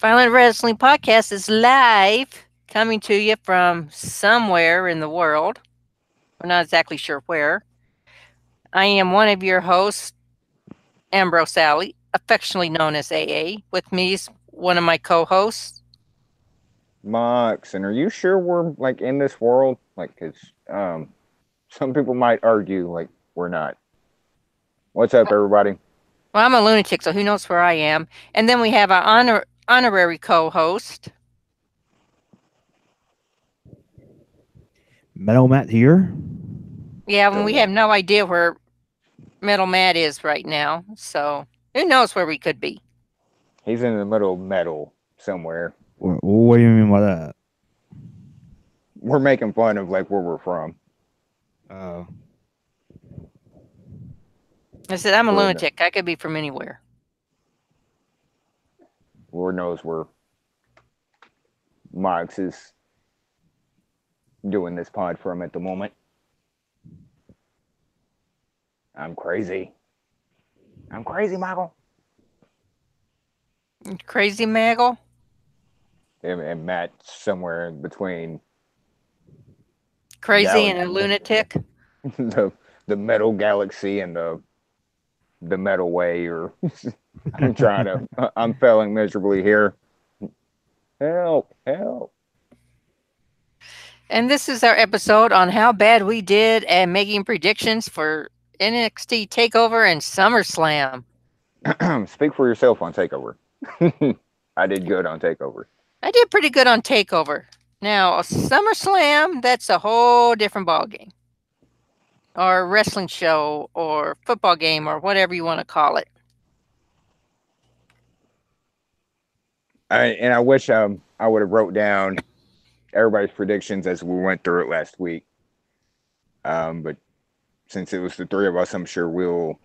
Violent Wrestling Podcast is live, coming to you from somewhere in the world. We're not exactly sure where. I am one of your hosts, Ambrose Alley, affectionately known as AA. With me is one of my co-hosts. Mox, and are you sure we're like in this world? Like, cause some people might argue like we're not. What's up, everybody? Well, I'm a lunatic, so who knows where I am. And then we have our honorary co-host. Metal Matt here. Yeah, and we So have no idea where Metal Matt is right now, so who knows where we could be. he's in the middle of metal somewhere. What do you mean by that? We're making fun of like where we're from. Uh, I said, I'm a We're in the, lunatic. I could be from anywhere. Lord knows where Mox is doing this pod from at the moment. I'm crazy. I'm crazy, Michael. Crazy Maggle? And Matt's somewhere in between Crazy and a galaxy, lunatic? the the metal galaxy and the metal way, or I'm failing miserably here. Help, help. And this is our episode on how bad we did at making predictions for NXT TakeOver and SummerSlam. Speak for yourself on Takeover. I did good on Takeover. I did pretty good on TakeOver. Now, a SummerSlam, that's a whole different ballgame. Or wrestling show, or football game, or whatever you want to call it. I wish I would have wrote down everybody's predictions as we went through it last week. But since it was the three of us, I'm sure we'll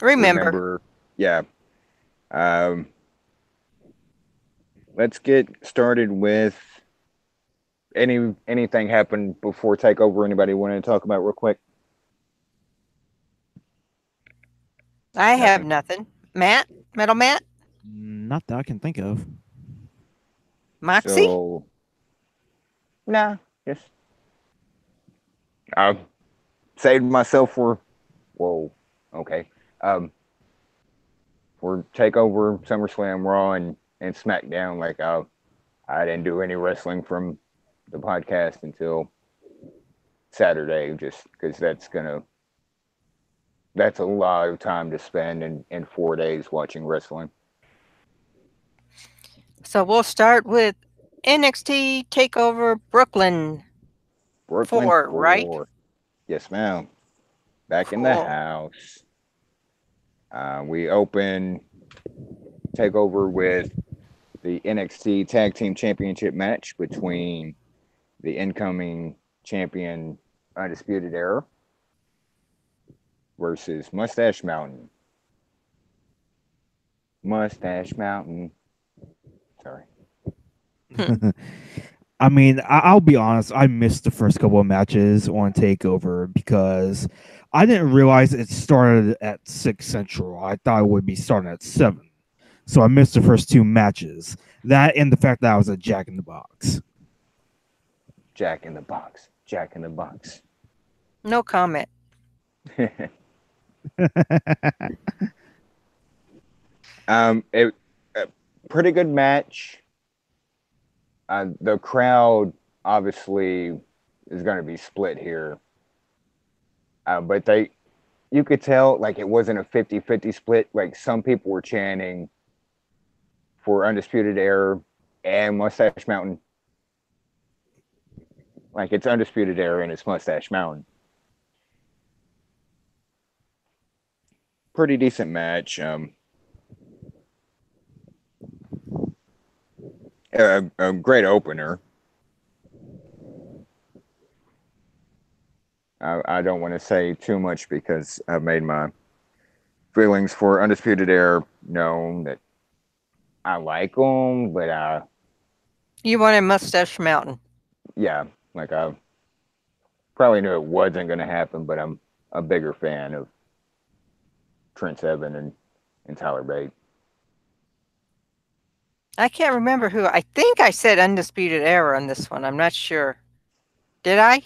Remember, remember. Yeah. Um, let's get started with anything happened before Takeover. Anybody want to talk about real quick? I have Nothing. nothing. Matt? Metal Matt? not that I can think of. Moxie? So, nah, just I saved myself for. Whoa, okay. Um, for Takeover, SummerSlam, Raw, and SmackDown. Like I didn't do any wrestling from the podcast until Saturday, just because that's a lot of time to spend in 4 days watching wrestling. So we'll start with NXT TakeOver Brooklyn Brooklyn 4, right? 4. Yes, ma'am. Back in the Cool. house. We open Takeover with the NXT Tag Team Championship match between the incoming champion Undisputed Era versus Mustache Mountain. Mustache Mountain. Sorry. I mean, I'll be honest. I missed the first couple of matches on Takeover because I didn't realize it started at 6 Central. I thought it would be starting at 7. So I missed the first two matches. That and the fact that I was a Jack in the Box. Jack in the Box. Jack in the Box. No comment. It a pretty good match. The crowd obviously is going to be split here, but you could tell like it wasn't a 50-50 split. Like some people were chanting for Undisputed Era and Mustache Mountain. Like it's Undisputed Era and it's Mustache Mountain. Pretty decent match. A great opener. I don't want to say too much because I've made my feelings for Undisputed Era known that I like them, but You wanted Mustache Mountain. yeah, like I probably knew it wasn't going to happen, but I'm a bigger fan of Trent Seven and Tyler Bate. I can't remember who. I think I said Undisputed Era on this one. I'm not sure. Did I?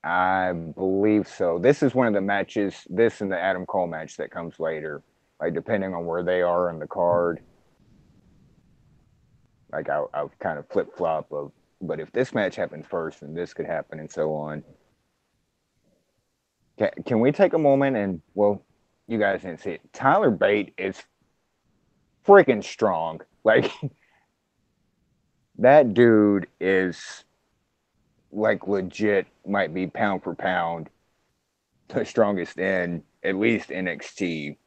I believe so. This is one of the matches, this and the Adam Cole match that comes later. Like, depending on where they are on the card, like, I'll kind of flip flop of, but if this match happens first, then this could happen, and so on. Can we take a moment and, well, you guys didn't see it. Tyler Bate is freaking strong. Like, that dude is, like, legit, might be pound for pound the strongest in at least NXT,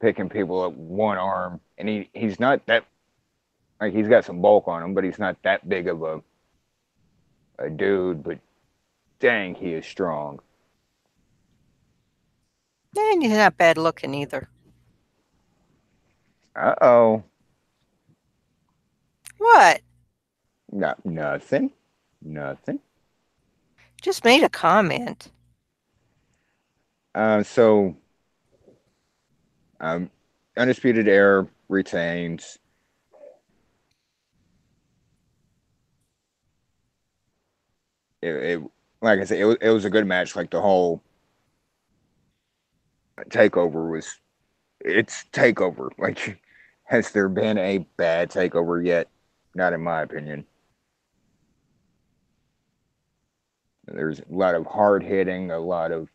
picking people up one arm, and he's not that, like, he's got some bulk on him, but he's not that big of a dude. But dang, he is strong. And he's not bad looking either. Uh-oh. What? Nothing. Nothing. Just made a comment. So um, Undisputed Era retains. It like I said, it was a good match. Like, the whole takeover was, it's takeover. Like, has there been a bad takeover yet? Not in my opinion. There's a lot of hard hitting, a lot of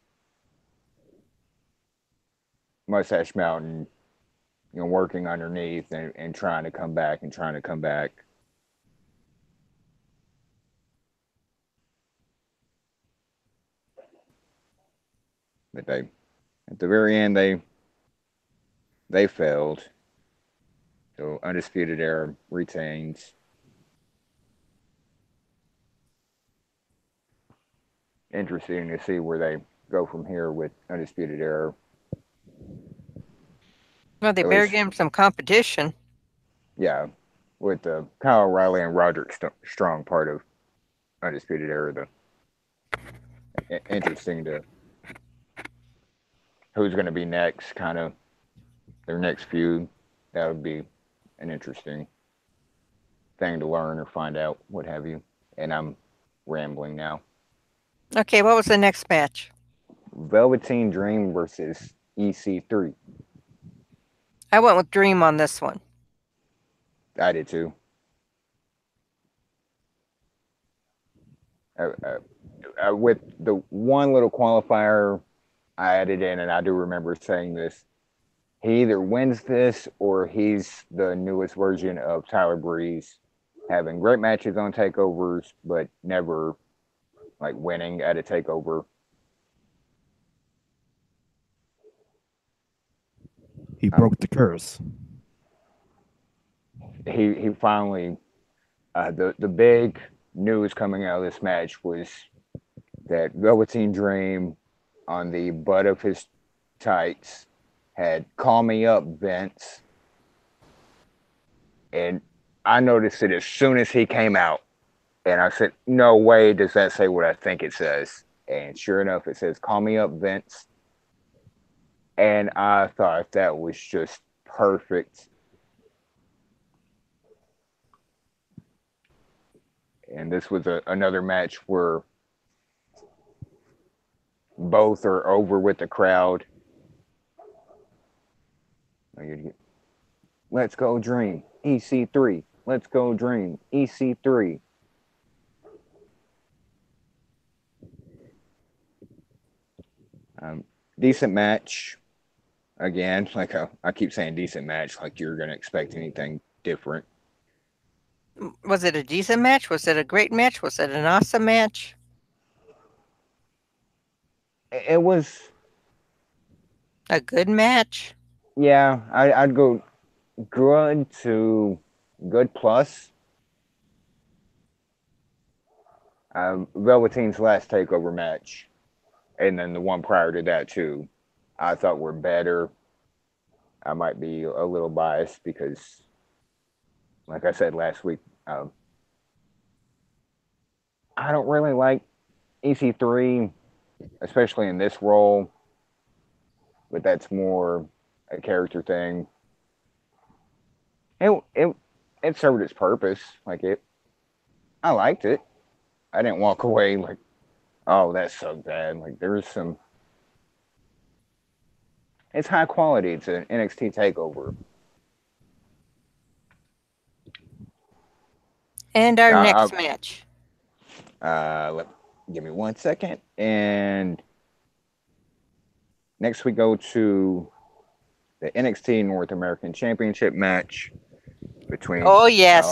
Mustache Mountain, working underneath and trying to come back and trying to come back. But they, at the very end, they failed. So Undisputed Era retains. Interesting to see where they go from here with Undisputed Era. Well, they At better least, give him some competition. yeah, with Kyle O'Reilly and Roderick Strong part of Undisputed Era. Interesting to who's going to be next, kind of their next feud. That would be an interesting thing to learn or find out, what have you. And I'm rambling now. Okay, what was the next match? Velveteen Dream versus EC3. I went with Dream on this one. I did too. With the one little qualifier I added in, and I do remember saying this, he either wins this or he's the newest version of Tyler Breeze, having great matches on takeovers, but never like winning at a takeover. He Um, broke the curse. he finally, the big news coming out of this match was that Velveteen Dream, on the butt of his tights, had "Call Me Up, Vince," and I noticed it as soon as he came out, and I said, "No way does that say what I think it says." And sure enough, it says "Call Me Up, Vince," and I thought that was just perfect. And this was another match where both are over with the crowd. Let's go Dream, EC3. Let's go Dream, EC3. Decent match. Again, like I keep saying decent match, like you're going to expect anything different. Was it a decent match? Was it a great match? Was it an awesome match? It was, A good match? yeah, I'd go good to good plus. Velveteen's last takeover match, and then the one prior to that too, I thought were better. I might be a little biased because, like I said last week, I don't really like EC3, especially in this role. But that's more a character thing. It it it served its purpose. I liked it. I didn't walk away like, oh, that's so bad. Like there's some. It's high quality. It's an NXT takeover. And our I, next match. Give me 1 second. And next we go to the NXT North American Championship match between. Oh, yes.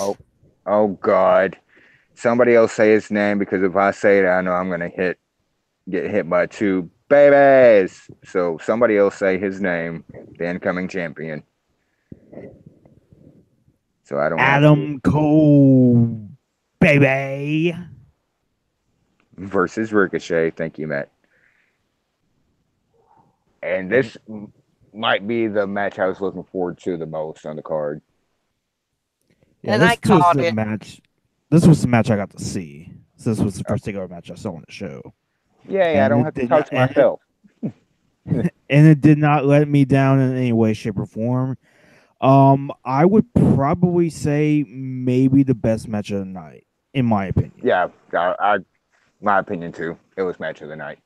Oh God! Somebody else say his name because if I say it, I know I'm gonna get hit by two babies. So somebody else say his name, the incoming champion. So I don't have to. Adam Cole, baby. Versus Ricochet. Thank you, Matt. And And this might be the match I was looking forward to the most on the card. yeah, And I this was called the it. match. This was the match I got to see. So this was the first takeover match I saw on the show, Yay, I and don't it have to did talk not. to myself. And it did not let me down in any way, shape, or form. I would probably say maybe the best match of the night, in my opinion. Yeah, my opinion too. It was match of the night.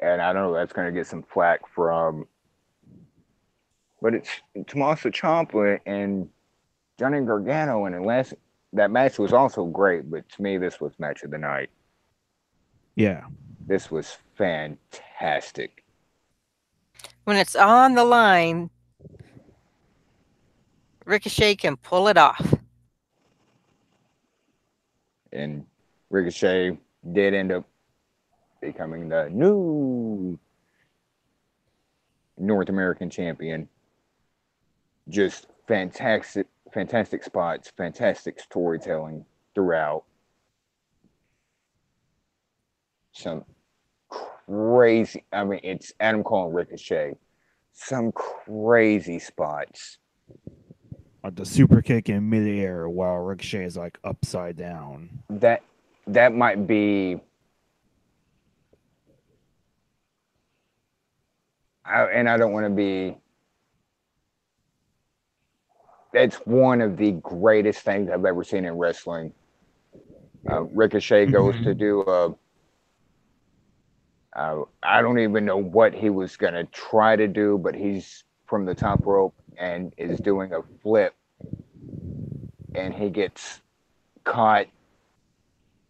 And I know that's going to get some flack from, but it's Tommaso Ciampa and Johnny Gargano, and unless that match was also great, but to me, this was match of the night. Yeah. This was fantastic. When it's on the line, Ricochet can pull it off. And Ricochet did end up becoming the new North American champion. Just fantastic spots, fantastic storytelling throughout. Some crazy, I mean, it's Adam Cole and Ricochet. Some crazy spots. The super kick in midair while Ricochet is like upside down. That that might be, and I don't want to be. That's one of the greatest things I've ever seen in wrestling. Ricochet goes to Mhm. do a. I don't even know what he was gonna try to do, but he's from the top rope and is doing a flip, and he gets caught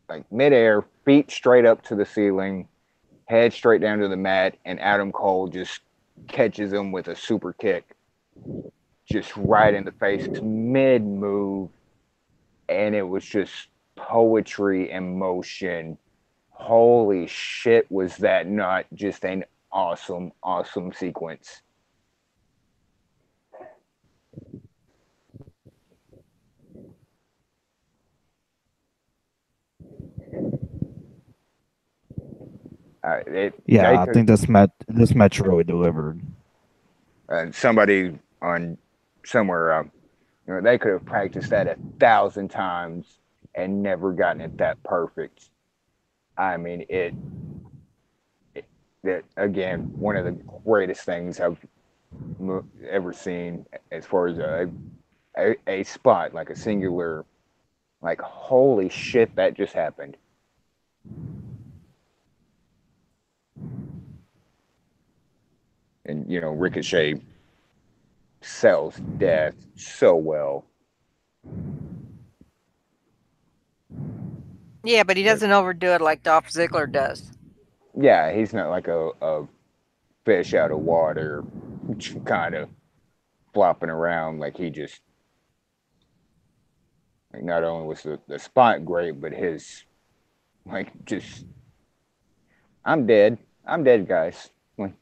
like midair, feet straight up to the ceiling, head straight down to the mat, and Adam Cole just catches him with a super kick, just right in the face, mid move, and it was just poetry in motion. Holy shit, was that not just an awesome sequence? They Yeah, I could think this match really delivered. somebody on somewhere they could have practiced that 1,000 times and never gotten it that perfect. I mean, that again one of the greatest things I've ever seen as far as a spot like a singular, like holy shit that just happened. And Ricochet sells death so well. Yeah, but he But doesn't overdo it like Dolph Ziggler does. yeah, he's not like a fish out of water, kind of flopping around. Like he just, like, not only was the spot great, but his, like, just, I'm dead. I'm dead, guys. Like,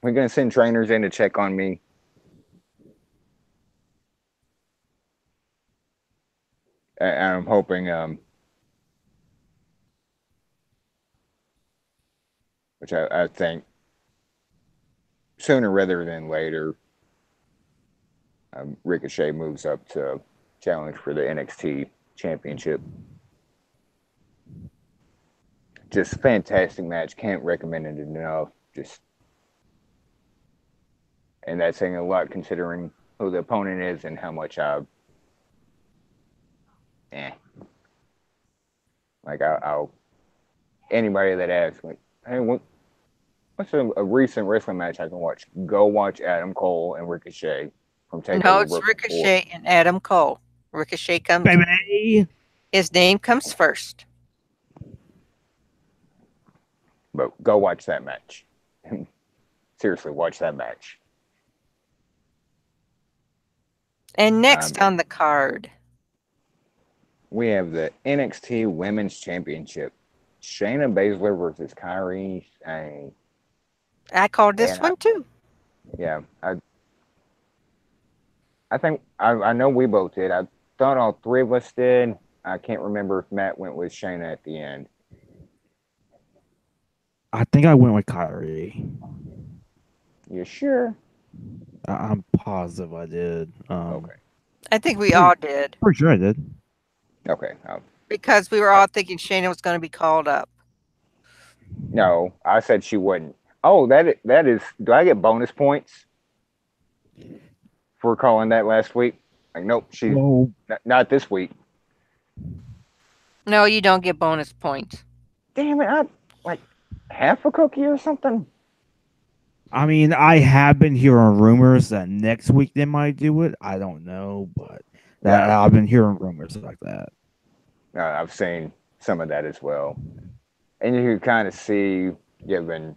we're gonna send trainers in to check on me. And I'm hoping, which I think sooner rather than later, Ricochet moves up to challenge for the NXT Championship. Just fantastic match. Can't recommend it enough. Just and that's saying a lot considering who the opponent is and how much eh, like I'll anybody that asks like, hey, what's a recent wrestling match I can watch? Go watch Adam Cole and Ricochet from No, Takeover it's Brooklyn 4. Ricochet and Adam Cole. Ricochet comes. Baby. His name comes first. But go watch that match. Seriously, watch that match. And next Um, on the card, we have the NXT Women's Championship. Shayna Baszler versus Kairi Sane. I called this And one too. yeah, I think I know we both did. I thought all three of us did. I can't remember if Matt went with Shayna at the end. I think I went with Kyrie. You sure? I'm positive I did. Okay. I think we all did Pretty sure I did. Okay. because we were all thinking Shayna was going to be called up. No, I said she wouldn't. Oh, that is. Do I get bonus points for calling that last week? Like, nope, she's Well, not this week. No, you don't get bonus points. Damn it! I like half a cookie or something. I mean, I have been hearing rumors that next week they might do it. I don't know, but that Yeah, I've been hearing rumors like that. I've seen some of that as well, and you can kind of see, given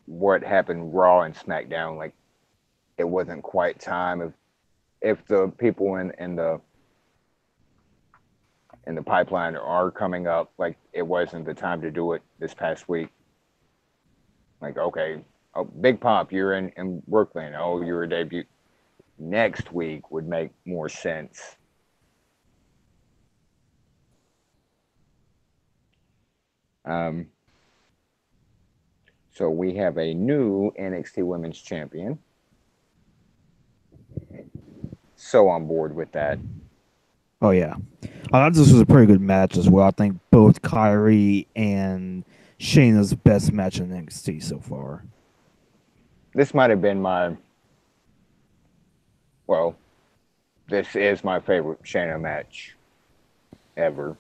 what happened Raw and SmackDown, like it wasn't quite time. If the people in the pipeline are coming up, like it wasn't the time to do it this past week. Like, okay, oh, Big Pop, you're in Brooklyn. Oh, you're a debut. Next week would make more sense. Um, so we have a new NXT Women's Champion. So on board with that. Oh yeah, I thought this was a pretty good match as well. I think both Kyrie and Shayna's best match in NXT so far. This might have been my, well, this is my favorite Shayna match ever.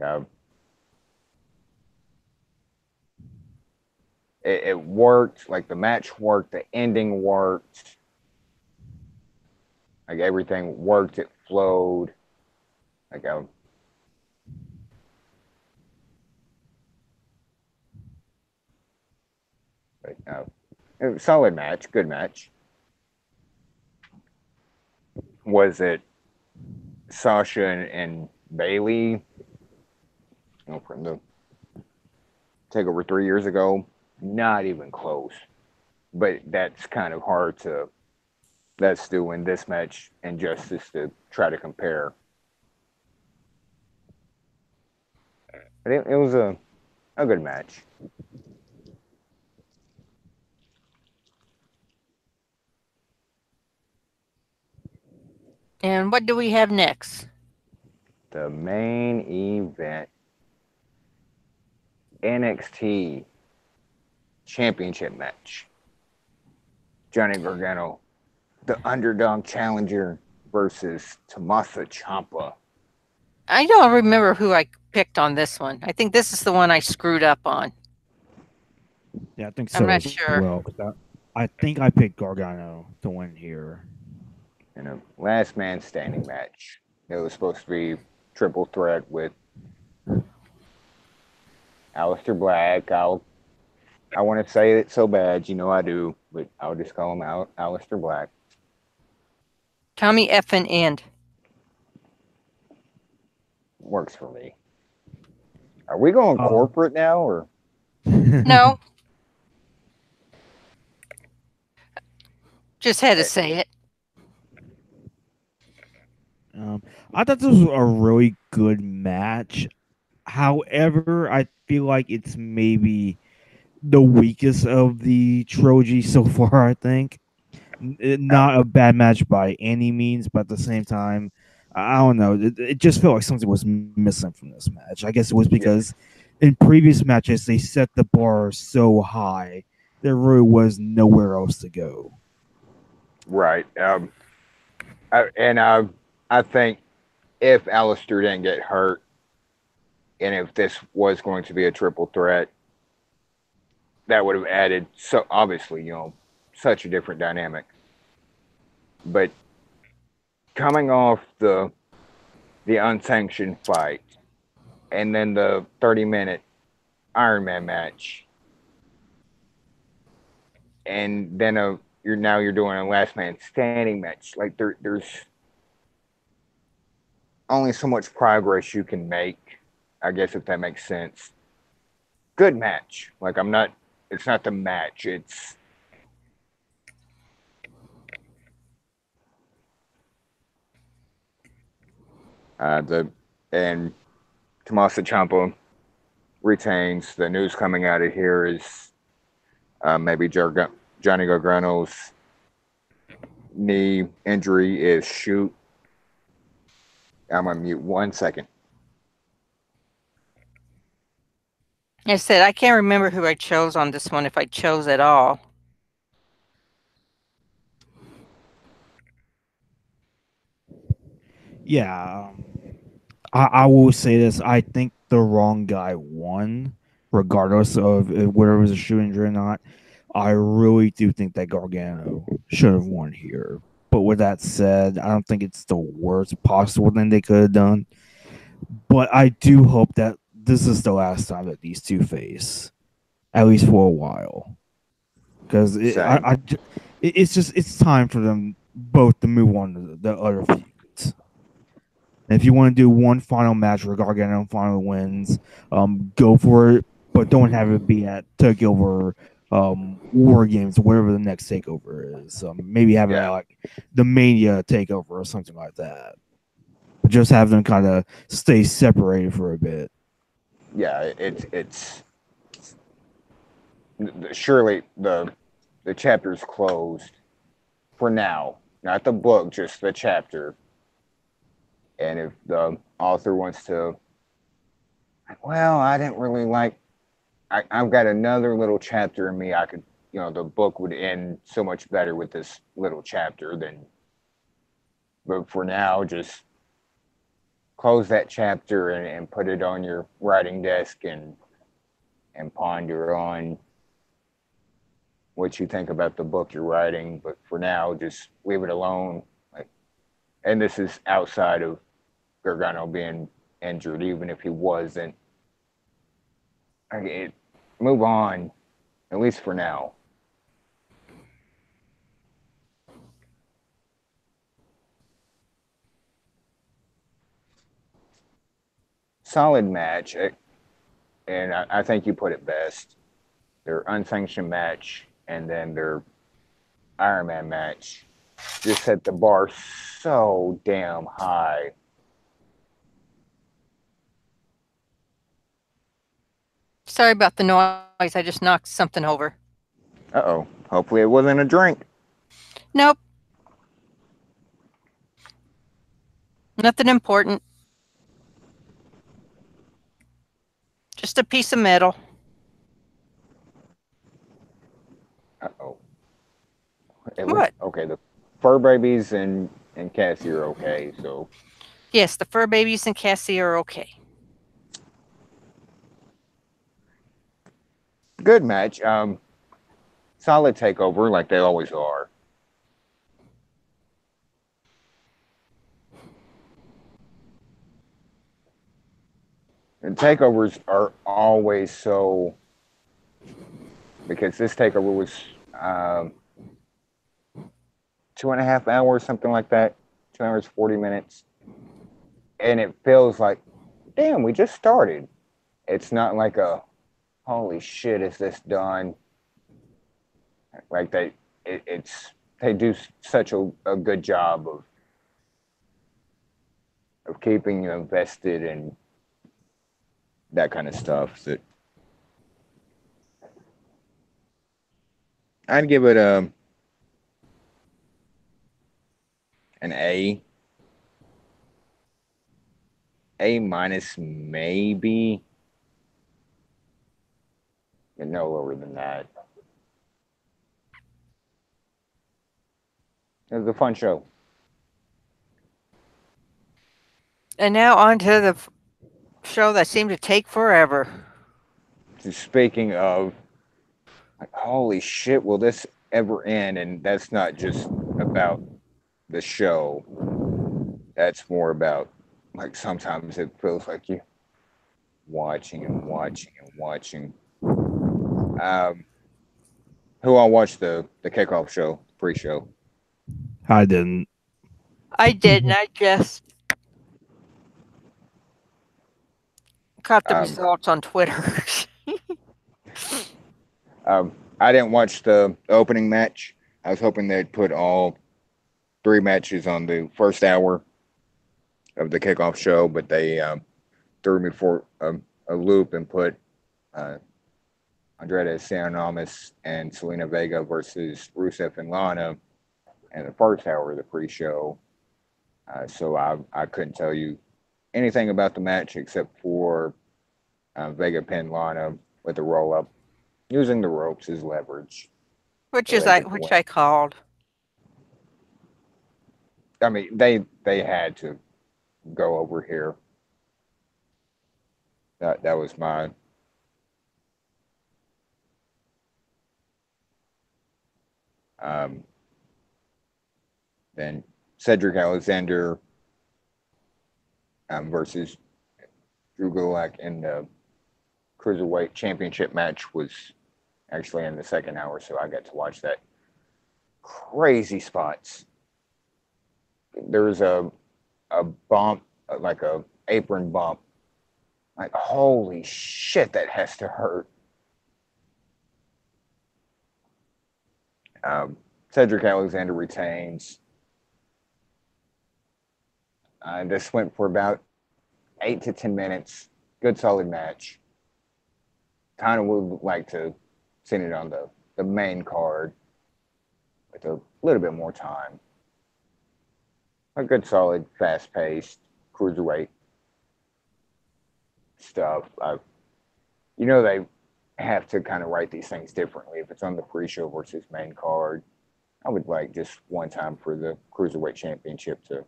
Uh, it worked. Like the match worked. The ending worked. Like everything worked. It flowed. Like it was a solid match. Good match. Was it Sasha and Bailey? From the takeover 3 years ago. Not even close. But that's kind of hard to. That's doing this match injustice to try to compare. But it was a good match. And what do we have next? The main event NXT Championship match. Johnny Gargano, the underdog challenger, versus Tommaso Ciampa. I don't remember who I picked on this one. I think this is the one I screwed up on. Yeah, I think so I'm not as sure. well. 'Cause I think I picked Gargano to win here. In a last man standing match. It was supposed to be triple threat with Aleister Black. I want to say it so bad, I do, but I'll just call him out Aleister Black. Tommy effing End. Works for me. Are we going corporate now, or No, just had to say it. I thought this was a really good match. However, I feel like it's maybe the weakest of the trilogy so far. I think not a bad match by any means, but at the same time, I don't know. It just felt like something was missing from this match. I guess it was because in previous matches they set the bar so high there really was nowhere else to go. Right. I think if Alistair didn't get hurt, and if this was going to be a triple threat, that would have added so obviously, such a different dynamic. But coming off the unsanctioned fight and then the 30-minute Iron Man match, and then you're doing a last man standing match. Like there's only so much progress you can make, I guess, if that makes sense. Good match. Like I'm not. It's not the match. It's the and Tommaso Ciampa retains. The news coming out of here is maybe Johnny Gargano's knee injury is shoot. I'm gonna mute 1 second. I said I can't remember who I chose on this one, if I chose at all. Yeah, I will say this. I think the wrong guy won, regardless of whether it was a shoe injury or not. I really do think that Gargano should have won here. But with that said, I don't think it's the worst possible thing they could have done. But I do hope that this is the last time that these two face, at least for a while, because Same. it's time for them both to move on to the other feuds. And if you want to do one final match where Gargano finally wins, go for it, but don't have it be at Takeover War Games, whatever the next takeover is. Maybe have it at Yeah. like the Mania takeover or something like that. But just have them kind of stay separated for a bit. Yeah. It's surely the chapter's closed for now. Not the book, just the chapter. And if the author wants to, well, I didn't really like. I've got another little chapter in me. I could, the book would end so much better with this little chapter than. But for now, just close that chapter and put it on your writing desk and ponder on what you think about the book you're writing. But for now, just leave it alone. Like, and this is outside of Gargano being injured, even if he wasn't. Like, move on, at least for now. Solid match, and I think you put it best. Their unsanctioned match and then their Iron Man match just set the bar so damn high. Sorry about the noise. I just knocked something over. Uh-oh. Hopefully it wasn't a drink. Nope, nothing important. Just a piece of metal. Uh-oh. At least, What? okay, the fur babies and Cassie are okay, so Yes, the fur babies and Cassie are okay. good match. Solid takeover like they always are. And takeovers are always so because this takeover was um, 2.5 hours, something like that, 2 hours 40 minutes, and it feels like, damn, we just started. It's not like a holy shit, is this done? Like they do such a good job of keeping you invested and that kind of stuff. That I'd give it an A minus maybe. and no lower than that. It was a fun show. And now on to the show that seemed to take forever. So speaking of, like, holy shit, will this ever end? And that's not just about the show. That's more about, like, sometimes it feels like you watching and watching and watching. Um, who all watched the kickoff show, pre-show? I didn't. I didn't. I just caught the Um, results on Twitter. I didn't watch the opening match. I was hoping they'd put all three matches on the first hour of the kickoff show, but they threw me for a loop and put uh, Andrade Cien and Selena Vega versus Rusev and Lana in the first hour of the pre-show. So I couldn't tell you anything about the match except for Vega pinned Lana with a roll up, using the ropes as leverage, so they get the which win. I called. I mean, they had to go over here. That was my um, then Cedric Alexander versus Drew Gulak in the Cruiserweight Championship match was actually in the second hour, so I got to watch that. Crazy spots. There was a bump, like a apron bump. Like, holy shit, that has to hurt. Um, Cedric Alexander retains. This went for about 8 to 10 minutes. Good, solid match. Kind of would like to send it on the main card with a little bit more time. A good, solid, fast paced cruiserweight stuff. They have to kind of write these things differently. If it's on the pre-show versus main card, I would like just one time for the cruiserweight championship to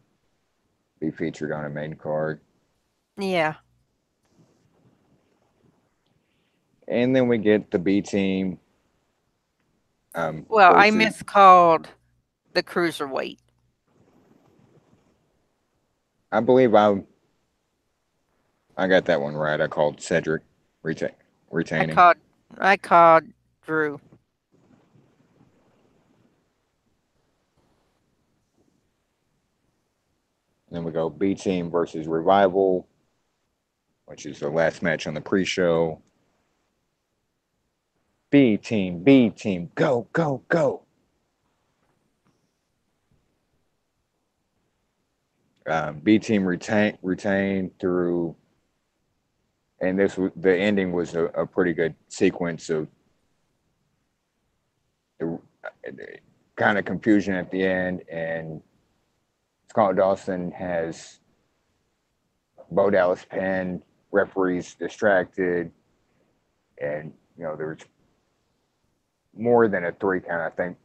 be featured on a main card, Yeah. and then we get the B team Well, I versus. miscalled the cruiserweight. I believe I got that one right. I called Cedric retain, I retaining. called I called Drew. And then we go B team versus Revival, which is the last match on the pre-show. B team, go, go, go. B team retained through, and the ending was a pretty good sequence of the kind of confusion at the end, and Scott Dawson has Bo Dallas pinned, referees distracted, and there's more than a 3 count. I think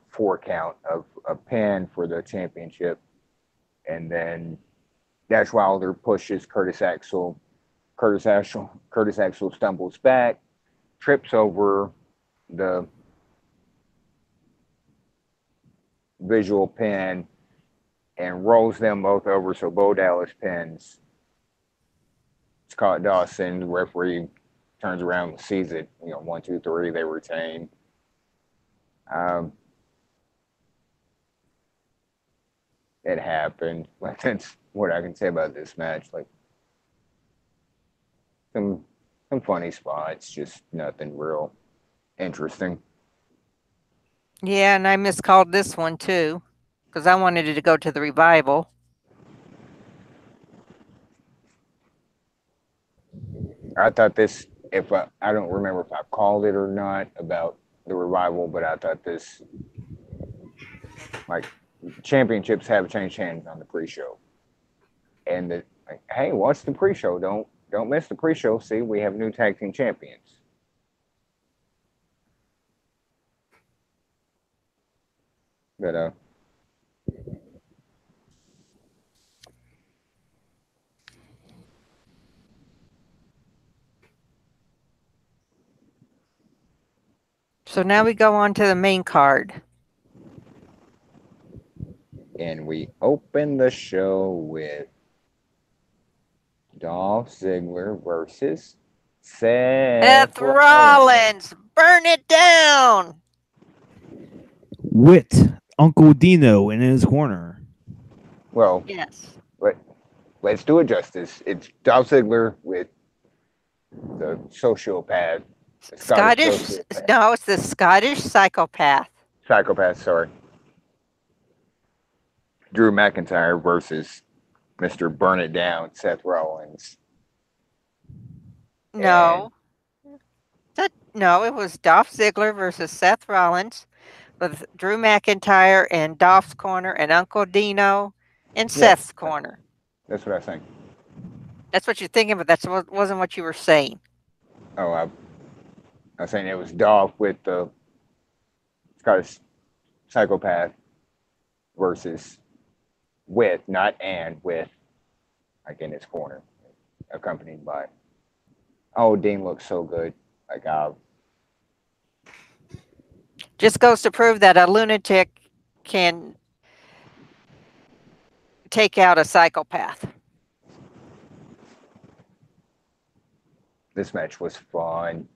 4 count of a pin for the championship, and then Dash Wilder pushes Curtis Axel. Curtis Axel stumbles back, trips over the visual pin, and rolls them both over. So Bo Dallas pins Scott Dawson. The referee turns around and sees it. 1, 2, 3. They retain. Um, it happened. Like, that's what I can say about this match. Like, some funny spots, just nothing real interesting. Yeah, and I miscalled this one too because I wanted it to go to the revival. I thought this, if I don't remember if I called it or not about the revival, but I thought this, like, championships have changed hands on the pre-show, and like, hey, watch the pre-show. Don't miss the pre-show. See, we have new tag team champions. But So now we go on to the main card. and we open the show with Dolph Ziggler versus Seth Seth Rollins. Rollins, burn it down. With Uncle Dino in his corner. Well, Yes. let's do it justice. It's Dolph Ziggler with the sociopath, the Scottish Scottish? sociopath, No, it's the Scottish psychopath. psychopath. Sorry, Drew McIntyre versus Mr. Burn It Down, Seth Rollins, and No. No, it was Dolph Ziggler versus Seth Rollins with Drew McIntyre in Dolph's corner and Uncle Dino in yeah, Seth's corner. that's what I think. That's what you're thinking, but that wasn't what you were saying. Oh, I was saying it was Dolph with the Scottish psychopath versus with, not and with, like in his corner, accompanied by. Oh, Dean looks so good. Like, Just goes to prove that a lunatic can take out a psychopath. this match was fun.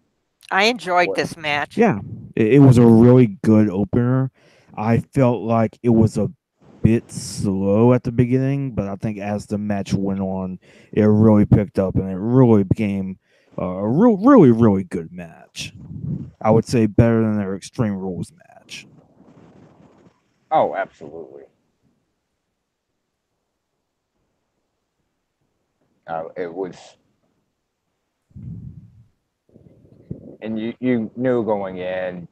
I enjoyed this match. Yeah, it was a really good opener. I felt like it was a bit slow at the beginning, but I think as the match went on, it really picked up and it really became a really good match. I would say better than their Extreme Rules match. Oh, absolutely. It was, and you knew going in,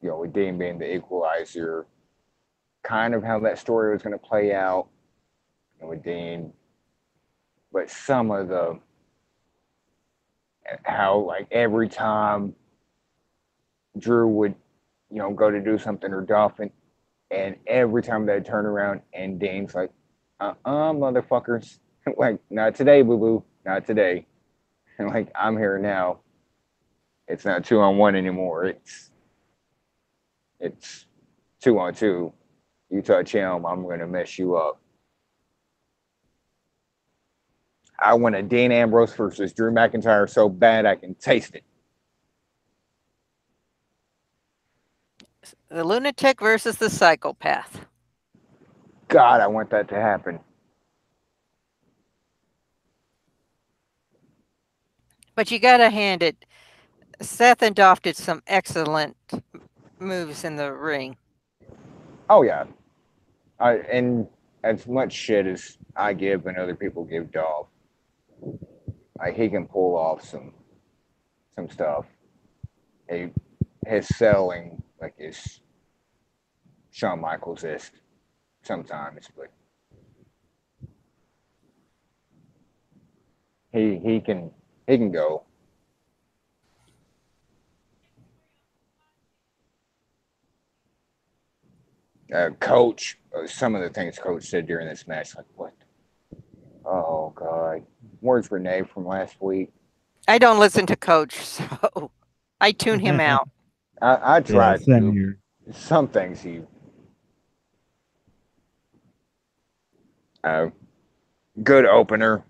with Dean being the equalizer, kind of how that story was going to play out, with Dean, but some of the how like every time Drew would, go to do something or Dolphin, and every time they'd turn around and Dean's like, motherfuckers, like not today, boo boo, not today, and like I'm here now. It's not 2-on-1 anymore. It's 2-on-2. You touch him, I'm gonna mess you up. I want a Dean Ambrose versus Drew McIntyre so bad I can taste it. The lunatic versus the psychopath. God, I want that to happen. But you got to hand it. Seth and Dolph did some excellent moves in the ring. Oh yeah, and as much shit as I give and other people give Dolph, like he can pull off some stuff. He, his selling like is Shawn Michaels is sometimes, but he can go. Coach, some of the things Coach said during this match, like what? Oh God, where's Renee from last week? I don't listen to Coach, so I tune him out. I Yeah, tried same to. here. Some things he uh, good opener.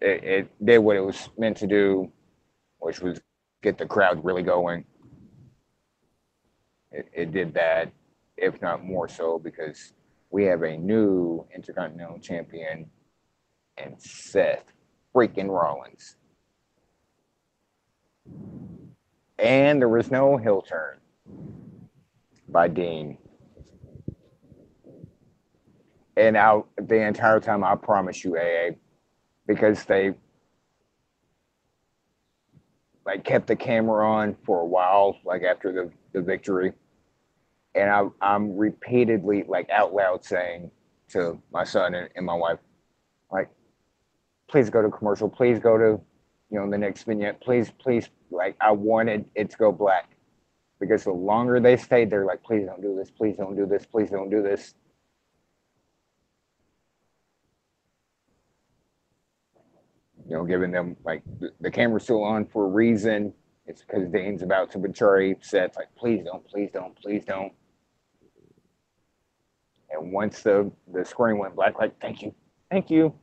It did what it was meant to do, which was get the crowd really going. It did that, if not more so, because we have a new Intercontinental Champion and Seth freaking Rollins. And there was no heel turn by Dean. And the entire time, I promise you, AA, because they like kept the camera on for a while, like after the victory. And I'm repeatedly like out loud saying to my son and my wife, like, please go to commercial, please go to, the next vignette, please, like I wanted it to go black. because the longer they stayed, they're like, please don't do this, please don't do this, please don't do this. Giving them like the camera's still on for a reason. It's because Dane's about to betray Seth. Like, please don't, please don't, please don't. And once the screen went black, like, thank you,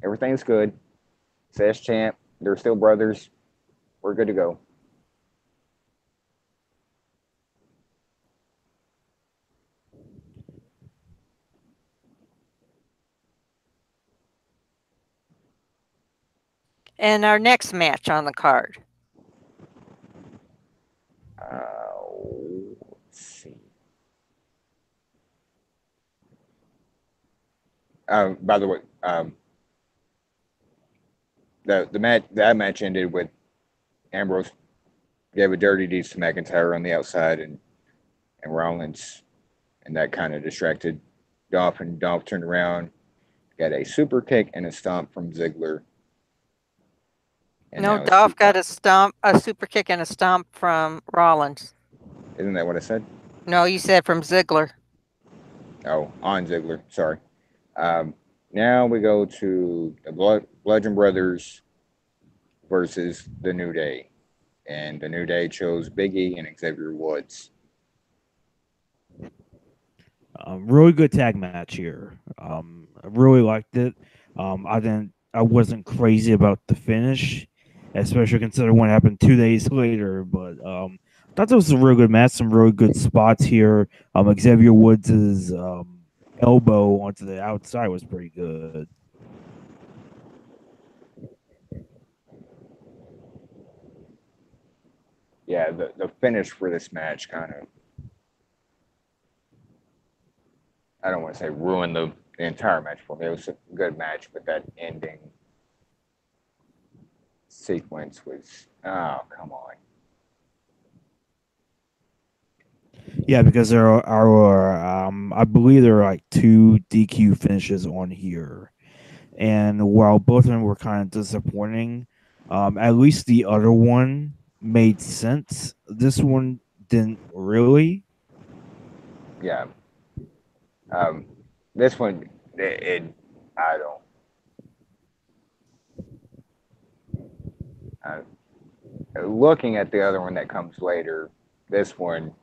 everything's good. Seth's champ. They're still brothers. We're good to go. And our next match on the card. Let's see. By the way, that match ended with Ambrose gave a dirty deeds to McIntyre on the outside, and Rollins, and that kind of distracted Dolph, and Dolph turned around, got a super kick and a stomp from Ziggler. And no, Dolph got a super kick and a stomp from Rollins. Isn't that what I said? No, you said from Ziggler. Oh, on Ziggler. Sorry. Now we go to the Bludgeon Brothers versus the New Day. And the New Day chose Big E and Xavier Woods. Really good tag match here. I really liked it. I wasn't crazy about the finish, especially considering what happened 2 days later. But I thought this was a really good match. Some really good spots here. Xavier Woods' elbow onto the outside was pretty good. Yeah, the finish for this match kind of, I don't want to say ruined the entire match for me. It was a good match, but that ending sequence was, oh, come on. Yeah, because there are I believe there are like 2 DQ finishes on here. And while both of them were kind of disappointing, at least the other one made sense. This one didn't really. Yeah. This one, I don't. Looking at the other one that comes later, this one,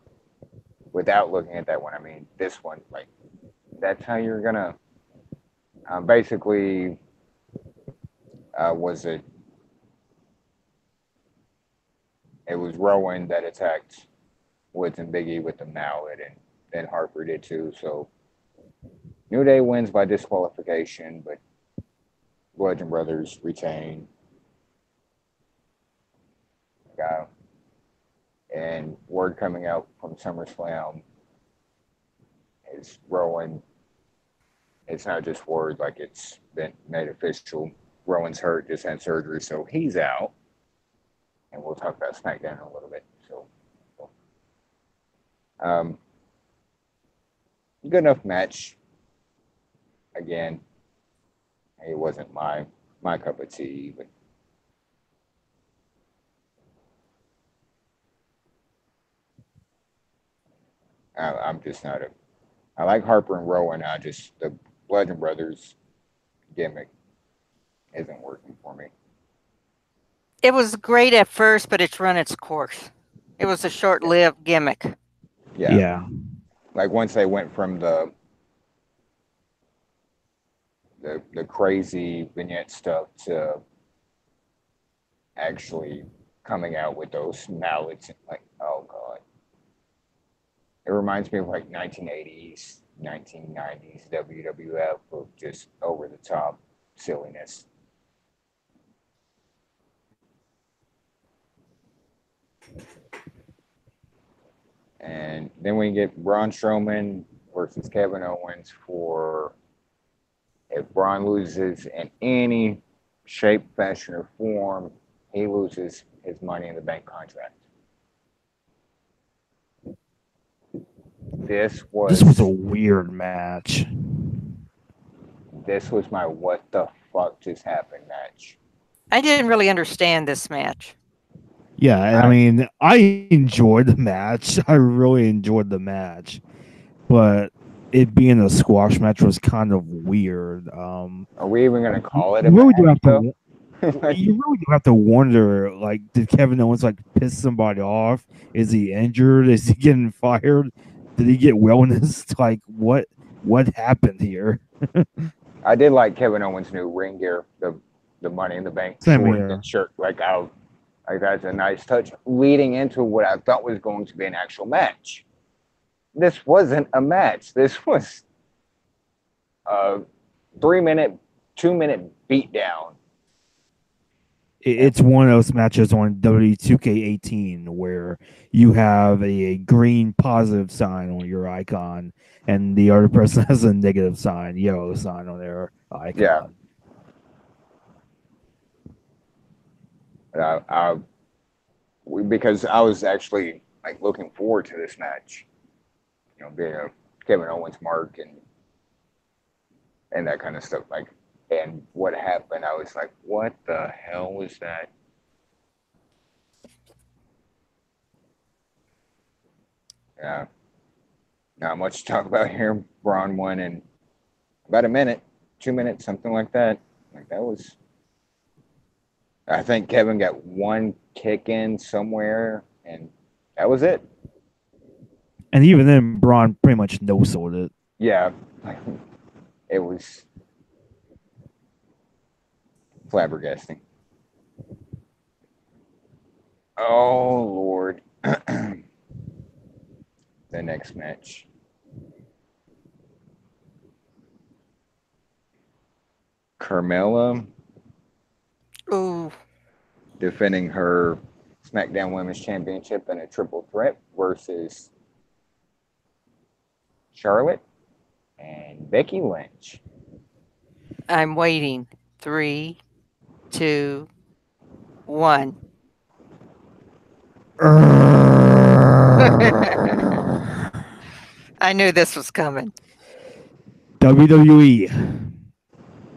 without looking at that one, I mean, this one, like, that's how you're gonna. Basically, was it? It was Rowan that attacked Woods and Biggie with the mallet, and then Harper did too. So New Day wins by disqualification, but Bludgeon Brothers retain. And word coming out from SummerSlam is Rowan. It's not just word, like it's been made official. Rowan's hurt, just had surgery, so he's out. And we'll talk about SmackDown in a little bit. Um, good enough match. Again, it wasn't my cup of tea, but I'm just not a. I like Harper and Rowan. The Bludgeon Brothers gimmick isn't working for me. It was great at first, but it's run its course. It was a short-lived gimmick. Yeah. Like once they went from the crazy vignette stuff to actually coming out with those mallets, like, oh god. It reminds me of like 1980s, 1990s WWF of just over the top silliness. And then we get Braun Strowman versus Kevin Owens for if Braun loses in any shape, fashion, or form, he loses his Money in the Bank contract. This was a weird match. This was my what the fuck just happened match. I didn't really understand this match. Yeah, I I mean, I enjoyed the match. I really enjoyed the match, but it being a squash match was kind of weird. are we even gonna Like, call it a you really do match have though? to. You really do have to wonder, like, did Kevin Owens like piss somebody off? Is he injured? Is he getting fired? Did he get wellness? Like, what happened here? I did like Kevin Owens' new ring gear, the Money in the Bank Same short here. shirt. Like that's a nice touch, leading into what I thought was going to be an actual match. This wasn't a match. This was a 3 minute, 2 minute beatdown. And It's one of those matches on W2K18 where you have a green positive sign on your icon, and the other person has a negative sign, yellow sign on their yeah, icon. I because I was actually like looking forward to this match. Being a Kevin Owens mark and that kind of stuff. Like, and what happened? I was like, what the hell was that? Yeah, not much to talk about here. Braun won in about a minute, 2 minutes, something like that. Like that was. I think Kevin got one kick in somewhere, and that was it. And even then, Braun pretty much no sold it. Yeah, it was flabbergasting. Oh Lord, the next match. Carmella Ooh, defending her SmackDown Women's Championship in a triple threat versus Charlotte and Becky Lynch. I'm waiting. 3, 2, 1. I knew this was coming. WWE,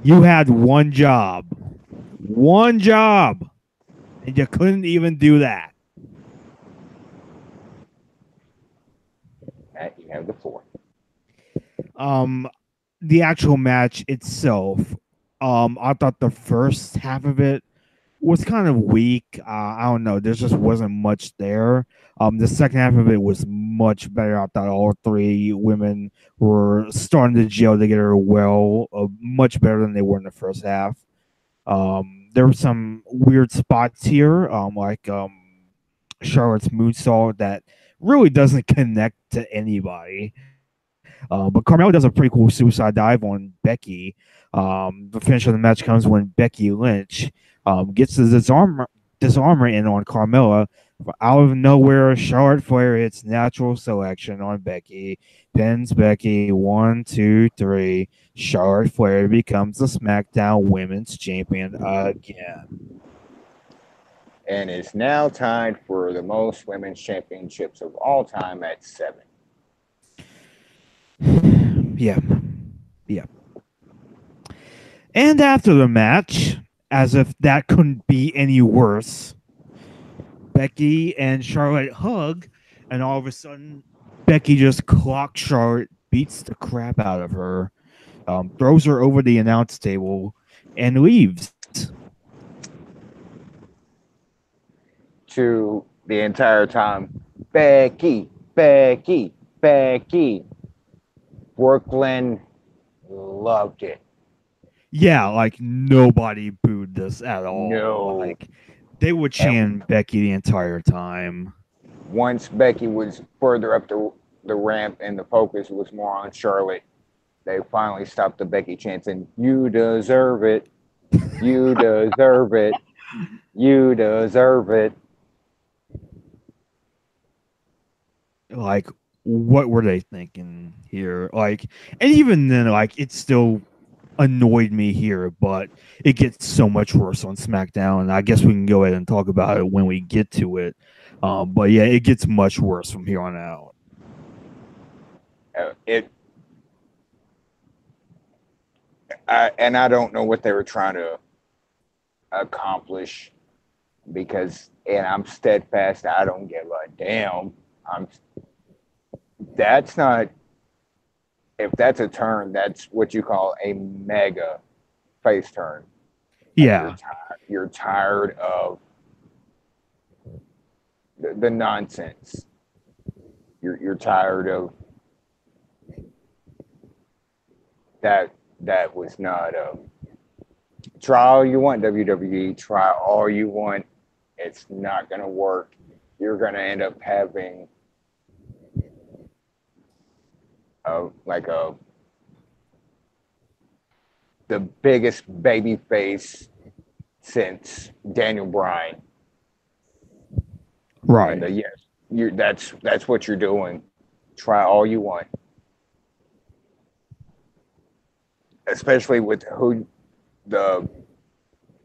you had one job, and you couldn't even do that. Matt, you have the floor. Um, the actual match itself, I thought the first half of it was kind of weak. I don't know. There just wasn't much there. The second half of it was much better. I thought all three women were starting to gel together well, much better than they were in the first half. There were some weird spots here, like Charlotte's moonsault that really doesn't connect to anybody. But Carmelo does a pretty cool suicide dive on Becky. The finish of the match comes when Becky Lynch gets the disarmer in on Carmella. Out of nowhere, Charlotte Flair hits natural selection on Becky, pins Becky 1, 2, 3. Charlotte Flair becomes the SmackDown Women's Champion again. And is now tied for the most women's championships of all time at 7. Yeah, yeah. And after the match, as if that couldn't be any worse, Becky and Charlotte hug, and all of a sudden, Becky just clocks Charlotte, beats the crap out of her, throws her over the announce table, and leaves. To the entire time, Becky, Becky, Becky. Brooklyn loved it. Yeah, like nobody booed this at all. No. Like they would And chant Becky the entire time. once Becky was further up the ramp and the focus was more on Charlotte, they finally stopped the Becky chanting, "You deserve it. You deserve it. You deserve it." Like, what were they thinking here? Like, and even then, like, it still annoyed me here, but it gets so much worse on SmackDown. And I guess we can go ahead and talk about it when we get to it. But yeah, it gets much worse from here on out. It and I don't know what they were trying to accomplish and I'm steadfast. I don't give a damn. I'm. That's not. If that's a turn, that's what you call a mega face turn. Like Yeah, you're tired of the nonsense. You're tired of that. That was not a try all you want, WWE. Try all you want. It's not gonna work. You're gonna end up having like a the biggest baby face since Daniel Bryan. And right. yes, you that's what you're doing. Try all you want, especially with the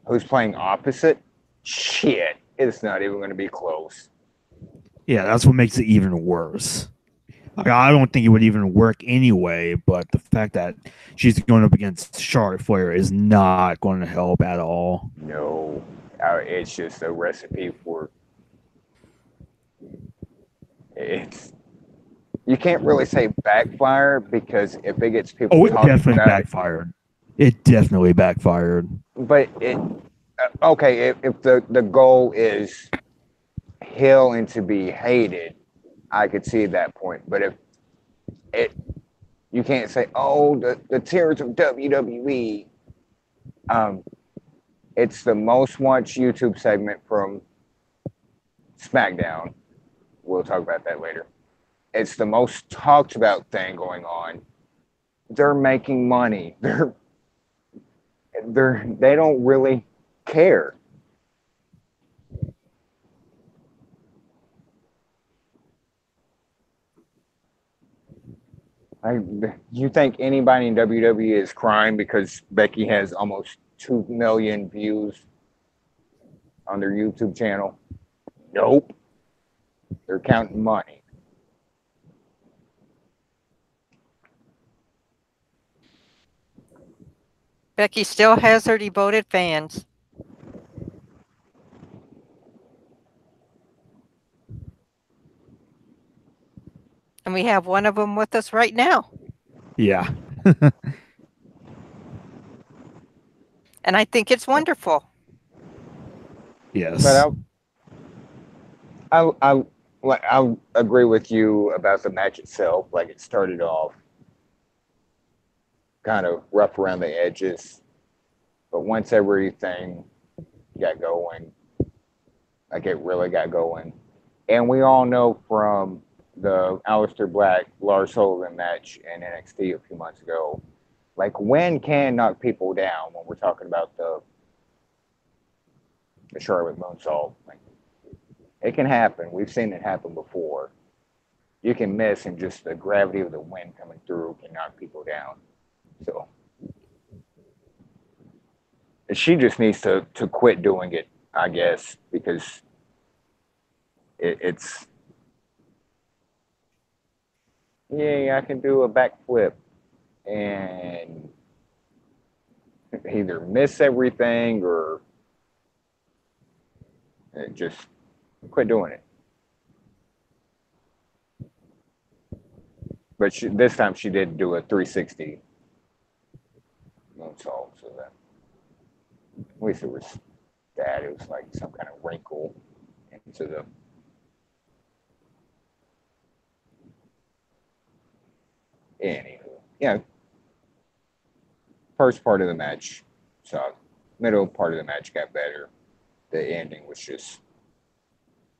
who's playing opposite. Shit, it's not even going to be close. Yeah, that's what makes it even worse. Like, I don't think it would even work anyway, but the fact that she's going up against Charlotte Flair is not going to help at all. No, it's just a recipe for it's. You can't really say backfire because if it gets people Oh, it talking definitely about it, backfired. It definitely backfired. but it okay if the goal is heel and to be hated, I could see that point. But if it, you can't say, oh, the tears of WWE. Um, it's the most watched YouTube segment from SmackDown. We'll talk about that later. It's the most talked about thing going on. They're making money. They don't really care. I, you think anybody in WWE is crying because Becky has almost 2 million views on their YouTube channel? Nope. They're counting money. Becky still has her devoted fans. And we have one of them with us right now. Yeah. And I think it's wonderful. But Yes. I agree with you about the match itself. Like it started off kind of rough around the edges, but once everything got going, like it really got going, and we all know from the Aleister Black Lars Sullivan match in NXT a few months ago, like when can knock people down when we're talking about the Charlotte Moonsault. Like it can happen. We've seen it happen before. You can miss, and just the gravity of the wind coming through can knock people down. So she just needs to quit doing it, I guess, because it's yeah, I can do a backflip and either miss everything or just quit doing it. But this time she did do a 360 moonsault, so that at least it was that. It was like some kind of wrinkle into the. Anywho, yeah, first part of the match sucked. Middle part of the match got better. The ending was just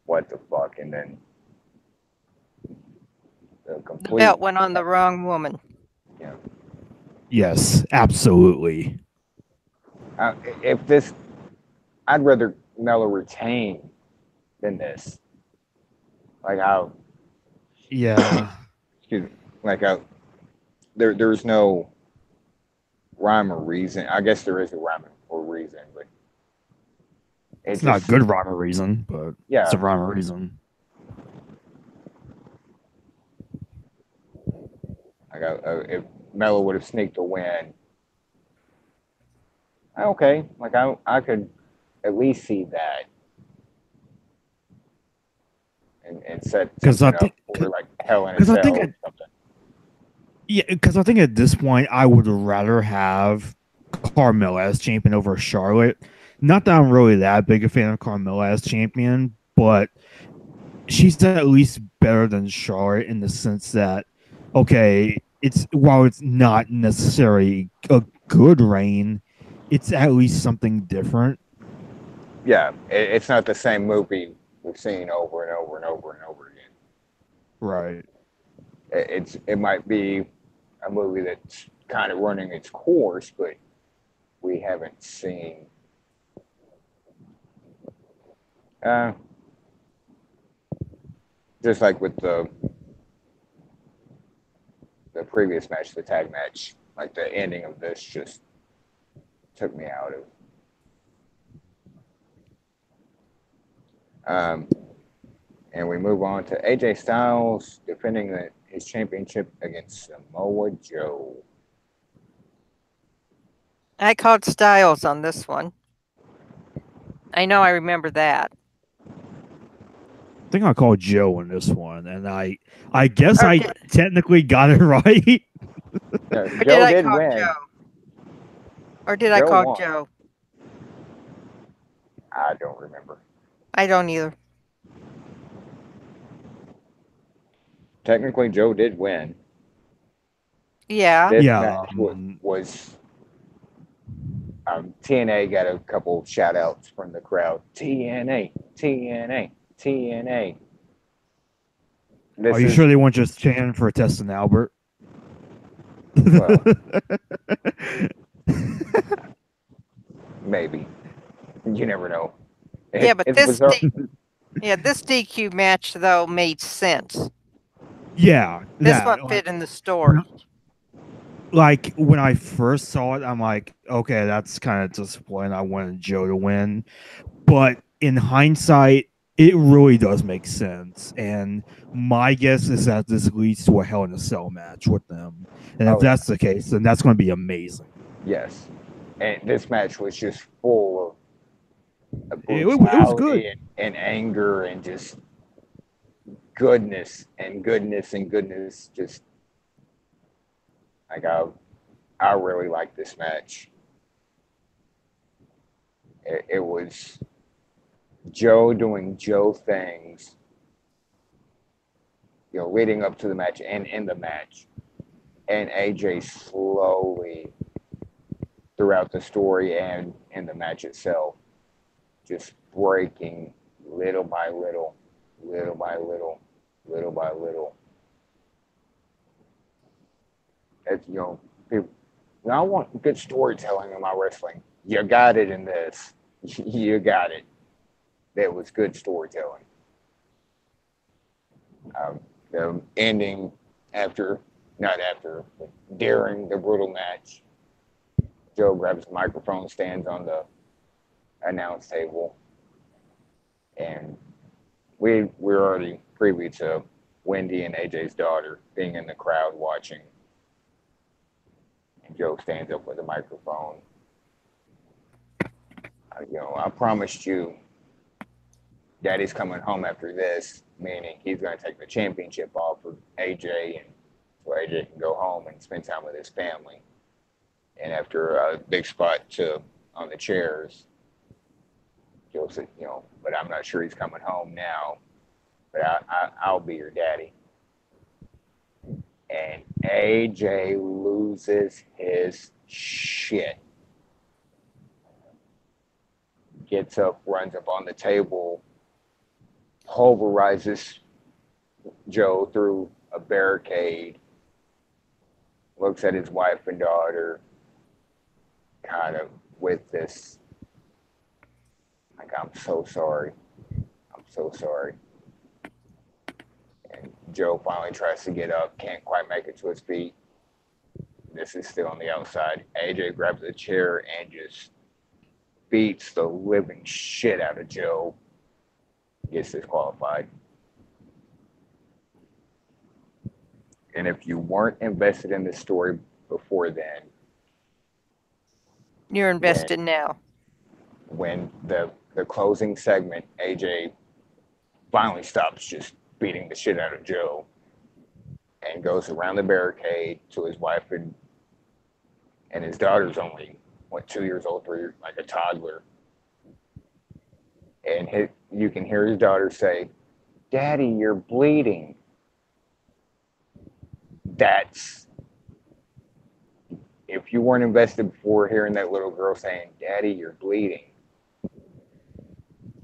what the fuck, and then the The complete. belt went on the wrong woman. You know, Yes, absolutely. if this, I'd rather Mella retain than this. Like how, Yeah. excuse me, like how there's no rhyme or reason. I guess there is a rhyme or reason, but it It's not just good rhyme or reason, but it's yeah. a rhyme or reason. Like if Mella would have sneaked a win, okay, like I could at least see that. and set because I something think up for like Hell in a because I Cell think or something. yeah, because I think at this point I would rather have Carmella as champion over Charlotte. Not that I'm really that big a fan of Carmella as champion, but she's at least better than Charlotte in the sense that okay, it's while it's not necessarily a good reign, it's at least something different. Yeah, it's not the same movie we've seen over and over and over and over again. Right. It might be a movie that's kind of running its course, but we haven't seen. Uh, just like with the previous match, the tag match, like the ending of this just took me out of. Um, and we move on to AJ Styles defending his championship against Samoa Joe. I called Styles on this one. I know I remember that. I think I called Joe in this one, and I guess Or I did, technically got it right. No, or did Joe I did call win. Joe? Or did I Joe call won. Joe? I don't remember. I don't either. Technically, Joe did win. Yeah. This Yeah, match was TNA got a couple shout outs from the crowd. TNA, TNA, TNA. are This you is, sure they weren't just chanting for Tess Albert? well, maybe. You never know. Yeah, but It's bizarre. this DQ match though made sense. Yeah, This one that fit in the when story. like when I first saw it, I'm like, okay, that's kind of disappointing. I wanted Joe to win, but in hindsight, it really does make sense. And my guess is that this leads to a Hell in a Cell match with them. And if Oh, yeah. that's the case, then that's going to be amazing. Yes. And this match was just full of It was good. brutality and anger and just goodness and goodness and goodness. Just like I really like this match. It was Joe doing Joe things, leading up to the match and in the match, and AJ slowly throughout the story and in the match itself, just breaking little by little, little by little, little by little. It's, people, I want good storytelling in my wrestling. You got it in this. You got it. That was good storytelling. The ending after, not after, but during the brutal match, Joe grabs the microphone, stands on the announce table, and we're already privy to Wendy and AJ's daughter being in the crowd watching. And Joe stands up with a microphone. I promised you Daddy's coming home after this, meaning he's going to take the championship off for AJ, and so AJ can go home and spend time with his family. And after a big spot on the chairs, Joe said, but I'm not sure he's coming home now, but I'll be your daddy. And AJ loses his shit. Gets up, runs up on the table, pulverizes Joe through a barricade, looks at his wife and daughter, kind of with this, like, I'm so sorry. I'm so sorry. And Joe finally tries to get up, can't quite make it to his feet. This is still on the outside. AJ grabs a chair and just beats the living shit out of Joe. Gets disqualified. And if you weren't invested in this story before then, You're when invested now. when the closing segment, AJ finally stops just beating the shit out of Joe and goes around the barricade to his wife and his daughter's only, what, 2 years old, 3 years, like a toddler. And you can hear his daughter say, "Daddy, you're bleeding." That's, if you weren't invested before hearing that little girl saying, "Daddy, you're bleeding,"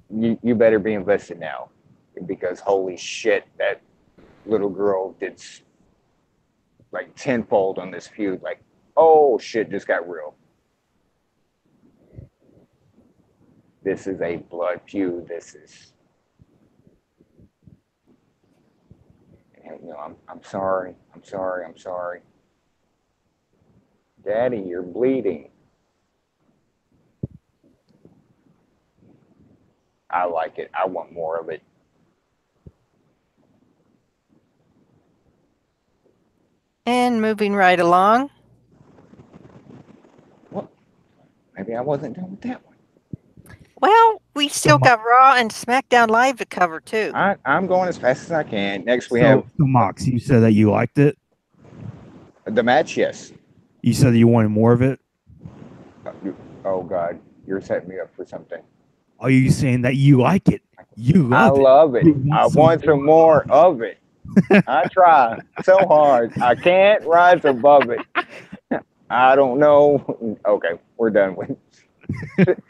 you better be invested now, because holy shit, that little girl did like tenfold on this feud. Like, oh shit, just got real. This is a blood feud. This is, I'm sorry. I'm sorry. I'm sorry. Daddy, you're bleeding. I like it. I want more of it. And moving right along. Well, maybe I wasn't done with that one. Well, we still got Raw and SmackDown Live to cover too. I'm going as fast as I can. Next we have Mox. You said that you liked it. The match. Yes. You said you wanted more of it. Oh God, you're setting me up for something. Are you saying that you like it? You love it. I love it. I want some more of it. I try so hard. I can't rise above it. I don't know. Okay, we're done with it.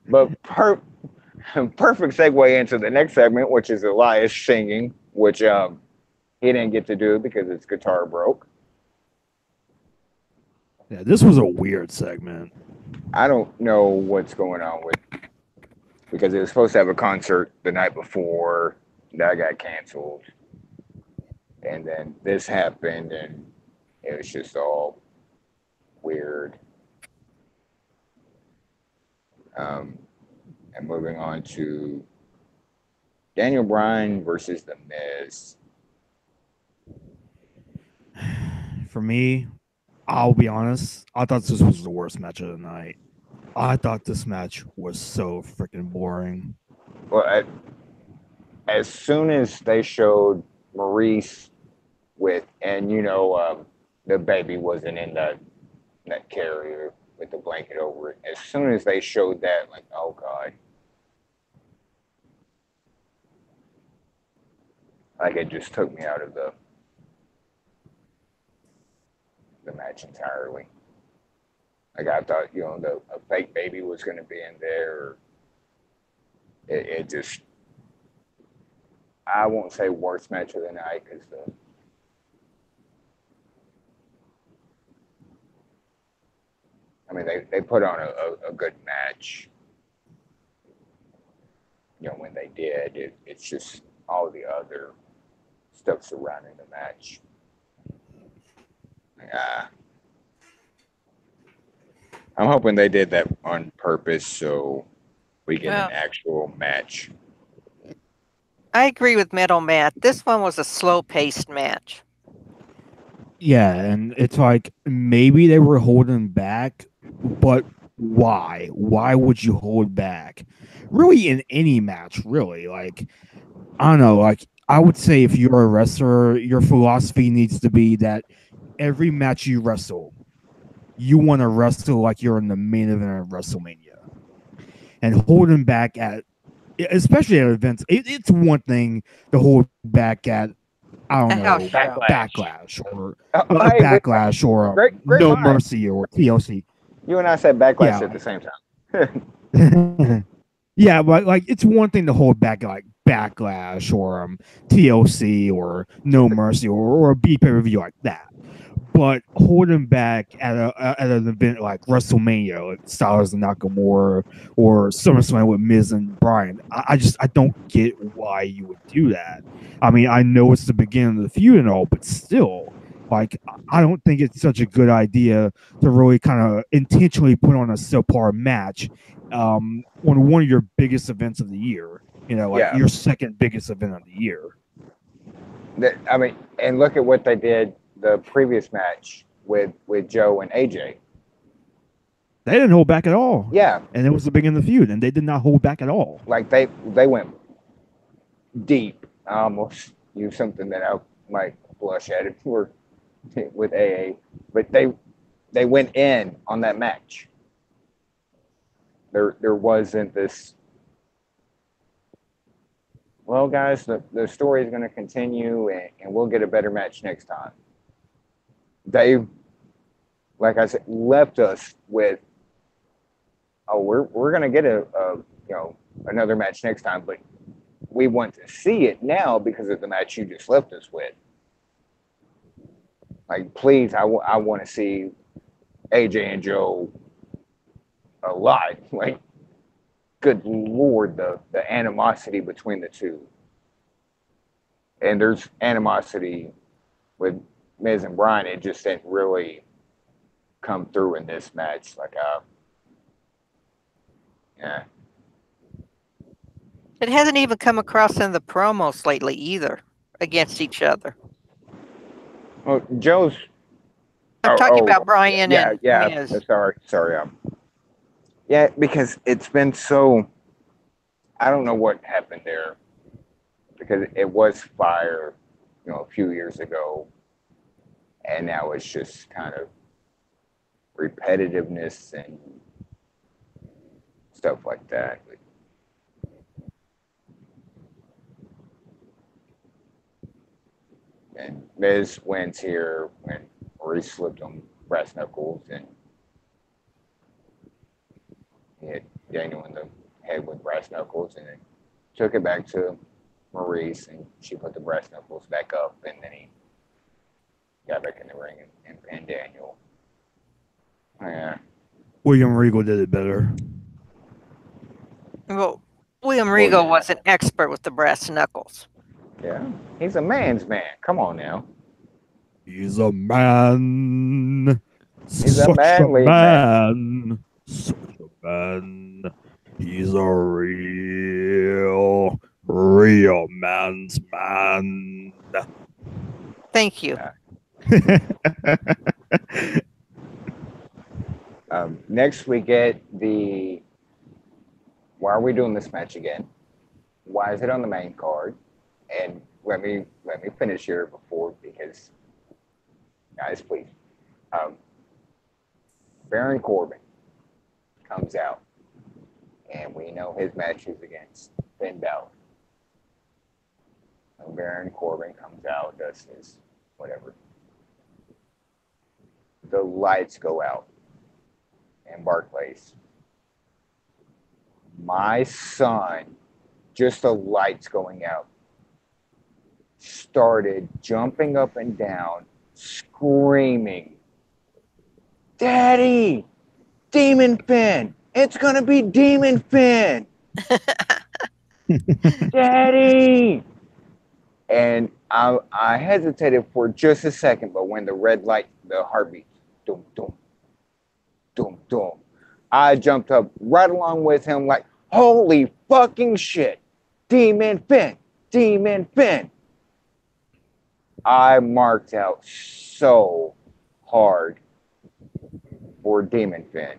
but perfect segue into the next segment, which is Elias singing, which he didn't get to do because his guitar broke. Yeah, this was a weird segment. I don't know what's going on with, because it was supposed to have a concert the night before. That got canceled. And then this happened, and it was just all weird. And moving on to Daniel Bryan versus The Miz. For me, I'll be honest, I thought this was the worst match of the night. I thought this match was so freaking boring. Well, as soon as they showed Maurice with, and the baby wasn't in that carrier with the blanket over it. As soon as they showed that, like, oh God. Like, it just took me out of the match entirely. Like, I thought, a fake baby was going to be in there. It just, I won't say worst match of the night, because they put on a good match. When they did, it's just all the other stuff surrounding the match. I'm hoping they did that on purpose so we get an actual match. I agree with Metal Matt. This one was a slow-paced match. Yeah, and it's like maybe they were holding back, but why? Why would you hold back? Really, in any match, really. Like, I don't know. Like, I would say if you're a wrestler, your philosophy needs to be that every match you wrestle, you want to wrestle like you're in the main event of WrestleMania. And holding back at, especially at events, it's one thing to hold back at, I don't know, Backlash or Backlash or great No mind. Mercy or TLC. You and I said Backlash at the same time. Yeah, but like it's one thing to hold back like Backlash or TLC or No Mercy or a B pay-per-view like that. But holding back at an event like WrestleMania, like Styles and Nakamura, or SummerSlam with Miz and Bryan, I don't get why you would do that. I mean, I know it's the beginning of the feud and all, but still, like, I don't think it's such a good idea to really kind of intentionally put on a subpar match on one of your biggest events of the year. Your second biggest event of the year. I mean, and look at what they did the previous match with Joe and AJ. They didn't hold back at all. Yeah. And it was the beginning of the feud, and they did not hold back at all. Like they went deep. I almost used something that I might blush at if we're with AA, but they went in on that match. There wasn't this. Well, guys, the story is going to continue, and we'll get a better match next time. They, like I said, left us with, oh, we're going to get a another match next time, but we want to see it now because of the match you just left us with. Like, please, I want to see AJ and Joe alive. Like, good lord, the animosity between the two. And there's animosity with Miz and Bryan. It just didn't really come through in this match. Like, yeah. It hasn't even come across in the promos lately either against each other. Well, Joe's. I'm talking about Bryan yeah, and yeah. Miz. Sorry. Yeah, because it's been so. I don't know what happened there because it was fire, a few years ago, and now it's just kind of repetitiveness and stuff like that. And Miz wins here when Maurice slipped on brass knuckles and he hit Daniel in the head with brass knuckles and then took it back to Maurice and she put the brass knuckles back up and then he got back in the ring and pinned Daniel. Yeah. William Regal did it better. Well, William Regal was an expert with the brass knuckles. Yeah. He's a man's man. Come on now. He's a man. He's a manly man. Such a man. He's a real man's man. Thank you. Next we get the. Why are we doing this match again? Why is it on the main card? And let me finish here before because guys, please. Baron Corbin comes out, and we know his match is against Finn Balor. So Baron Corbin comes out, does his whatever. The lights go out in Barclays. My son, just the lights going out, started jumping up and down, screaming, Daddy, Demon Finn, it's going to be Demon Finn. Daddy. And I hesitated for just a second, but when the red light, the heartbeat, doom, doom, doom, doom, I jumped up right along with him like, holy fucking shit, Demon Finn, Demon Finn. I marked out so hard for Demon Finn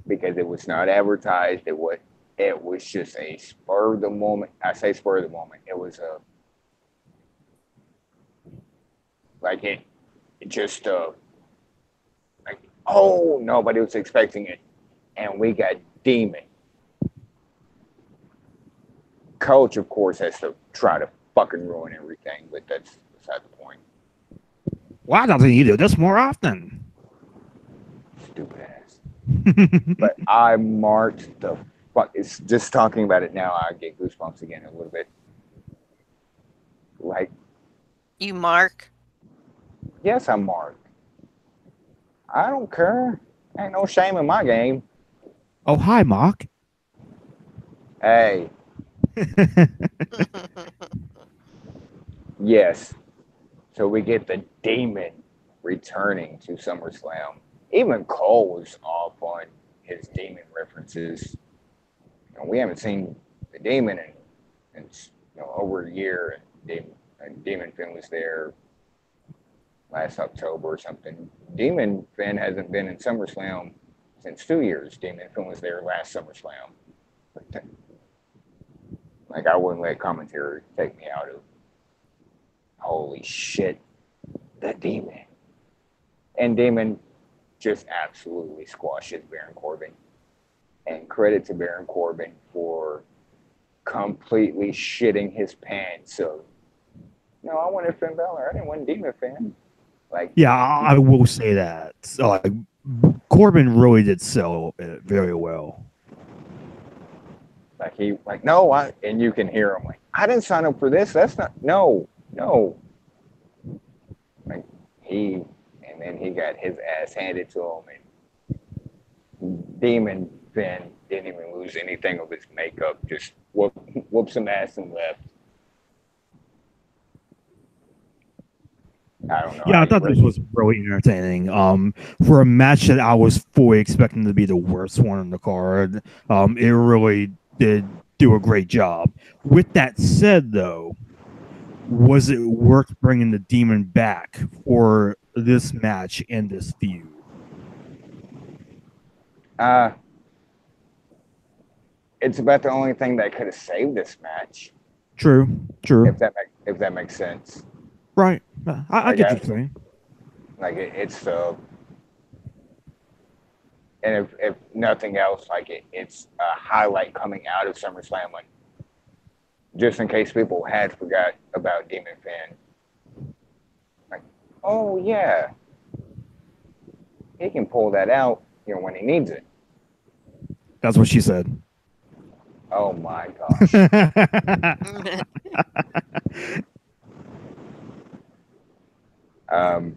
because it was not advertised. It was just a spur of the moment. I say spur of the moment. It was a like it just like oh nobody was expecting it, and we got Demon. Coach, of course, has to try to fucking ruin everything, but that's beside the point. Why doesn't he do this more often? Stupid ass. But I marked the fuck. It's just talking about it now. I get goosebumps again a little bit. Like, you mark? Yes, I'm marked. I don't care. Ain't no shame in my game. Oh, hi, Mark. Hey. Yes. So we get the Demon returning to SummerSlam. Even Cole was off on his Demon references. We haven't seen the Demon in over a year. And Demon Finn was there last October or something. Demon Finn hasn't been in SummerSlam since 2 years. Demon Finn was there last SummerSlam. Like I wouldn't let commentary take me out of. Holy shit, the Demon. And Demon just absolutely squashes Baron Corbin. And credit to Baron Corbin for completely shitting his pants. So, no, I wanted Finn Balor. I didn't want Demon fan. Like, Yeah, I will say that. So, like, Corbin really did sell it very well. no, and you can hear him like, I didn't sign up for this. That's not, no, no. Like, and then he got his ass handed to him, and Demon Finn didn't even lose anything of his makeup, just whoop some ass and left. I don't know Yeah, how I you thought rate this was really entertaining. For a match that I was fully expecting to be the worst one on the card, it really did do a great job. With that said, though, was it worth bringing the Demon back for this match and this feud? Uh, it's about the only thing that could have saved this match, True, true. if that makes sense. Right. I Like get you saying. it's the and if nothing else, like it's a highlight coming out of SummerSlam, like just in case people had forgot about Demon Fan. Like, oh yeah, he can pull that out, when he needs it. That's what she said. Oh my gosh. um,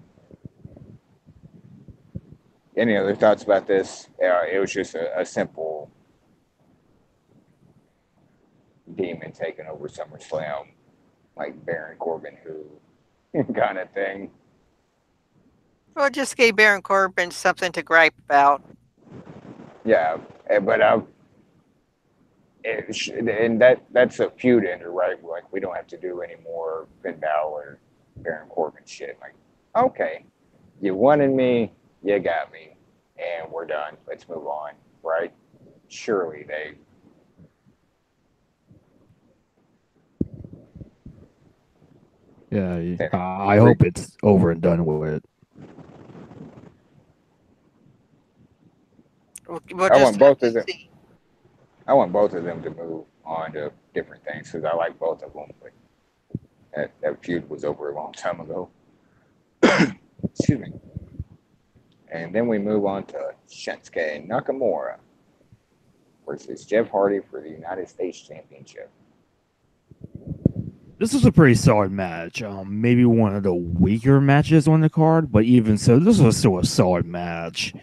any other thoughts about this? It was just a simple Demon taking over SummerSlam, like Baron Corbin, who kind of thing. Well, just gave Baron Corbin something to gripe about. Yeah, but and that's a feud ender, right? Like we don't have to do any more Finn Balor, Baron Corbin shit. Like, okay, you wanted me, you got me, and we're done. Let's move on, right? Surely they. Yeah, they I re- hope it's over and done with. We'll I just want have both to of them. see. I want both of them to move on to different things because I like both of them. But that feud was over a long time ago. Excuse me. And then we move on to Shinsuke Nakamura versus Jeff Hardy for the United States Championship. This was a pretty solid match. Maybe one of the weaker matches on the card, but even so, this was still a solid match.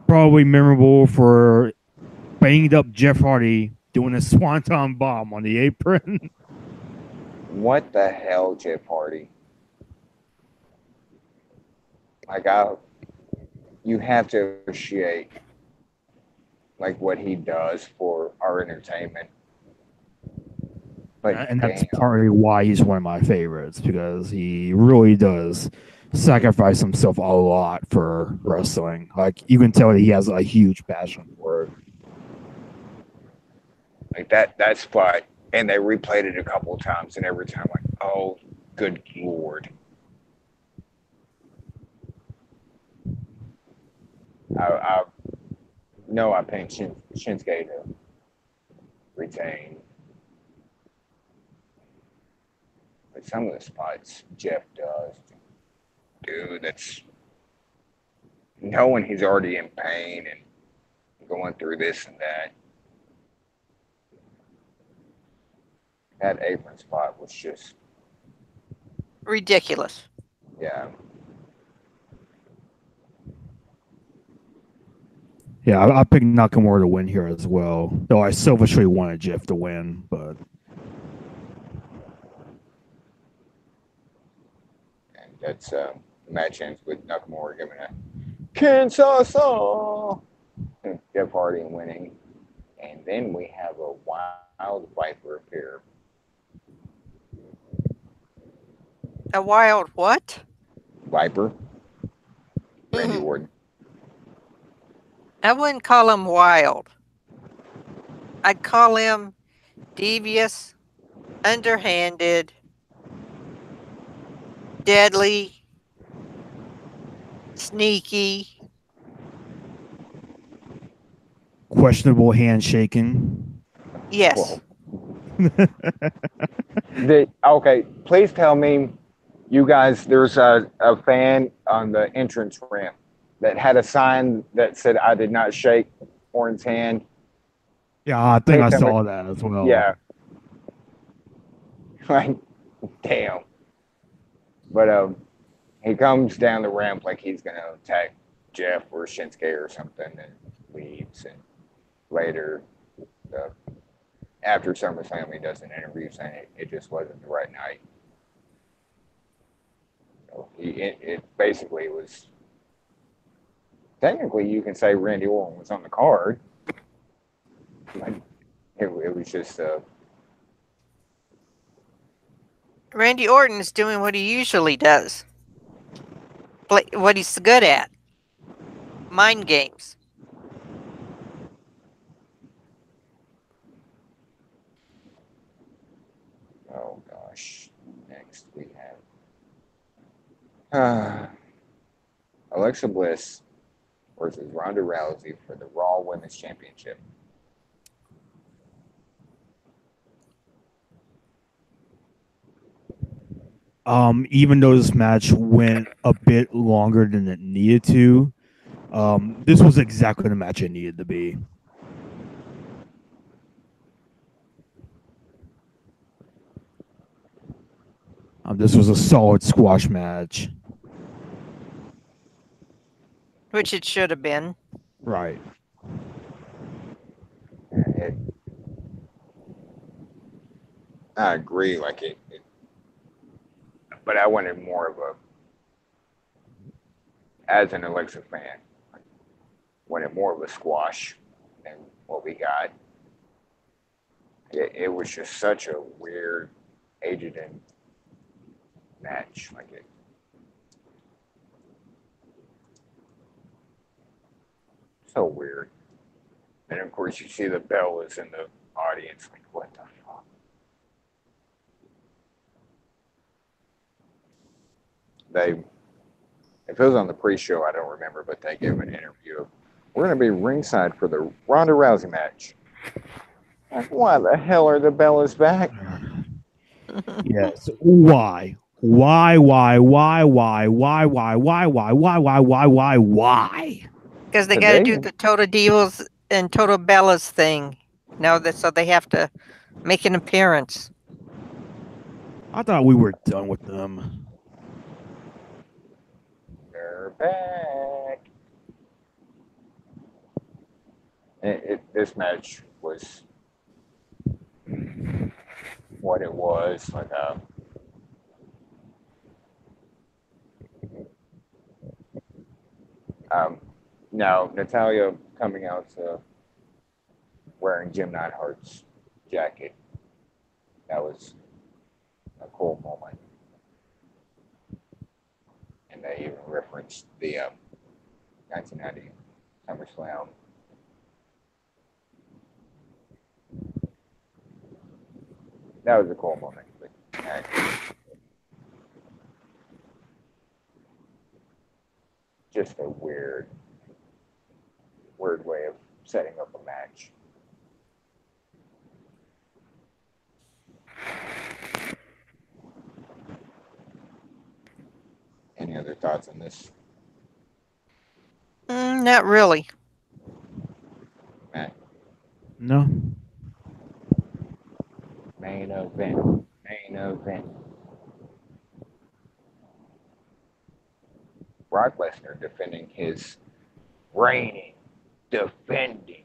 Probably memorable for banged up Jeff Hardy doing a swanton bomb on the apron. What the hell, Jeff Hardy? Like you have to appreciate like what he does for our entertainment. But And that's damn, partly why he's one of my favorites, because he really does sacrifice himself a lot for wrestling. Like, you can tell that he has a huge passion for it. like that spot, and they replayed it a couple of times, and every time like, oh, good lord. I know I picked Shinsuke to retain, but some of the spots Jeff does, dude, that's knowing he's already in pain and going through this and that. That apron spot was just, Ridiculous. yeah. Yeah, I picked Nakamura to win here as well, though I selfishly wanted Jeff to win, but And that's match ends with Nakamura giving a Kinshasa Jeff Hardy winning. And then we have a wild Viper appear. A wild what? Viper, Randy Orton. I wouldn't call him wild. I'd call him devious, underhanded, deadly, sneaky. Questionable handshaking. Yes. Whoa. Okay, please tell me, you guys, there's a fan on the entrance ramp that had a sign that said, "I did not shake Orton's hand." Yeah, I think Please I tell me. saw that as well. Yeah. Like, damn. But he comes down the ramp like he's gonna attack Jeff or Shinsuke or something, and leaves. And later, uh, after SummerSlam, he does an interview saying it just wasn't the right night. So it basically was. Technically, you can say Randy Orton was on the card. Like, it was just Randy Orton is doing what he usually does. What he's good at. Mind games. oh gosh. Next we have Alexa Bliss versus Ronda Rousey for the Raw Women's Championship. Even though this match went a bit longer than it needed to, this was exactly the match it needed to be. This was a solid squash match. Which it should have been. Right. It, I agree. Like but I wanted more of a, as an Alexa fan, wanted more of a squash than what we got. It was just such a weird, aged and match. Like it. So weird. And of course, you see the bell is in the audience. Like, what the fuck? They, if it was on the pre-show, I don't remember, but they gave an interview. We're going to be ringside for the Ronda Rousey match. Like, why the hell are the Bellas back? Yes. Why? Why? Because they got to Today, do the Total Divas and Total Bellas thing. So they have to make an appearance. I thought we were done with them. they're back. This match was what it was. Like, now Natalia coming out wearing Jim Neidhart's jacket. That was a cool moment. And they even referenced the 1990 SummerSlam. That was a cool moment. But, just a weird way of setting up a match. Any other thoughts on this, Not really. Matt? No. Main event. Main event. Brock Lesnar defending his reigning, defending,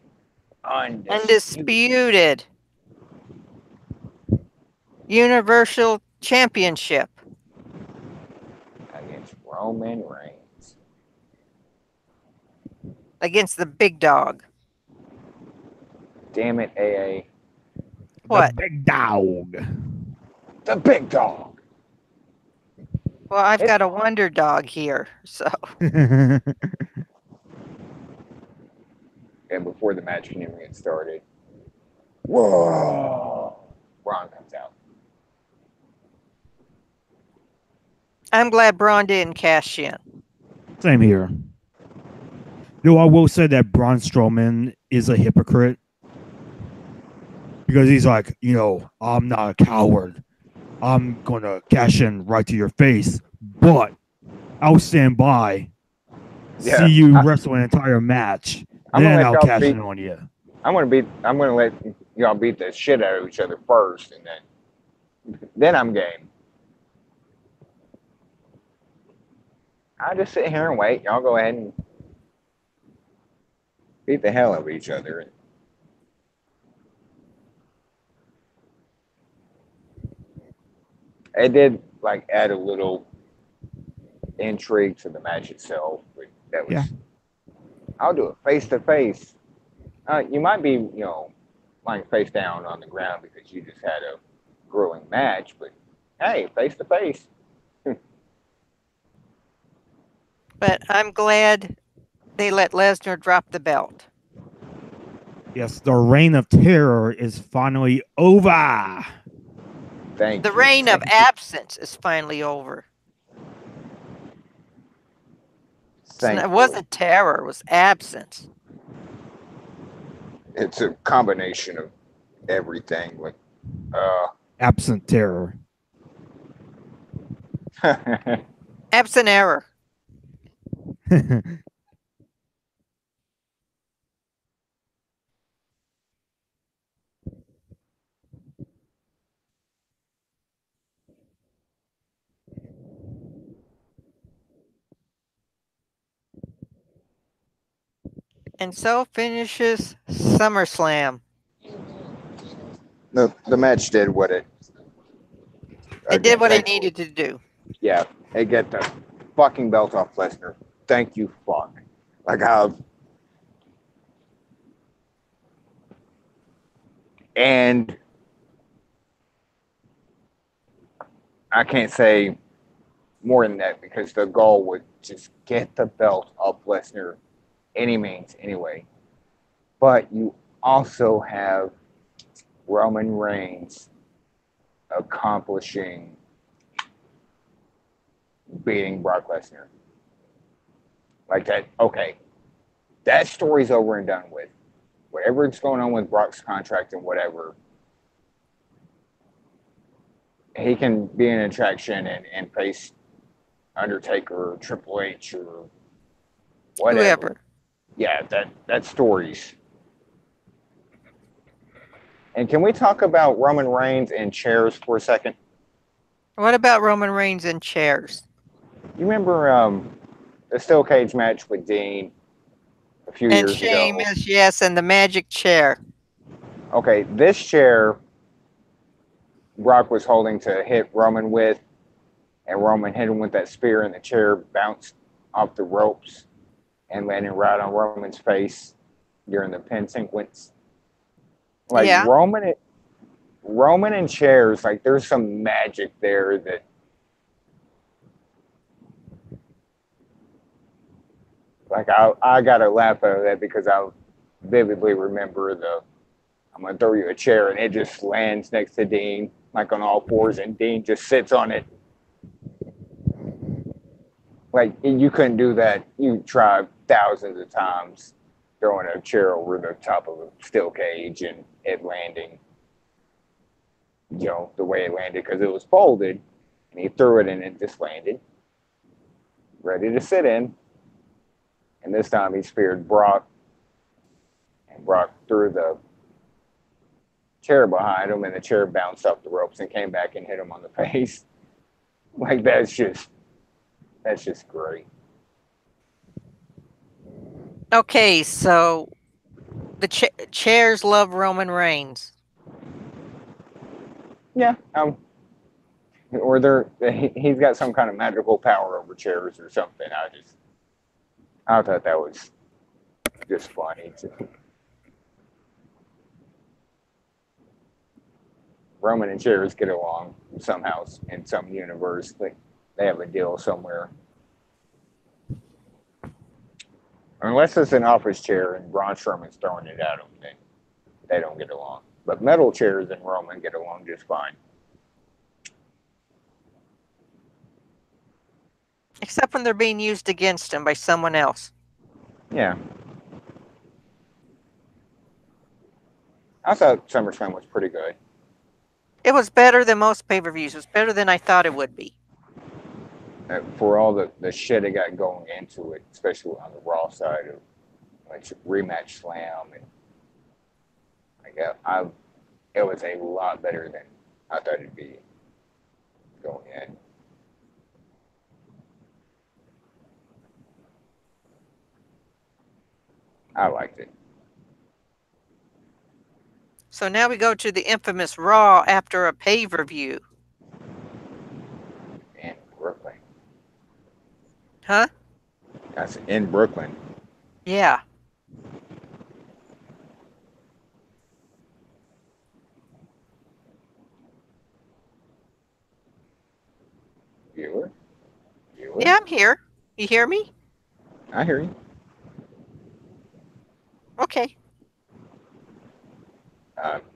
Undisputed Universal Championship. against Roman Reigns. Against the big dog. Damn it, AA. What? The big dog. The big dog. Well, I've got a wonder dog here, so. And before the match can even get started, whoa! Braun comes out. I'm glad Braun didn't cash in. Same here. Though I will say that Braun Strowman is a hypocrite because he's like, I'm not a coward. I'm gonna cash in right to your face, but I'll stand by, see Yeah, you wrestle an entire match, I'm gonna then let I'll y'all cash beat. in on you. I'm gonna let y'all beat the shit out of each other first, and then I'm game. I just sit here and wait. Y'all go ahead and beat the hell out of each other. It did like add a little intrigue to the match itself, but that Yeah. was. I'll do it face to face. You might be, lying face down on the ground because you just had a grueling match, but hey, face to face. But I'm glad they let Lesnar drop the belt. Yes, the reign of terror is finally over. Thank The you. reign of Thank you. absence is finally over. It Thankfully. wasn't terror, it was absence. It's a combination of everything. Like, Absent terror. Absent error. And so finishes SummerSlam. the match did what it. It did Again, what it thankfully, needed to do. yeah, it get the fucking belt off Lesnar. Thank you, fuck. Like how. And I can't say more than that because the goal was just get the belt off Lesnar any means, anyway. But you also have Roman Reigns accomplishing beating Brock Lesnar. Like that, okay, that story's over and done with. Whatever's going on with Brock's contract and whatever, he can be an attraction and face Undertaker or Triple H or whatever. Whoever. Yeah, that story's. And can we talk about Roman Reigns and chairs for a second? What about Roman Reigns in chairs? You remember the steel cage match with Dean a few And years ago? Sheamus, yes, and the magic chair. Okay, this chair Brock was holding to hit Roman with, and Roman hit him with that spear, and the chair bounced off the ropes and landed right on Roman's face during the pin sequence. Like Yeah. Roman and chairs, like there's some magic there that. Like I gotta laugh at that because I vividly remember I'm gonna throw you a chair and it just lands next to Dean like on all fours and Dean just sits on it. Like you couldn't do that. You tried thousands of times throwing a chair over the top of a steel cage and it landing, the way it landed because it was folded and he threw it and it just landed, ready to sit in. And this time he speared Brock and Brock threw the chair behind him, and the chair bounced off the ropes and came back and hit him on the face. Like that's just great. Okay, so the chairs love Roman Reigns. Yeah, or he's got some kind of magical power over chairs or something. I thought that was just funny. Roman and chairs get along somehow in some universe. They have a deal somewhere. Unless it's an office chair and Braun Strowman's throwing it at them, then they don't get along. But metal chairs and Roman get along just fine. Except when they're being used against him by someone else. Yeah. I thought SummerSlam was pretty good. It was better than most pay-per-views. It was better than I thought it would be. For all the shit it got going into it, especially on the Raw side of like rematch slam and like it was a lot better than I thought it'd be going in. I liked it. So now we go to the infamous Raw after a pay-per-view. In Brooklyn. Huh? That's in Brooklyn. Yeah. Viewer? Viewer? Yeah, I'm here. You hear me? I hear you. Okay.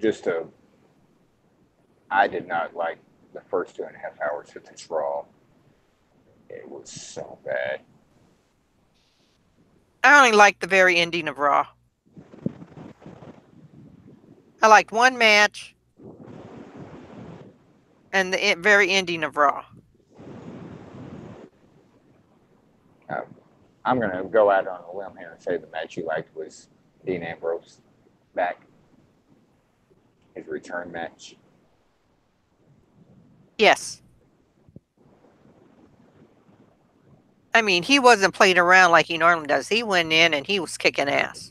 Just to, I did not like the first 2.5 hours of this Raw. It was so bad. I only liked the very ending of Raw. I liked one match and the very ending of Raw. Uh, I'm gonna go out on a limb here and say the match you liked was Dean Ambrose back, his return match. Yes. I mean, he wasn't playing around like he normally does. He went in and he was kicking ass.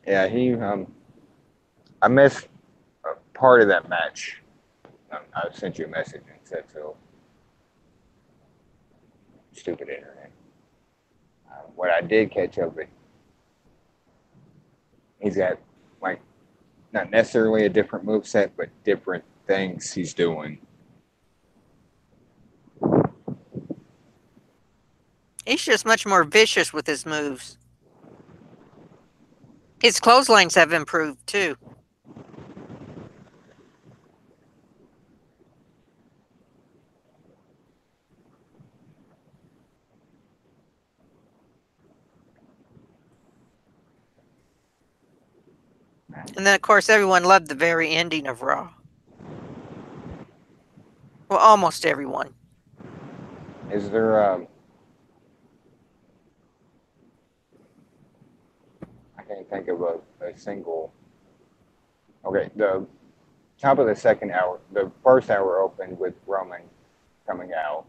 Yeah, I missed part of that match. I sent you a message and said so. Stupid internet. What I did catch of it, he's got like not necessarily a different move set, but different things he's doing. He's just much more vicious with his moves. His clotheslines have improved too. And then, of course, everyone loved the very ending of Raw. Well, almost everyone. Is there I can't think of a single. Okay, the top of the second hour, the first hour opened with Roman coming out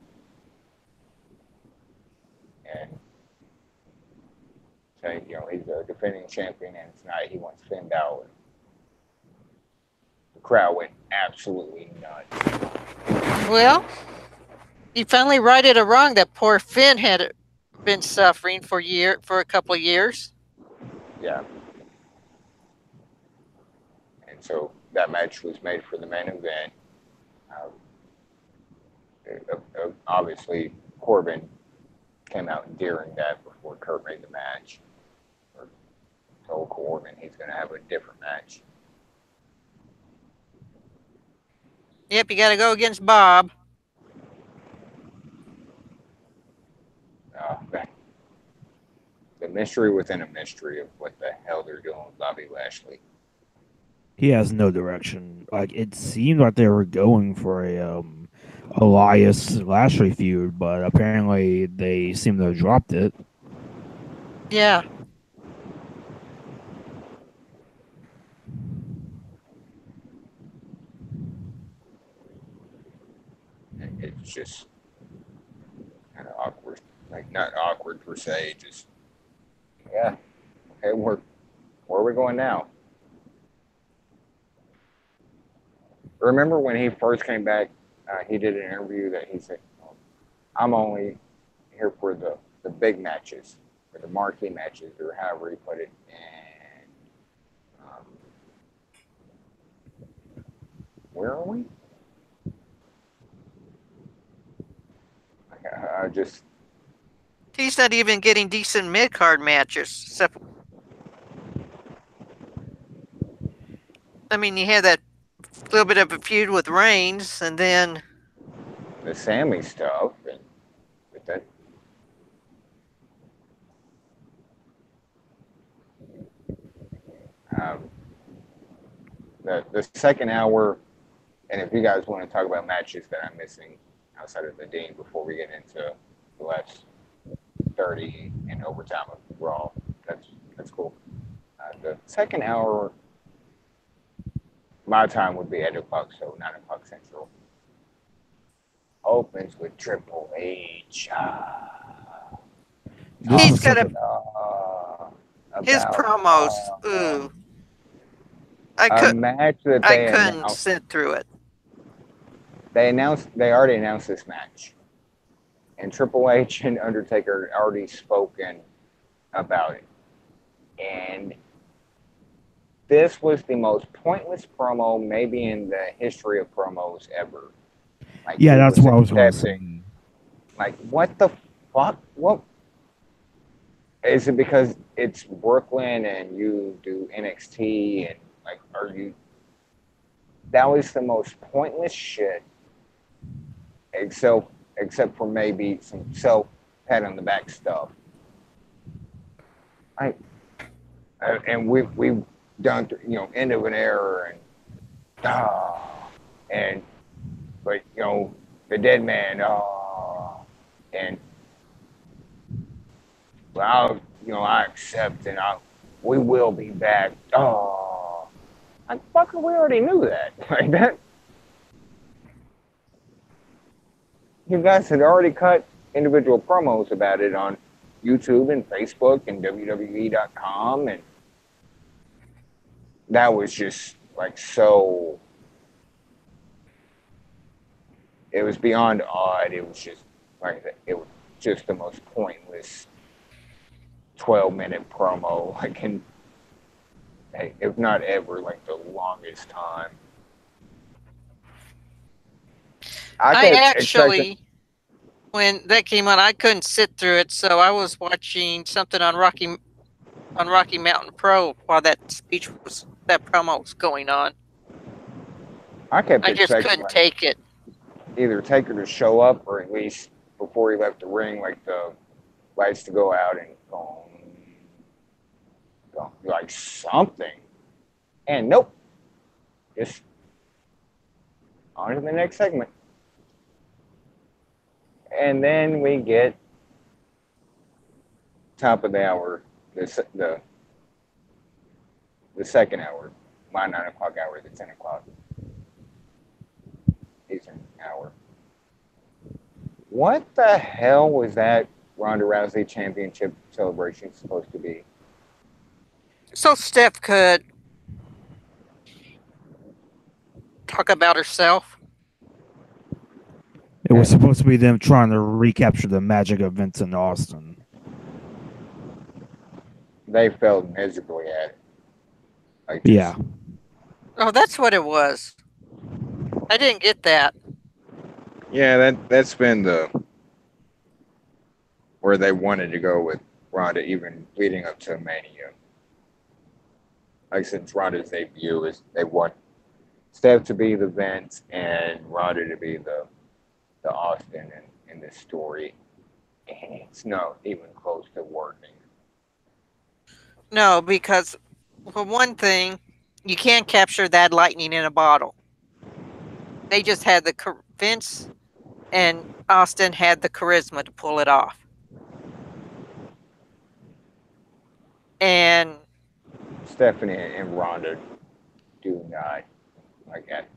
and saying, he's a defending champion and tonight he wants Finn Balor. The crowd went absolutely nuts. Well, you finally righted a wrong that poor Finn had been suffering for a couple of years. Yeah. And so that match was made for the main event. Uh, Obviously, Corbin came out during that before Kurt made the match. Or told Corbin he's going to have a different match. Yep, you got to go against Bob. The mystery within a mystery of what the hell they're doing with Bobby Lashley. He has no direction. Like it seemed like they were going for a Elias Lashley feud, but apparently they seem to have dropped it. Yeah. It's just kind of awkward. Like, not awkward per se, just, yeah. Okay, where are we going now? Remember when he first came back, he did an interview that he said, I'm only here for the big matches, or the marquee matches, or however he put it. And where are we? I just, He's not even getting decent mid card matches. Except I mean, you had that little bit of a feud with Reigns, and then The Sammy stuff, and but that um, the second hour. And if you guys want to talk about matches that I'm missing outside of the Dean before we get into the last 30 in overtime of Raw, that's cool. The second hour, my time would be 8 o'clock, so 9 o'clock Central. Opens with Triple H This he's was got such a a his about promos. Ooh, I a could match that I they couldn't announced. sit through it. They already announced this match, and Triple H and Undertaker already spoken about it, and this was the most pointless promo maybe in the history of promos ever. Like yeah. he That's was what I was going to accepting. say. Like what the fuck? What is it? Because it's Brooklyn and you do NXT and like are you? That was the most pointless shit. Except except for maybe some self pat on the back stuff. I and we've done end of an era and and but the dead man and well I accept and we will be back like fucker we already knew that like that you guys had already cut individual promos about it on YouTube and Facebook and WWE.com and that was just like so it was beyond odd it was just like it was just the most pointless 12-minute promo like in if not ever like the longest time I I could expect actually, when that came on, I couldn't sit through it, so I was watching something on Rocky Mountain Pro while that promo was going on. I kept I just expecting couldn't like take it. either Taker to show up or at least before he left the ring like the lights to go out and go like something and nope just on to the next segment and then we get top of the hour the the second hour my 9 o'clock hour the 10 o'clock Eastern hour. What the hell was that Ronda Rousey championship celebration supposed to be? So Steph could talk about herself. It was supposed to be them trying to recapture the magic of Vince in Austin. They failed miserably at it. Like Yeah. just, Oh, that's what it was. I didn't get that. yeah, that's been the where they wanted to go with Ronda, even leading up to Mania. Like since Ronda's debut is they want Steph to be the Vince and Ronda to be the Austin in this story, and it's not even close to working. No, because for one thing, you can't capture that lightning in a bottle. They just had Vince and Austin had the charisma to pull it off. And Stephanie and Ronda do not like that.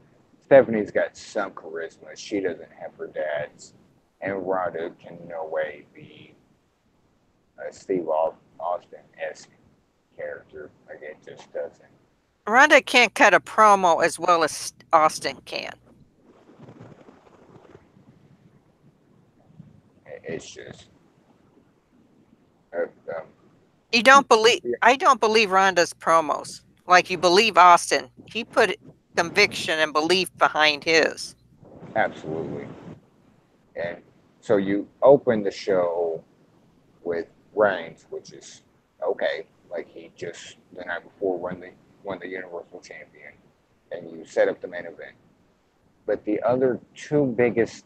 Stephanie's got some charisma. She doesn't have her dad's, and Ronda can no way be a Steve Austin esque character. Like it just doesn't. Ronda can't cut a promo as well as Austin can. It's just. Uh, um, You don't believe I don't believe Ronda's promos. Like you believe Austin. He put conviction and belief behind his. absolutely. And so you open the show with Reigns, which is okay. Like he just the night before won the Universal Champion. and you set up the main event. But the other two biggest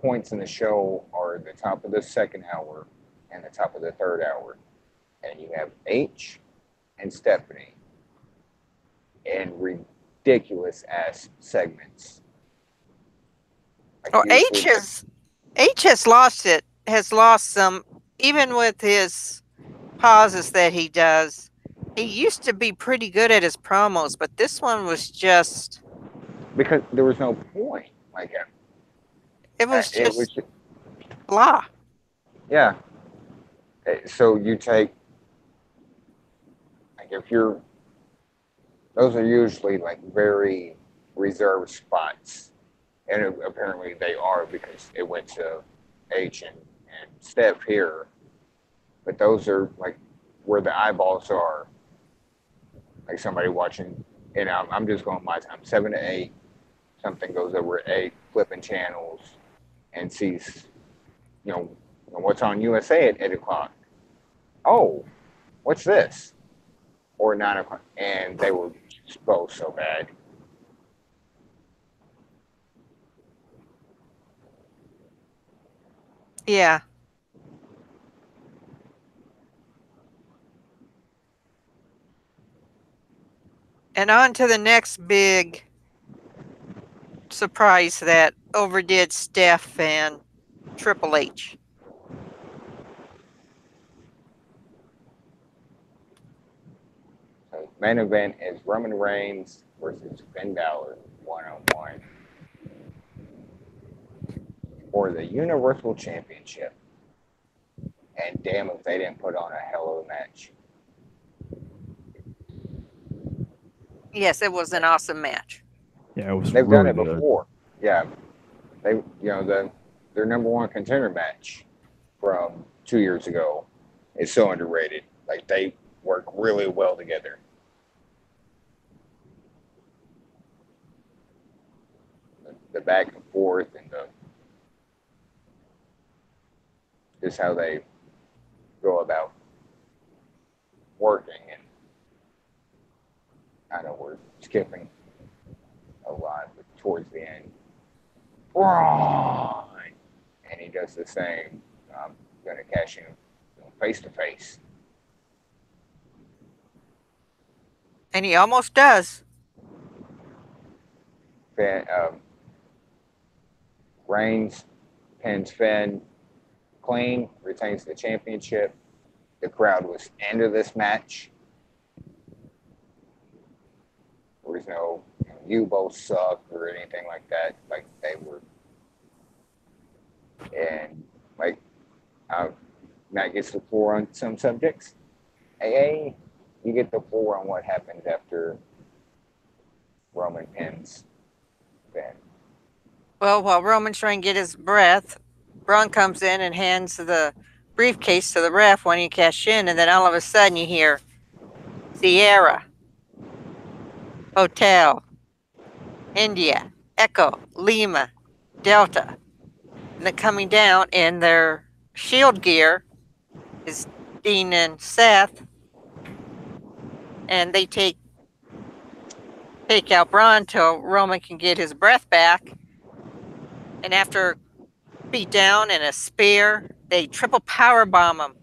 points in the show are the top of the second hour and the top of the third hour. And you have H and Stephanie in ridiculous ass segments. Like Oh, usually, H has lost it. Has lost some, even with his pauses that he does. He used to be pretty good at his promos, but this one was just. because there was no point. Like It was it was, just blah. yeah. So you take like if you're those are usually like very reserved spots, and apparently they are because it went to H and Steph here. But those are like where the eyeballs are. Like somebody watching, and I'm just going my time, 7 to 8. Something goes over at 8, flipping channels, and sees, you know, what's on USA at 8 o'clock. Oh, what's this? Or 9 o'clock, and they were both so bad. Yeah. And on to the next big surprise that overdid Steph and Triple H. So main event is Roman Reigns versus Finn Balor 1-on-1 for the Universal Championship. And damn if they didn't put on a hell of a match. Yes, it was an awesome match. Yeah, it was They've done really it good. before. Yeah, their number one contender match from 2 years ago is so underrated. Like they work really well together. The back and forth and the just how they go about working. And I know we're skipping a lot, but towards the end, Braun, and he does the same. I'm gonna cash in face to face. And he almost does. Reigns pins Finn clean, retains the championship. The crowd was into this match. There was no you both suck or anything like that. Like they were, and like uh, Matt gets the floor on some subjects. AA, you get the floor on what happens after Roman pins Finn. Well, while Roman's trying to get his breath, Braun comes in and hands the briefcase to the ref when you cash in, and then all of a sudden you hear Sierra, Hotel, India, Echo, Lima, Delta. And then coming down in their shield gear is Dean and Seth, and they take out Braun till Roman can get his breath back. And after beat down and a spear, they triple power bomb him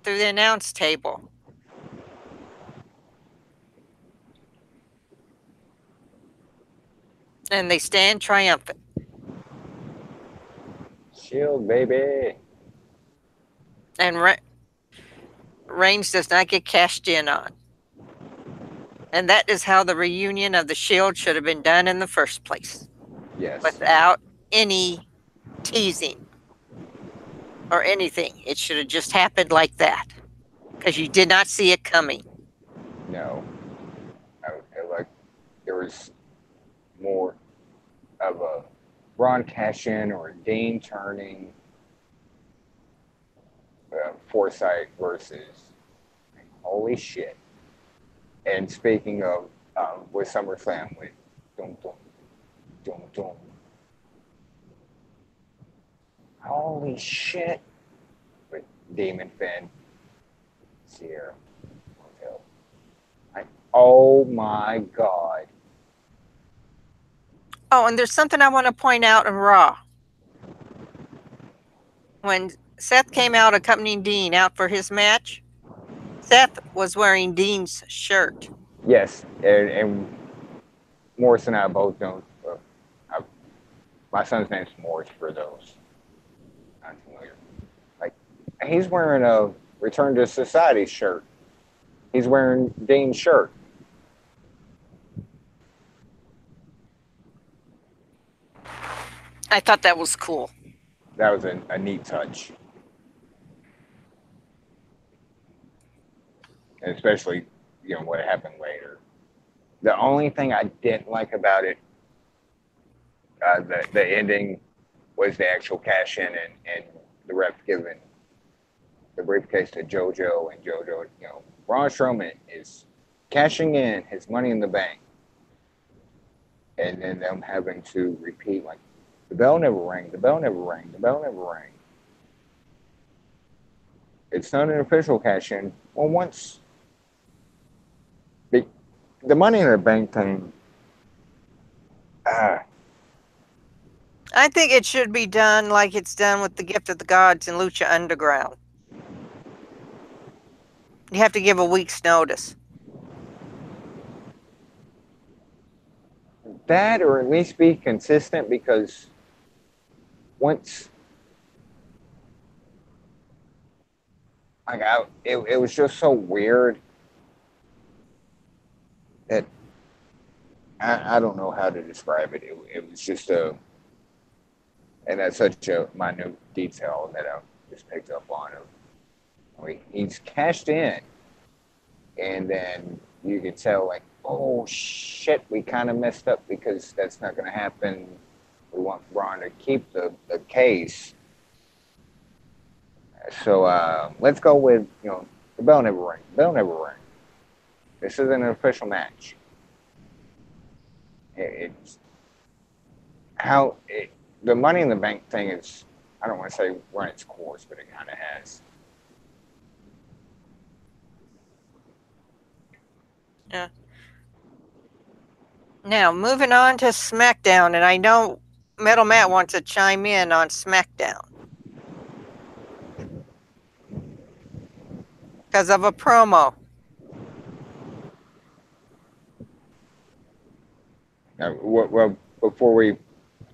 through the announce table. And they stand triumphant. Shield, baby. And Reigns does not get cashed in on. And that is how the reunion of the Shield should have been done in the first place, Yes. without any teasing or anything. It should have just happened like that, because you did not see it coming. No. I like there was more of a Ron cash in or a Dean turning Foresight versus holy shit. And speaking of with SummerSlam with dum dum dum dum. Holy shit with Demon Finn, Sierra, Hotel. Oh my God. Oh, and there's something I want to point out in Raw. When Seth came out accompanying Dean out for his match, Seth was wearing Dean's shirt. Yes, and Morris and I both know. I, my son's name's Morris for those not familiar. Like, he's wearing a Return to Society shirt. He's wearing Dean's shirt. I thought that was cool. That was a neat touch. And especially, what happened later. The only thing I didn't like about it, the ending, was the actual cash in and the ref giving the briefcase to JoJo, and JoJo, Braun Strowman is cashing in his Money in the Bank, and then them having to repeat like, the bell never rang, the bell never rang, the bell never rang. It's not an official cash in. Well, once the Money in the Bank thing, ah, I think it should be done like it's done with the Gift of the Gods and Lucha Underground. You have to give a week's notice. that, or at least be consistent, because once, like, it was just so weird that I don't know how to describe it. It was just and that's such a minute detail that I just picked up on. He's cashed in, and then you could tell, like, oh shit, we kind of messed up, because that's not going to happen. We want Braun to keep the case. So let's go with, the bell never rang. The bell never rang. This isn't an official match. It's how the Money in the Bank thing is, I don't want to say run its course, but it kind of has. Yeah. Now, moving on to SmackDown, and I know Metal Matt wants to chime in on SmackDown because of a promo. Well, before we,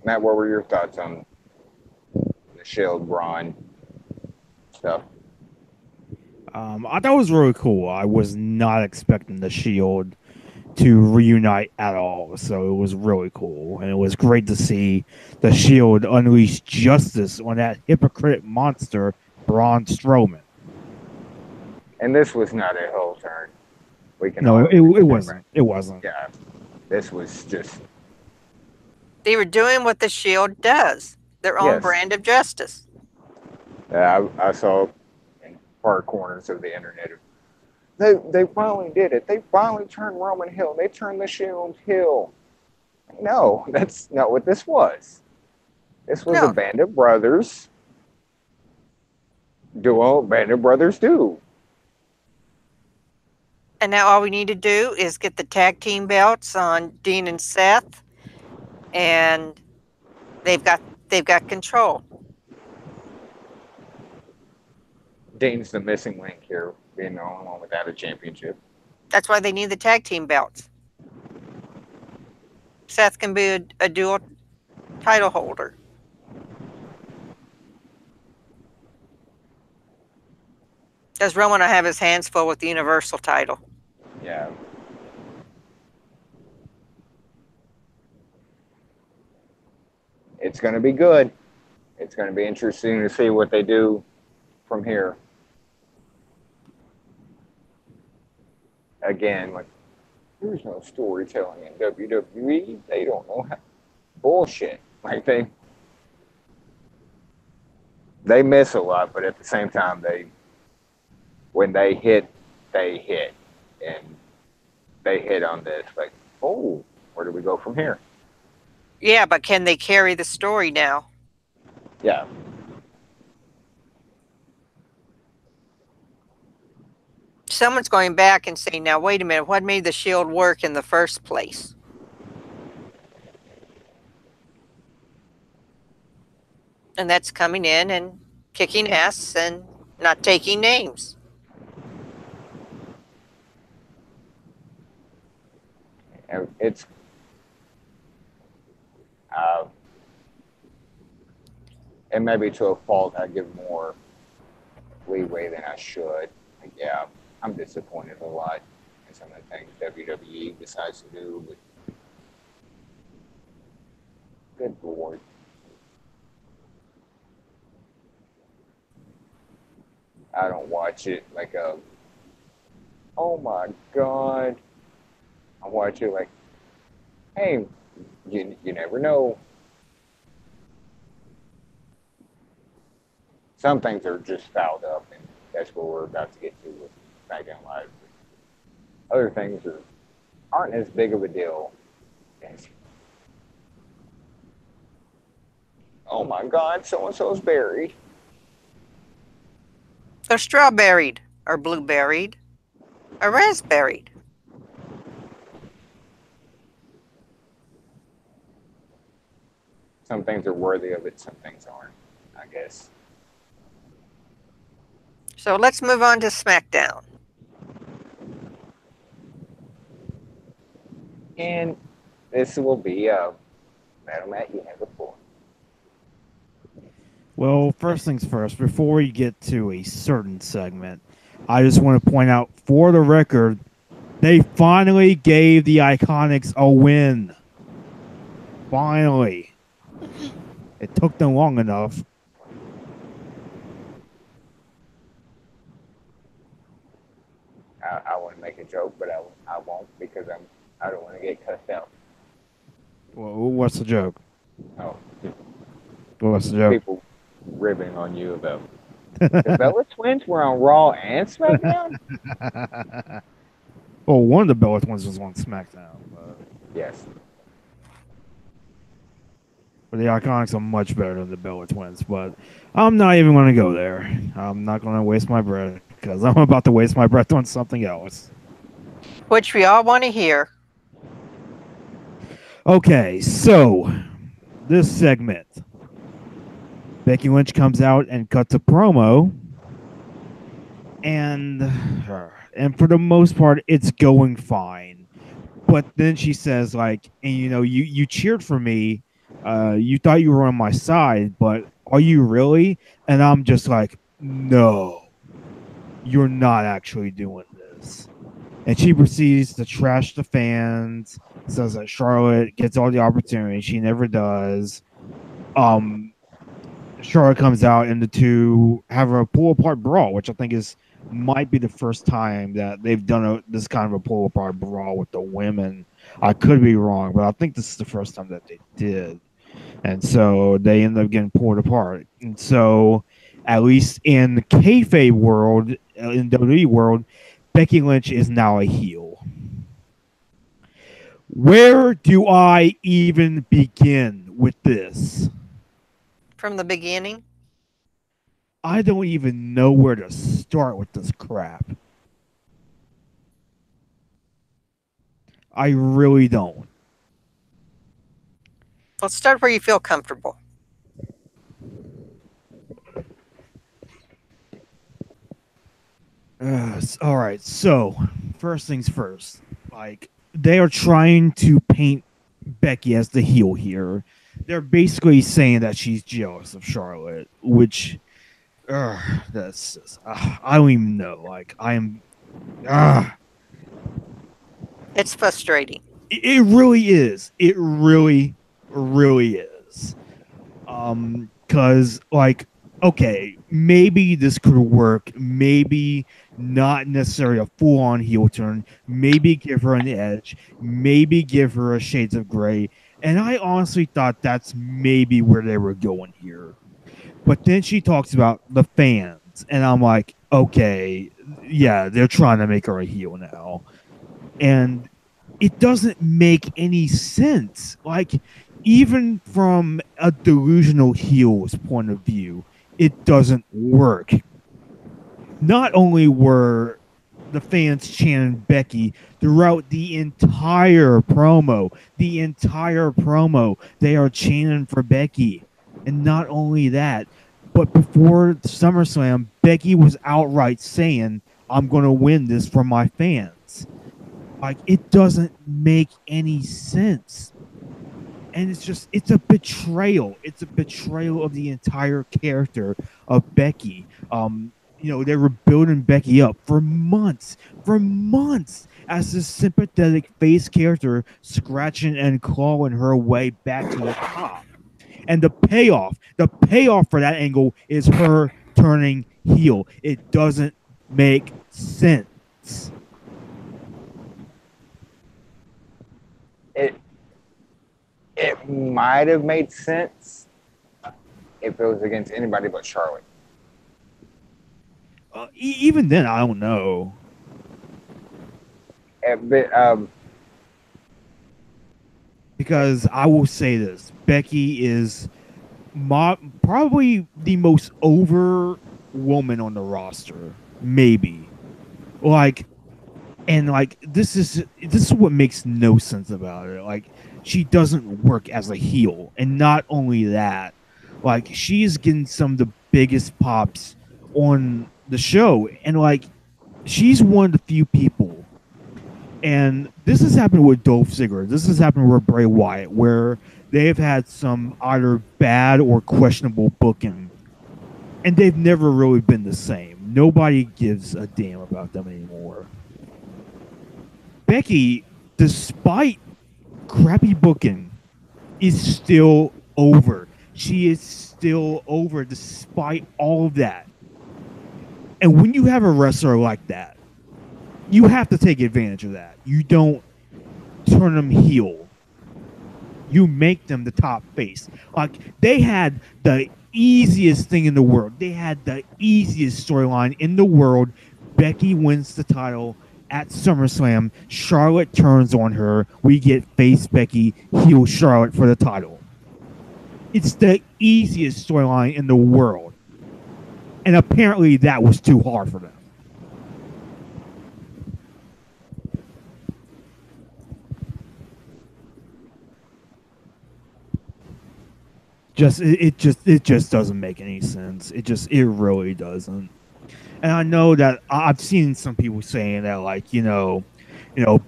Matt, what were your thoughts on the Shield Braun stuff? I thought it was really cool. I was not expecting the Shield to reunite at all, so it was really cool, and it was great to see the Shield unleash justice on that hypocrite monster, Braun Strowman. And this was not a heel turn. We can No, all it agree. wasn't. It wasn't. Yeah, this was just, They were doing what the Shield does, their own yes. brand of justice. I saw in far corners of the internet. They finally did it. They finally turned Roman heel. They turned the Shield heel. No, that's not what this was. This was No. a band of brothers do what band of brothers do. And now all we need to do is get the tag team belts on Dean and Seth, and they've got control. Dean's the missing link here, being the only one without a championship. That's why they need the tag team belts. Seth can be a dual title holder. Does Roman have his hands full with the Universal title? Yeah. It's going to be good. It's going to be interesting to see what they do from here. Again, like, there's no storytelling in WWE. They don't know how. Bullshit. Like, they miss a lot, but at the same time, when they hit, and they hit on this. Like, oh, where do we go from here? Yeah, but can they carry the story now? Yeah. someone's going back and saying, now, wait a minute, what made the Shield work in the first place? And that's coming in and kicking ass and not taking names. And it's uh, and maybe to a fault, I give more leeway than I should. Like, yeah, I'm disappointed a lot in some of the things WWE decides to do, but good lord. I don't watch it like oh my god. I watch it like, hey, you never know. Some things are just fouled up, and that's what we're about to get to with SmackDown Live. Other things aren't as big of a deal as, oh my god, so and so's buried. They're strawberried, or blueberried, or raspberried. Some things are worthy of it, some things aren't, I guess. So let's move on to SmackDown. And this will be a Metal Matt you had before. Well, first things first, before we get to a certain segment, I just want to point out for the record, they finally gave the Iconics a win. Finally. It took them long enough. I want to make a joke, but I won't because I don't want to get cussed out. Well, what's the joke? Oh, What's the joke? people ribbing on you about the Bella Twins were on Raw and SmackDown. Well, one of the Bella Twins was on SmackDown. Yes. But the Iconics are much better than the Bella Twins. But I'm not even going to go there. I'm not going to waste my breath because I'm about to waste my breath on something else. Which we all want to hear. Okay, so this segment, Becky Lynch comes out and cuts a promo, and for the most part, it's going fine. But then she says, like, and you cheered for me, you thought you were on my side, but are you really? And I'm just like, no, you're not actually doing this. And she proceeds to trash the fans, says that Charlotte gets all the opportunity. She never does. Charlotte comes out and the two have a pull apart brawl, which I think might be the first time that they've done this kind of a pull apart brawl with the women. I could be wrong, but I think this is the first time that they did. And so they end up getting pulled apart. And so, at least in the kayfabe world, in WWE world, Becky Lynch is now a heel. Where do I even begin with this? From the beginning? I don't even know where to start with this crap. I really don't. Let's start where you feel comfortable. All right, so first things first. Like, they are trying to paint Becky as the heel here. They're basically saying that she's jealous of Charlotte, which that's just, I don't even know. Like, I am. It's frustrating. It really is. It really, really is. Because, like, okay, maybe this could work. Maybe not necessarily a full-on heel turn. Maybe give her an edge. Maybe give her a shades of gray. And I honestly thought that's maybe where they were going here. But then she talks about the fans. And I'm like, okay, yeah, they're trying to make her a heel now. And it doesn't make any sense. Like, even from a delusional heel's point of view, it doesn't work. Not only were the fans chanting Becky throughout the entire promo. The entire promo, they are chanting for Becky. And not only that, but before SummerSlam, Becky was outright saying, I'm going to win this for my fans. Like, it doesn't make any sense. And it's a betrayal. It's a betrayal of the entire character of Becky. They were building Becky up for months as this sympathetic face character, scratching and clawing her way back to the top. And the payoff for that angle is her turning heel. It doesn't make sense. It it might have made sense if it was against anybody but Charlotte. Even then, I don't know. But Because I will say this: Becky is probably the most over woman on the roster, maybe. Like, and like this is what makes no sense about it. Like, she doesn't work as a heel, and not only that, like, she's getting some of the biggest pops on the show, and like, she's one of the few people. And this has happened with Dolph Ziggler. This has happened with Bray Wyatt, where they've had some either bad or questionable booking, and they've never really been the same. Nobody gives a damn about them anymore. Becky, despite crappy booking, is still over. She is still over despite all of that. And when you have a wrestler like that, you have to take advantage of that. You don't turn them heel. You make them the top face. Like, they had the easiest thing in the world. They had the easiest storyline in the world. Becky wins the title at SummerSlam. Charlotte turns on her. We get face Becky, heel Charlotte for the title. It's the easiest storyline in the world. And apparently that was too hard for them. It just doesn't make any sense. It really doesn't. And I know that I've seen some people saying that, like,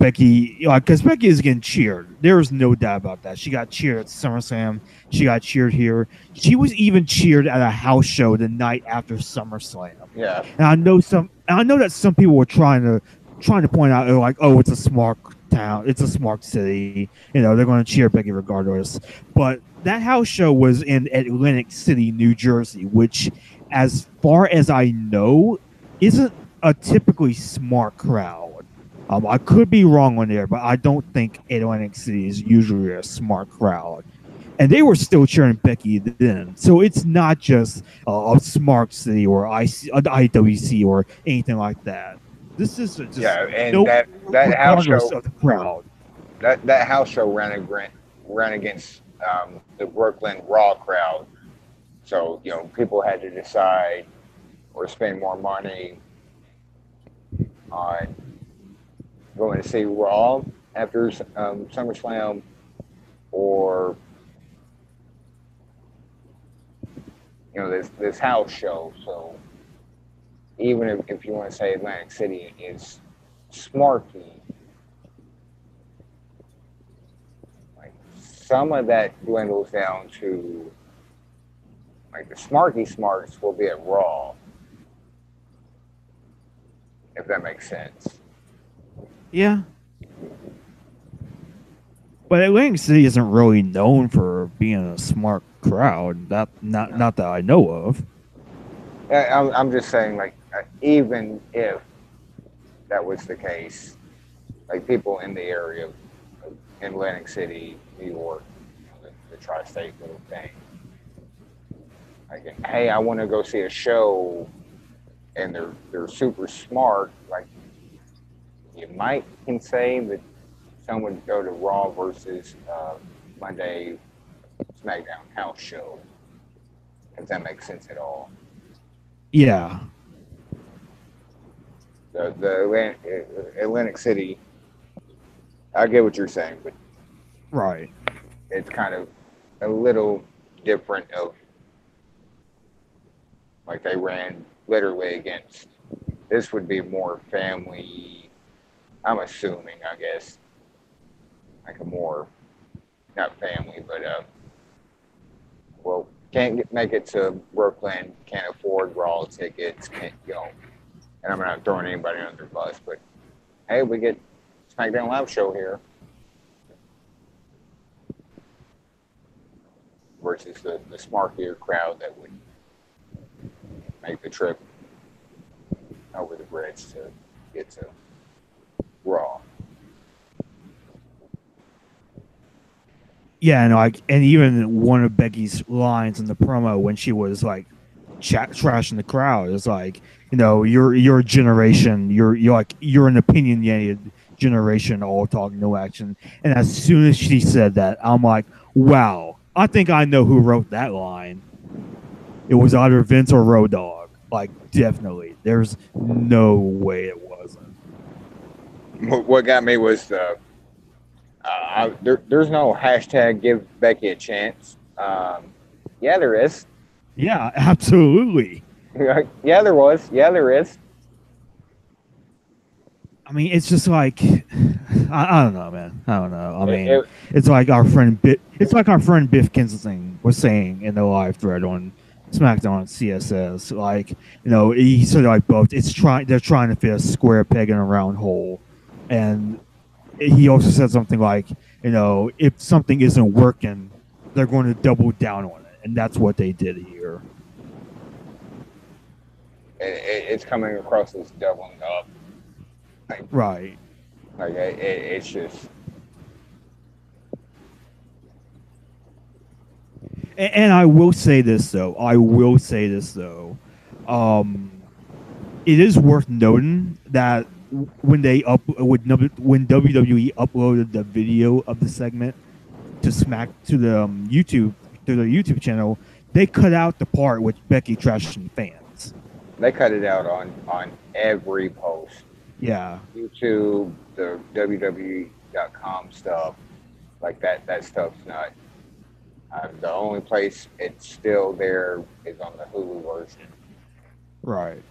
Becky, because Becky is getting cheered. There's no doubt about that. She got cheered at SummerSlam. She got cheered here. She was even cheered at a house show the night after SummerSlam. yeah, And I know that some people were trying to point out, like, oh, it's a smart town, it's a smart city. They're going to cheer Becky regardless. But that house show was in Atlantic City, New Jersey, which, as far as I know, isn't a typically smart crowd. I could be wrong on there, but I don't think Atlantic City is usually a smart crowd. And they were still cheering Becky then. So it's not just a smart city or IWC or anything like that. This is just and that house regardless show of the crowd. that house show ran against the Brooklyn Raw crowd. So people had to decide or spend more money on going to see Raw after SummerSlam, or this house show. So even if you want to say Atlantic City is smarky, like, some of that dwindles down to, like, the smarky smarts will be at Raw, if that makes sense. Yeah. But Atlantic City isn't really known for being a smart crowd. Not that I know of. I'm just saying, like, even if that was the case, like, people in the area of Atlantic City, New York, the tri-state little thing, like, hey, I want to go see a show, and they're super smart. Like, you might can say that some would go to Raw versus Monday SmackDown house show, if that makes sense at all. Yeah. Atlantic City. I get what you're saying, but Right. it's kind of a little different. Of like they ran literally against. This would be more family. I'm assuming, I guess, like a more not family, but well, make it to Brooklyn, can't afford Raw tickets, can't and I'm not throwing anybody under the bus, but hey, we get SmackDown Live show here versus the smarkier crowd that would make the trip over the bridge to get to Raw. Yeah, and like, and even one of Becky's lines in the promo when she was like trashing the crowd is like, you're a generation, you're an opinionated generation, all talk, no action. And as soon as she said that, I'm like, wow, I think I know who wrote that line. It was either Vince or Road Dogg. Like, definitely, there's no way it wasn't. What got me was there's no hashtag give Becky a chance. Yeah, there is. Yeah, absolutely. Yeah, there was. Yeah, there is. I mean, it's just like I don't know, man. I don't know. I mean, It- it's like our friend Biff Kensington was saying in the live thread on SmackDown CSS. Like, he said like both. They're trying to fit a square peg in a round hole, and he also said something like, if something isn't working, they're going to double down on it, and that's what they did here. it's coming across as doubling up. Right. Like it's just. And I will say this though. It is worth noting that when when WWE uploaded the video of the segment to the YouTube channel, they cut out the part with Becky trashing fans. They cut it out on every post. Yeah. YouTube, the WWE.com stuff, like that stuff's not. The only place it's still there is on the Hulu version. Right.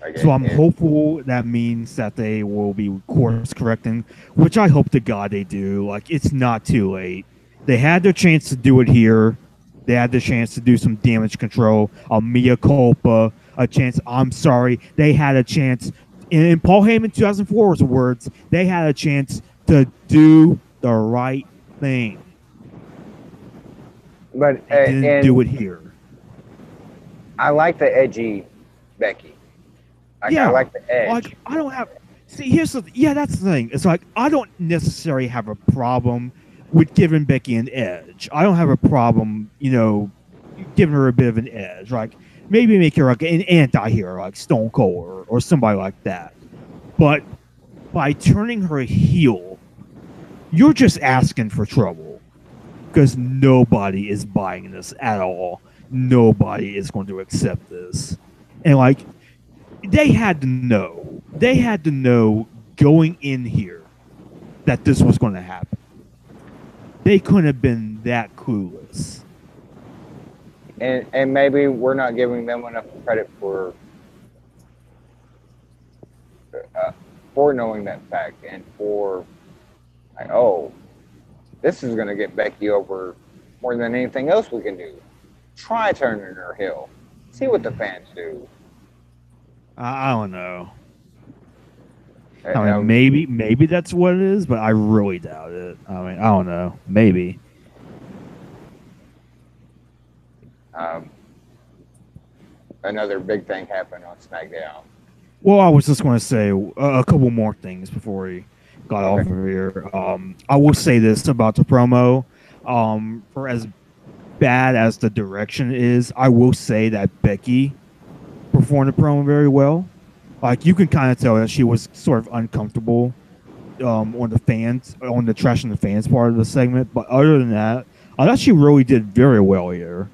Like So I'm hopeful that means that they will be course correcting, which I hope to God they do. Like, it's not too late. They had their chance to do it here. They had the chance to do some damage control, a mea culpa, a chance. I'm sorry. They had a chance. In Paul Heyman 2004's words, they had a chance to do the right thing. But They didn't do it here. I like the edgy Becky. Yeah, I like the edge. Like, I don't have. See, that's the thing. It's like, I don't necessarily have a problem with giving Becky an edge. I don't have a problem, giving her a bit of an edge. Like, maybe make her like an anti-hero, like Stone Cold or somebody like that. But by turning her heel, you're just asking for trouble, because nobody is buying this at all. Nobody is going to accept this. And like, they had to know. They had to know going in here that this was going to happen. They couldn't have been that clueless. And maybe we're not giving them enough credit for knowing that fact and for like, oh, this is going to get Becky over more than anything else we can do. Try turning her heel. See what the fans do. I don't know. I mean, maybe that's what it is, but I really doubt it. I mean, I don't know. Maybe. Another big thing happened on SmackDown. Well, I was just going to say a couple more things before we got off of here. I will say this about the promo. For as bad as the direction is, I will say that Becky performed the promo very well. Like, you can kind of tell that she was sort of uncomfortable on the trash and the fans part of the segment. But other than that, I thought she really did very well here.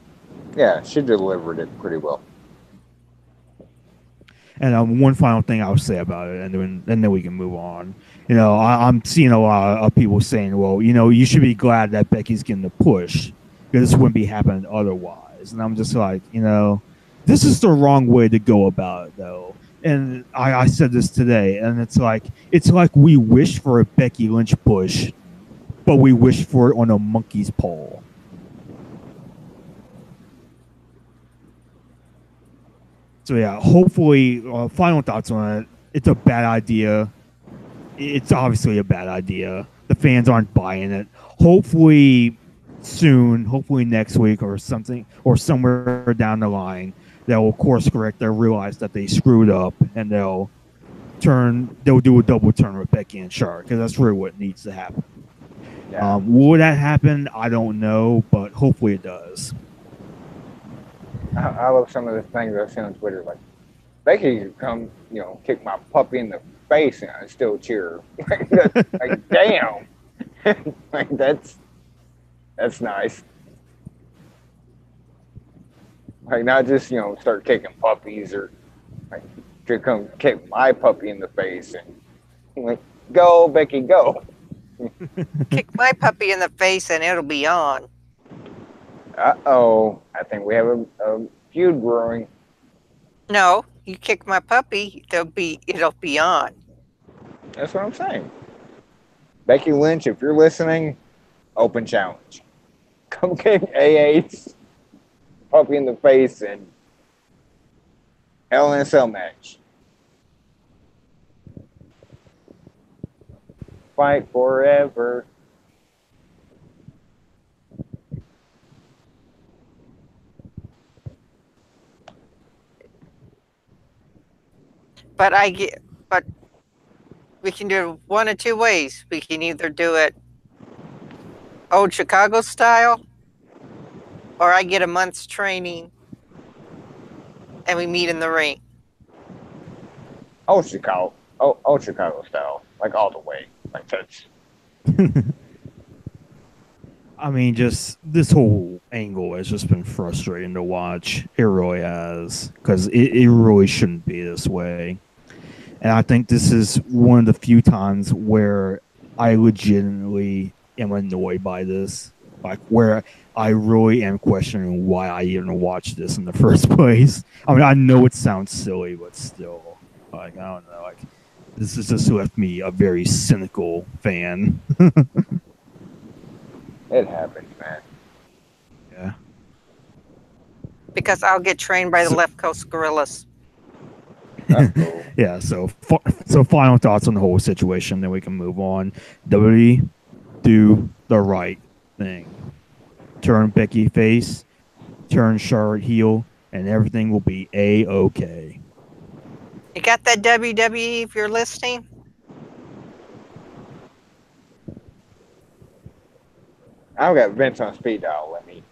Yeah, she delivered it pretty well. And one final thing I'll say about it, and then we can move on. I'm seeing a lot of people saying, well, you should be glad that Becky's getting the push because this wouldn't be happening otherwise. And I'm just like, this is the wrong way to go about it, though. And I said this today, and it's like we wish for a Becky Lynch push, but we wish for it on a monkey's paw. So yeah, hopefully, final thoughts on it. It's a bad idea. It's obviously a bad idea. The fans aren't buying it. Hopefully, soon, hopefully next week or something, or somewhere down the line, they'll course correct. They'll realize that they screwed up, and they'll do a double turn with Becky and Charlotte because that's really what needs to happen. Yeah. Will that happen? I don't know, but hopefully it does. I love some of the things I see on Twitter. Like, Becky could come, kick my puppy in the face and I still cheer. Like, damn. Like, that's nice. Like, not just, start kicking puppies or, like, to come kick my puppy in the face and, like, go, Becky, go. Kick my puppy in the face and it'll be on. Uh-oh. I think we have a feud brewing. No, you kick my puppy, it'll be on. That's what I'm saying. Becky Lynch, if you're listening, open challenge. Come kick AA's puppy in the face and Hell in a Cell match. Fight forever. But we can do it one of two ways. We can either do it old Chicago style, or I get a month's training and we meet in the ring. Old Chicago style, like all the way, like that's. I mean, just this whole angle has just been frustrating to watch. It really has, because it really shouldn't be this way. And I think this is one of the few times where I legitimately am annoyed by this. Like, where I really am questioning why I even watched this in the first place. I mean, I know it sounds silly, but still, like, I don't know. Like, this has just left me a very cynical fan. It happens, man. Yeah. Because I'll get trained by the Left Coast Gorillas. Yeah, so final thoughts on the whole situation, then we can move on. WWE, do the right thing. Turn Becky face, turn Charlotte heel, and everything will be A-okay. You got that, WWE, if you're listening? I've got Vince on speed dial. Let me.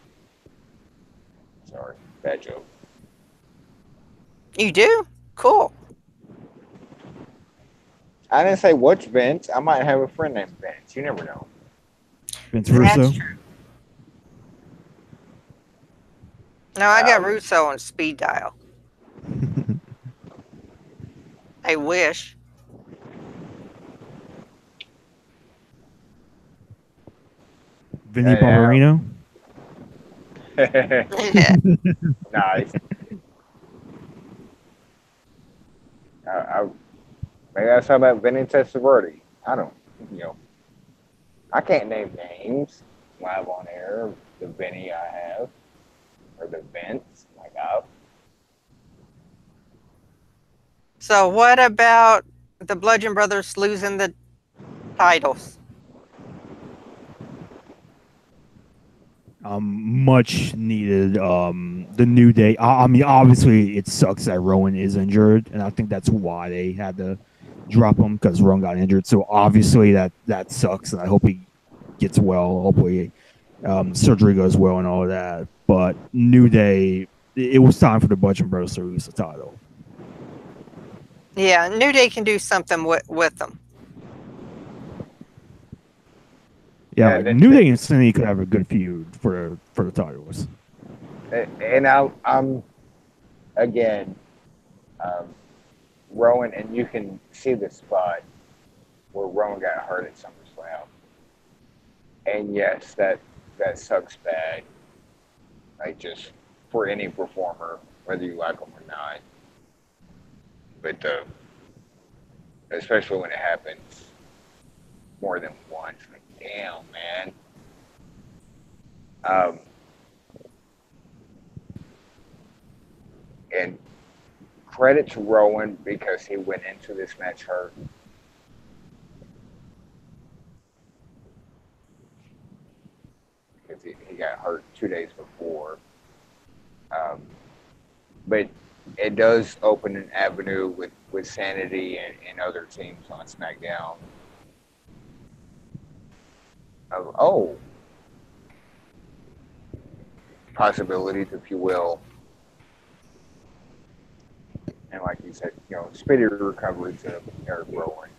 Sorry, bad joke. You do? Cool. I didn't say which Vince. I might have a friend named Vince. You never know. Vince Russo? That's true. No, I got Russo on speed dial. I wish. Vinny Barbarino? Nice. Maybe that's how about Vinny Testaverde. I don't, I can't name names live on air. The Vinny I have, or the Vince I got. So what about the Bludgeon Brothers losing the titles? Much needed. The New Day. I mean, obviously, it sucks that Rowan is injured, and I think that's why they had to drop him, because Rowan got injured. So obviously, that sucks, and I hope he gets well. Hopefully, surgery goes well and all of that. But New Day, it was time for the Bludgeon Brothers to lose the title. Yeah, New Day can do something with them. Yeah, like New Day and Cindy could have a good feud for the titles. And I'm again, Rowan, and you can see the spot where Rowan got hurt at SummerSlam. And yes, that sucks bad. Like just for any performer, whether you like them or not. But especially when it happens more than once, like damn man. Um, and credit to Rowan because he went into this match hurt. Because he got hurt 2 days before. Um, but it does open an avenue with Sanity and other teams on SmackDown of, possibilities, if you will. And like you said, speedy recovery to Eric Rowan.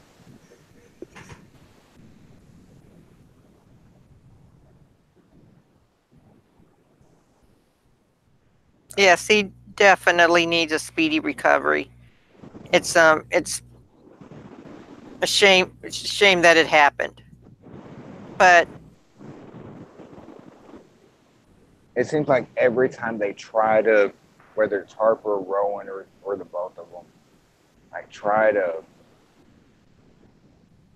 Yes, he definitely needs a speedy recovery. It's a shame. It's a shame that it happened, but It seems like every time they try to, whether it's Harper or Rowan or the both of them, like try to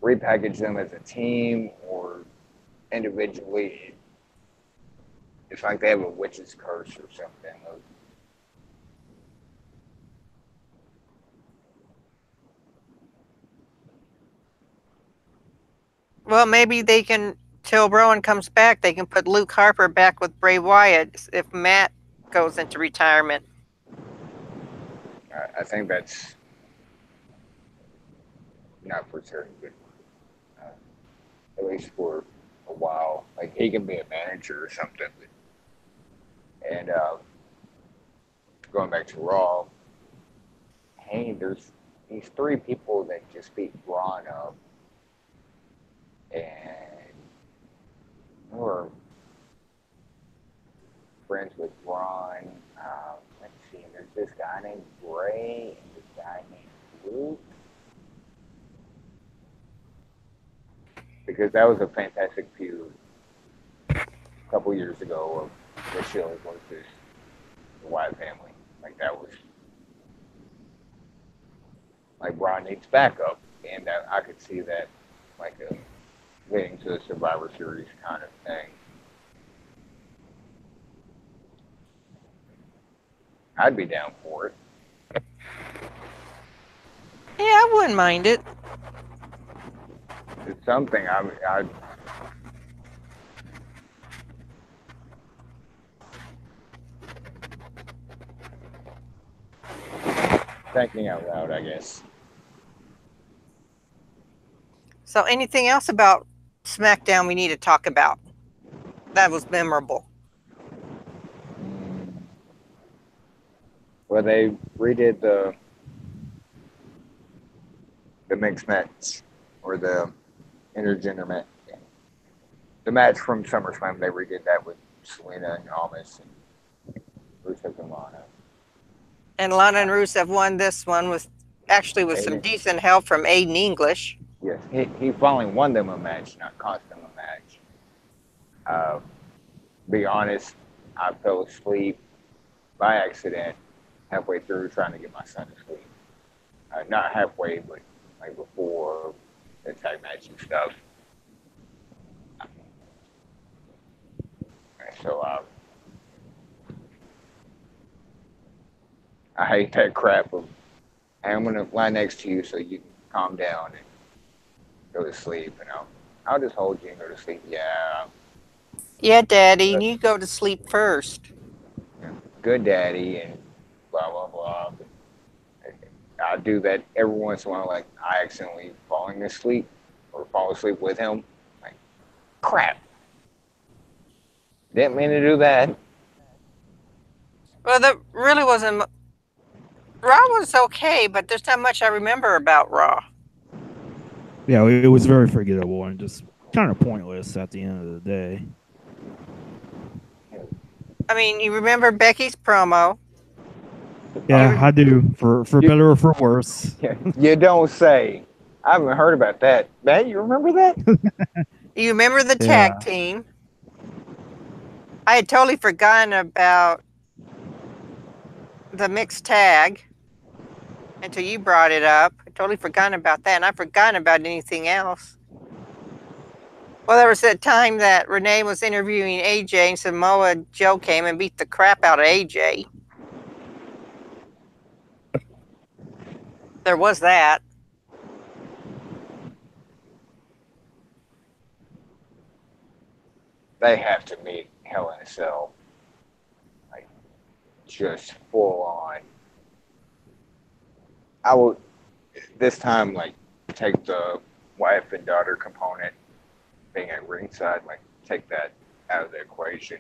repackage them as a team or individually, it's like they have a witch's curse or something. well, maybe they can till Rowan comes back. They can put Luke Harper back with Bray Wyatt if Matt goes into retirement. I think that's not for certain, but at least for a while. Like he can be a manager or something. And going back to Raw, hey, there's these three people that just beat Braun up, and who are friends with Braun. Let's see, there's this guy named Bray and this guy named Luke. Because that was a fantastic feud a couple years ago of the Shield versus the Wyatt family. Like that was like Braun needs backup, and I could see that like leading to a Survivor Series kind of thing. I'd be down for it. Yeah, I wouldn't mind it. It's something I thinking out loud, I guess. So, anything else about SmackDown we need to talk about? That was memorable. Well, they redid the mixed match or the intergender match. The match from SummerSlam, they redid that with Selena and Almas and Rusev and Lana. And Lana and Rusev won this one with some decent help from Aiden English. Yes, he finally won them a match, not cost them a match. Be honest, I fell asleep by accident halfway through trying to get my son to sleep. Not halfway, but like before the tag match and stuff. So I hate that crap of, hey, I'm gonna lie next to you so you can calm down and go to sleep. I'll just hold you and go to sleep. Yeah. Yeah, Daddy, you go to sleep first. Good daddy and blah blah blah. I do that every once in a while. Like I accidentally falling asleep or fall asleep with him. Like crap. Didn't mean to do that. Well, that really wasn't. Raw was okay, but there's not much I remember about Raw. Yeah, it was very forgettable and just kind of pointless at the end of the day. I mean, you remember Becky's promo. Yeah, I do. For You, better or for worse. you don't say. I haven't heard about that. Matt, you remember that? You remember the Yeah. tag team? I had totally forgotten about the mixed tag until you brought it up. I totally forgotten about that, and I've forgotten about anything else. Well, there was that time that Renee was interviewing AJ, and Samoa Joe came and beat the crap out of AJ. There was that. They have to meet Hell in a Cell. Like, just full on. I would, this time, like, take the wife and daughter component being at ringside, like, take that out of the equation.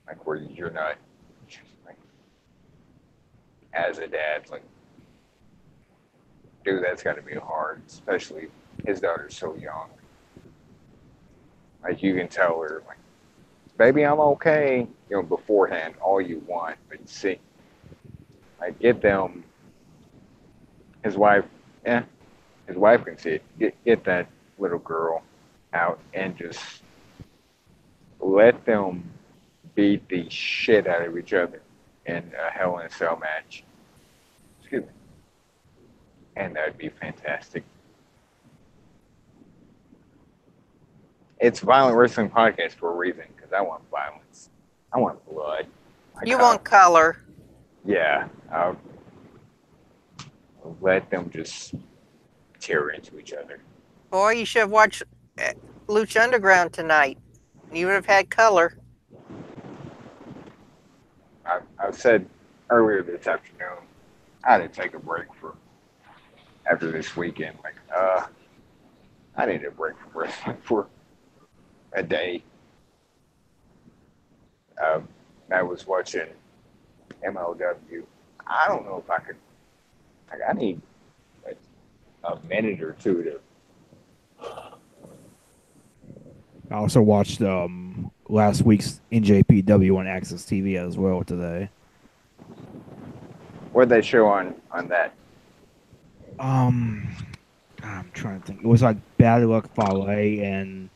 Like, where you're not, just, like, as a dad, like, dude, that's got to be hard, especially his daughter's so young. Like, you can tell her, like, baby, I'm okay, beforehand, all you want, but see, like, get them, his wife, his wife can see it, get that little girl out and just let them beat the shit out of each other in a Hell in a Cell match. Excuse me. And that would be fantastic. It's Violent Wrestling Podcast for a reason, because I want violence. I want blood. You want color. Yeah. I'll let them just tear into each other. Boy, you should have watched Lucha Underground tonight. You would have had color. I've said earlier this afternoon, I had to take a break after this weekend. Like, I need a break from wrestling for a day. I was watching MLW. I don't know if I could. Like, I need a minute or two to. I also watched last week's NJPW on Access TV as well today. What did they show on that? I'm trying to think. It was like Bad Luck Fale and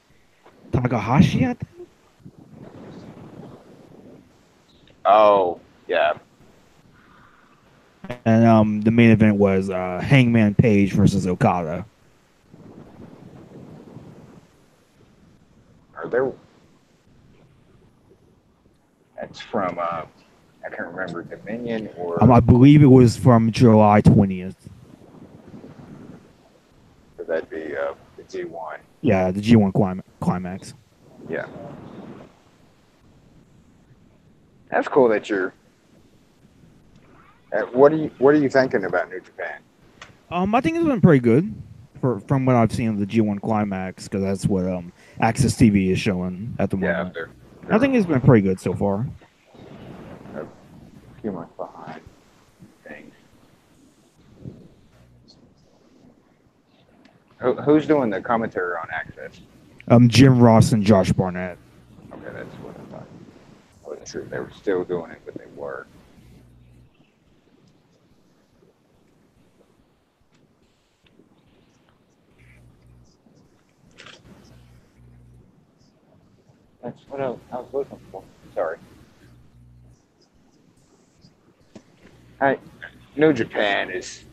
Takahashi, I think. Oh, yeah. And the main event was Hangman Page versus Okada. Are there? That's from I can't remember, Dominion or. I believe it was from July 20th. Would that be the G1? Yeah, the G1 Climax. Yeah. That's cool that you're. What are you thinking about New Japan? I think it's been pretty good from what I've seen of the G1 Climax, because that's what Access TV is showing at the moment. They're I think it's been pretty good so far. a few months behind things. Who's doing the commentary on Access? Jim Ross and Josh Barnett. Okay, that's what I thought. I wasn't sure if they were still doing it, but they were. That's what I was looking for. Sorry. New Japan is,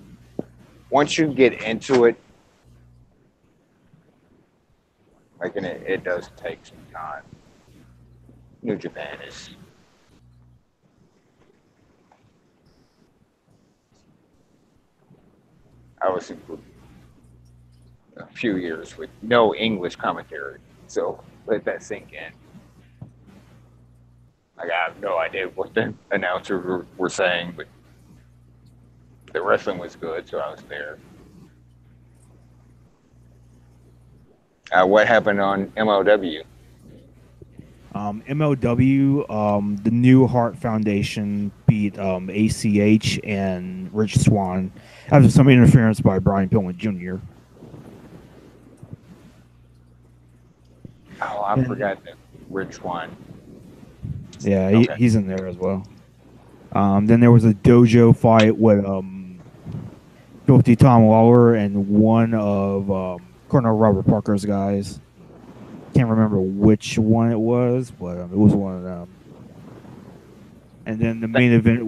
once you get into it, like, and it does take some time. New Japan is. I was in for a few years with no English commentary, so let that sink in. Like, I have no idea what the announcers were saying, but the wrestling was good, so I was there. What happened on MLW? MLW, the New Heart Foundation beat ACH and Rich Swann after some interference by Brian Pillman Jr. Oh, I forgot that Rich Swann. Yeah, Okay. he's in there as well. Then there was a dojo fight with Filthy Tom Lawler and one of Colonel Robert Parker's guys. Can't remember which one it was, but it was one of them. And then the main event,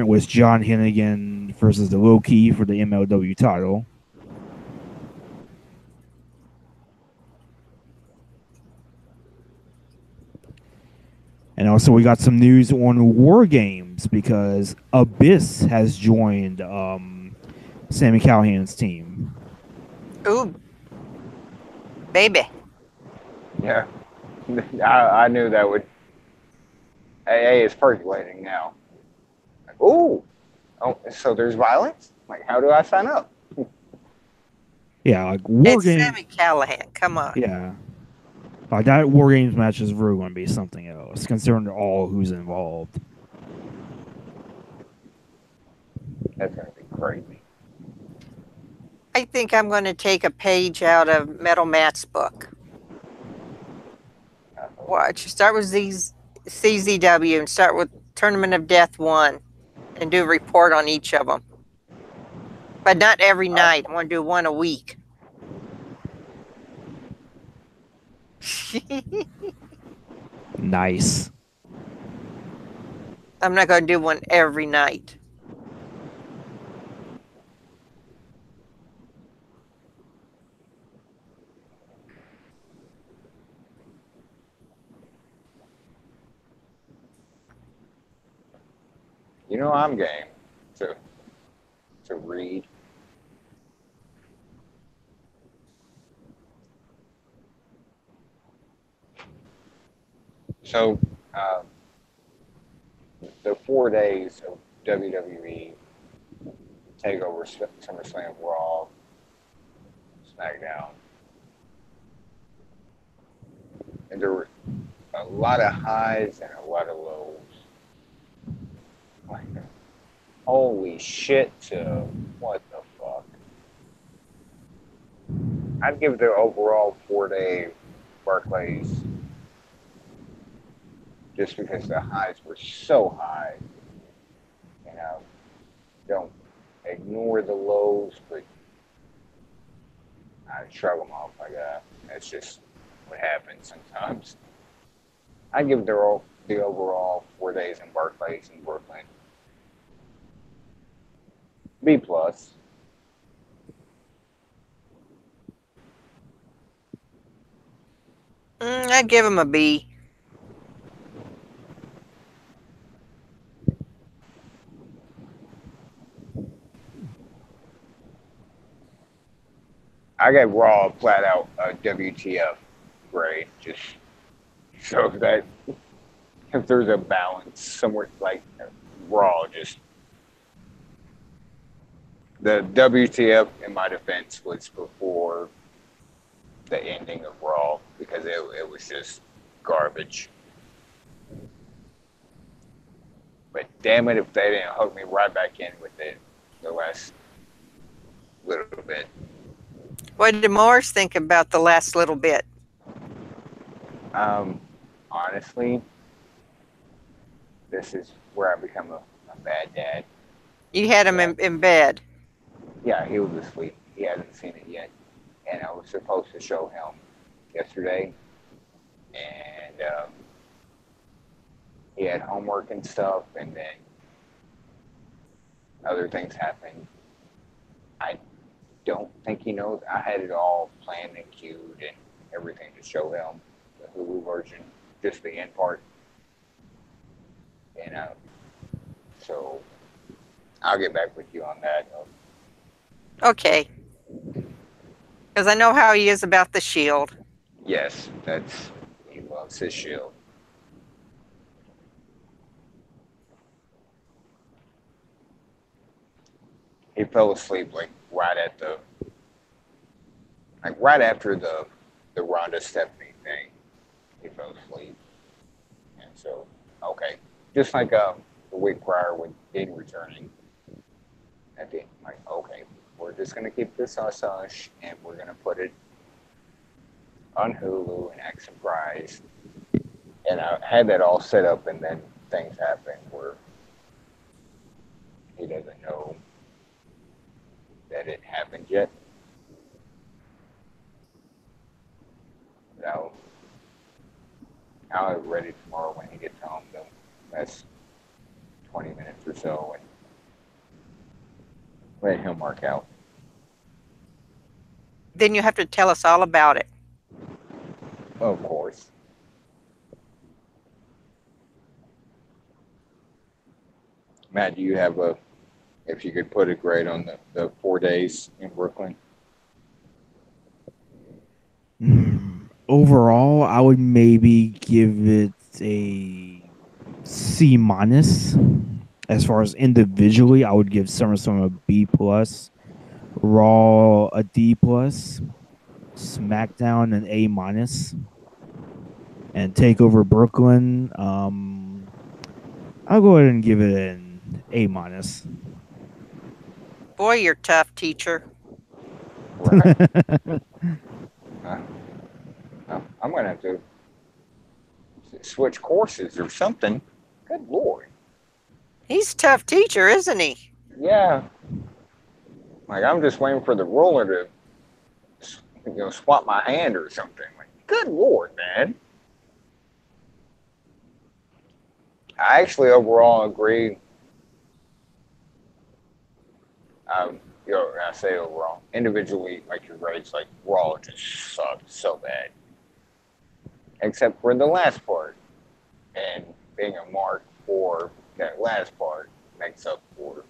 was John Hennigan versus the Low Key for the MLW title. And also, we got some news on War Games because Abyss has joined Sammy Callahan's team. Ooh, baby. Yeah, I knew that would. AA is percolating now. Like, ooh, oh, so there's violence? Like, how do I sign up? Yeah, like War It's Games. Sammy Callahan. Come on. Yeah, like that War Games match is really going to be something else, considering all who's involved. That's gonna be crazy. I think I'm going to take a page out of Metal Matt's book. Watch. Start with CZW and start with Tournament of Death 1 and do a report on each of them. But not every night. I want to do one a week. Nice. I'm not going to do one every night. You know, I'm game to read. So, the 4 days of WWE Takeover SummerSlam Raw, SmackDown, and there were a lot of highs and a lot of lows. Like, holy shit! What the fuck? I'd give the overall 4-day Barclays just because the highs were so high. You know, don't ignore the lows, but I shrug them off like that. That's just what happens sometimes. I give the overall 4 days in Barclays in Brooklyn B plus. I'd give him a B. I got Raw flat out WTF grade, just so that if there's a balance somewhere, like Raw, just the WTF in my defense was before the ending of Raw because it was just garbage. But damn it, if they didn't hook me right back in with it the last little bit. What did Morris think about the last little bit? Honestly, this is where I become a bad dad. You had him in bed. Yeah, he was asleep. He hasn't seen it yet. And I was supposed to show him yesterday. And he had homework and stuff. And then other things happened. I don't think he knows. I had it all planned and queued and everything to show him the Hulu version, just the end part. You know, so I'll get back with you on that. Okay. Because I know how he is about the Shield. Yes, he loves his Shield. He fell asleep like right after the Ronda Stephanie thing. He fell asleep, and so okay, just like the week prior with Dean returning. At the end, like okay, we're just gonna keep this hush hush, and we're gonna put it on Hulu and act surprised. And I had that all set up, and then things happened where he doesn't know that it happened yet. So I'll be ready tomorrow when he gets home. Though that's 20 minutes or so, and let him work out. Then you have to tell us all about it. Of course. Matt, do you have a, if you could put a grade on the 4 days in Brooklyn? Overall, I would maybe give it a C minus. As far as individually, I would give SummerSlam a B plus, Raw a D plus, SmackDown an A minus, and Takeover Brooklyn. I'll go ahead and give it an A minus. Boy, you're tough, teacher. Right. uh, I'm going to have to switch courses or something. Good Lord. He's a tough teacher, isn't he? Yeah. Like, I'm just waiting for the ruler to, swap my hand or something. Like, good Lord, man. I actually overall agree. I say overall. Individually, like your grades, like Raw just sucked so bad. Except for the last part. And being a mark for that last part makes up for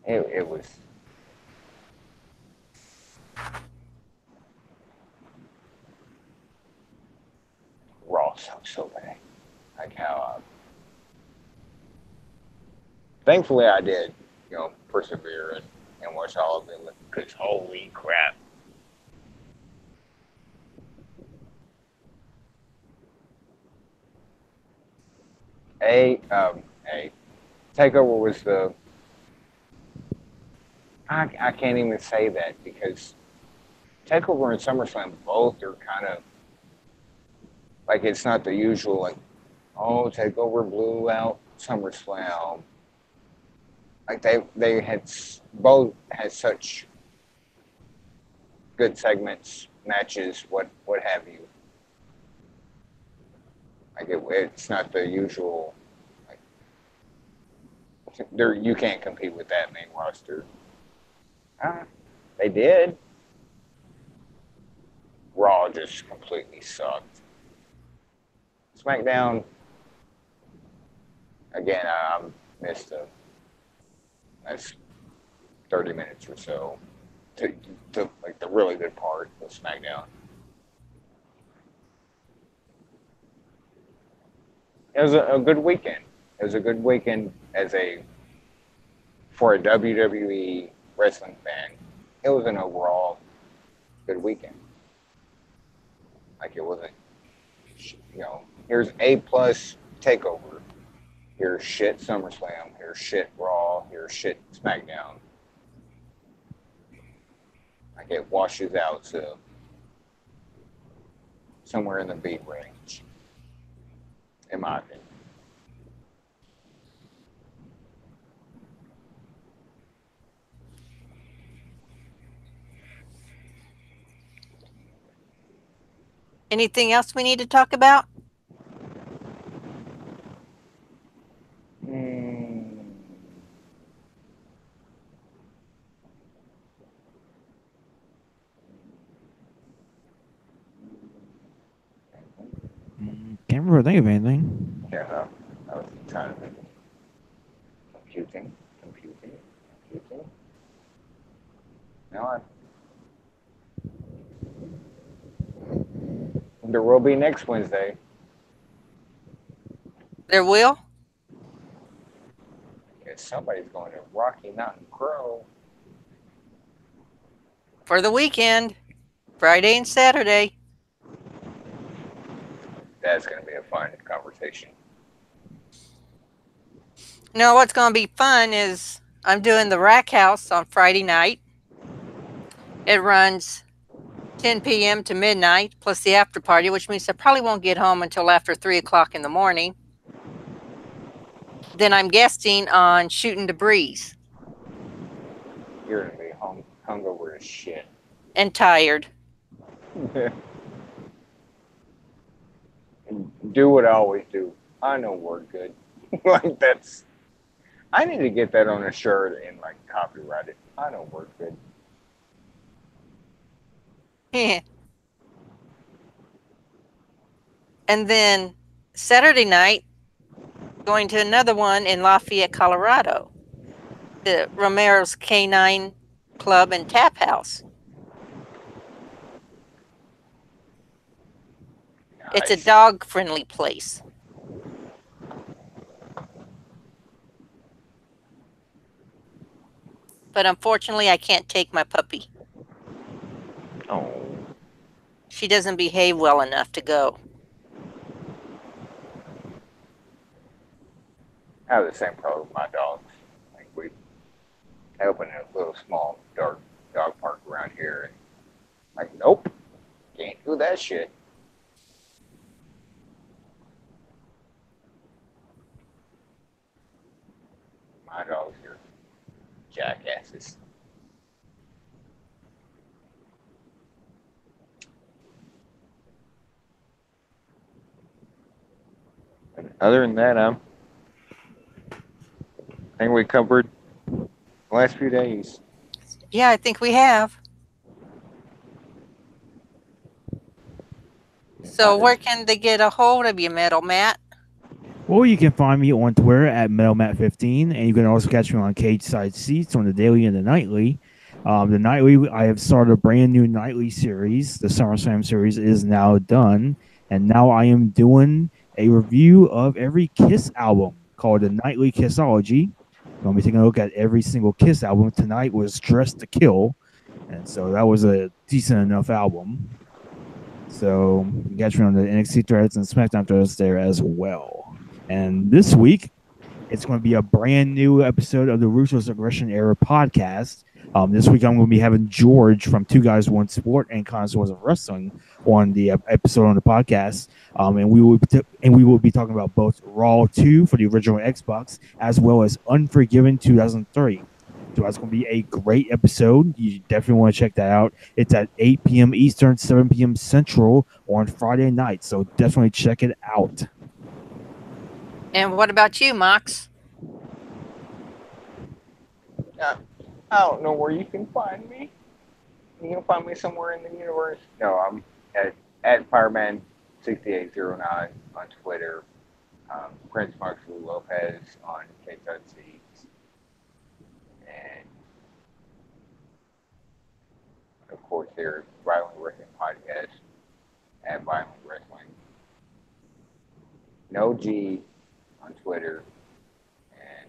it was Raw sucked so bad. Like how thankfully I did, persevere and watch all of it because holy crap. A Takeover was I can't even say that because Takeover and SummerSlam both are kind of like it's not the usual like, oh, Takeover blew out SummerSlam. Like they had both had such good segments, matches, what have you. Like it's not the usual. Like there, you can't compete with that main roster. They did. Raw just completely sucked. SmackDown, again, I missed that's 30 minutes or so to like the really good part of SmackDown. It was a good weekend. It was a good weekend for a WWE wrestling fan. It was an overall good weekend. Like it wasn't, here's A plus Takeover. Here's shit SummerSlam. Here's shit Raw. Here's shit SmackDown. Like it washes out to somewhere in the B range, in my opinion. Anything else we need to talk about? Can't remember think of anything. Yeah, I was trying to think. Computing. No, there will be next Wednesday. There will? Because somebody's going to Rocky Mountain Crow. For the weekend. Friday and Saturday. That's going to be a fun conversation. No, what's going to be fun is I'm doing the Rack House on Friday night. It runs 10 p.m. to midnight, plus the after party, which means I probably won't get home until after 3 o'clock in the morning. Then I'm guesting on shooting debris You're gonna be hungover as shit. and tired. Do what I always do. I know we're good. Like that's. I need to get that on a shirt and like copyright it. I know we're good. And then Saturday night, going to another one in Lafayette, Colorado, the Romero's Canine Club and Tap House. It's a Nice. dog-friendly place. But unfortunately, I can't take my puppy. Oh. She doesn't behave well enough to go. I have the same problem with my dogs. Like we opened a little small dark dog park around here, and like nope, can't do that shit. My dogs are jackasses. And other than that, I think we covered the last few days. Yeah, I think we have. So where can they get a hold of you, Metal Matt? Well, you can find me on Twitter at MetalMatt15, and you can also catch me on Cage Side Seats on the daily and the nightly. The nightly, I have started a brand new nightly series. The SummerSlam series is now done, and now I am doing a review of every Kiss album called the Nightly Kissology. I'm going to be taking a look at every single Kiss album. Tonight was Dressed to Kill, and so that was a decent enough album. So you can catch me on the NXT threads and SmackDown threads there as well. And this week, it's going to be a brand new episode of the Ruthless Aggression Era podcast. This week, I'm going to be having George from Two Guys One Sport and Connoisseurs of Wrestling on the episode on the podcast, and we will be talking about both Raw 2 for the original Xbox as well as Unforgiven 2003. So that's going to be a great episode. You definitely want to check that out. It's at 8 p.m. Eastern, 7 p.m. Central on Friday night. So definitely check it out. And what about you, Mox? I don't know where you can find me. You can find me somewhere in the universe. No, I'm at Fireman6809 on Twitter. Prince Marshall Lopez on KTC. And of course, there's Violent Wrestling Podcast at Violent Wrestling. No G on Twitter. And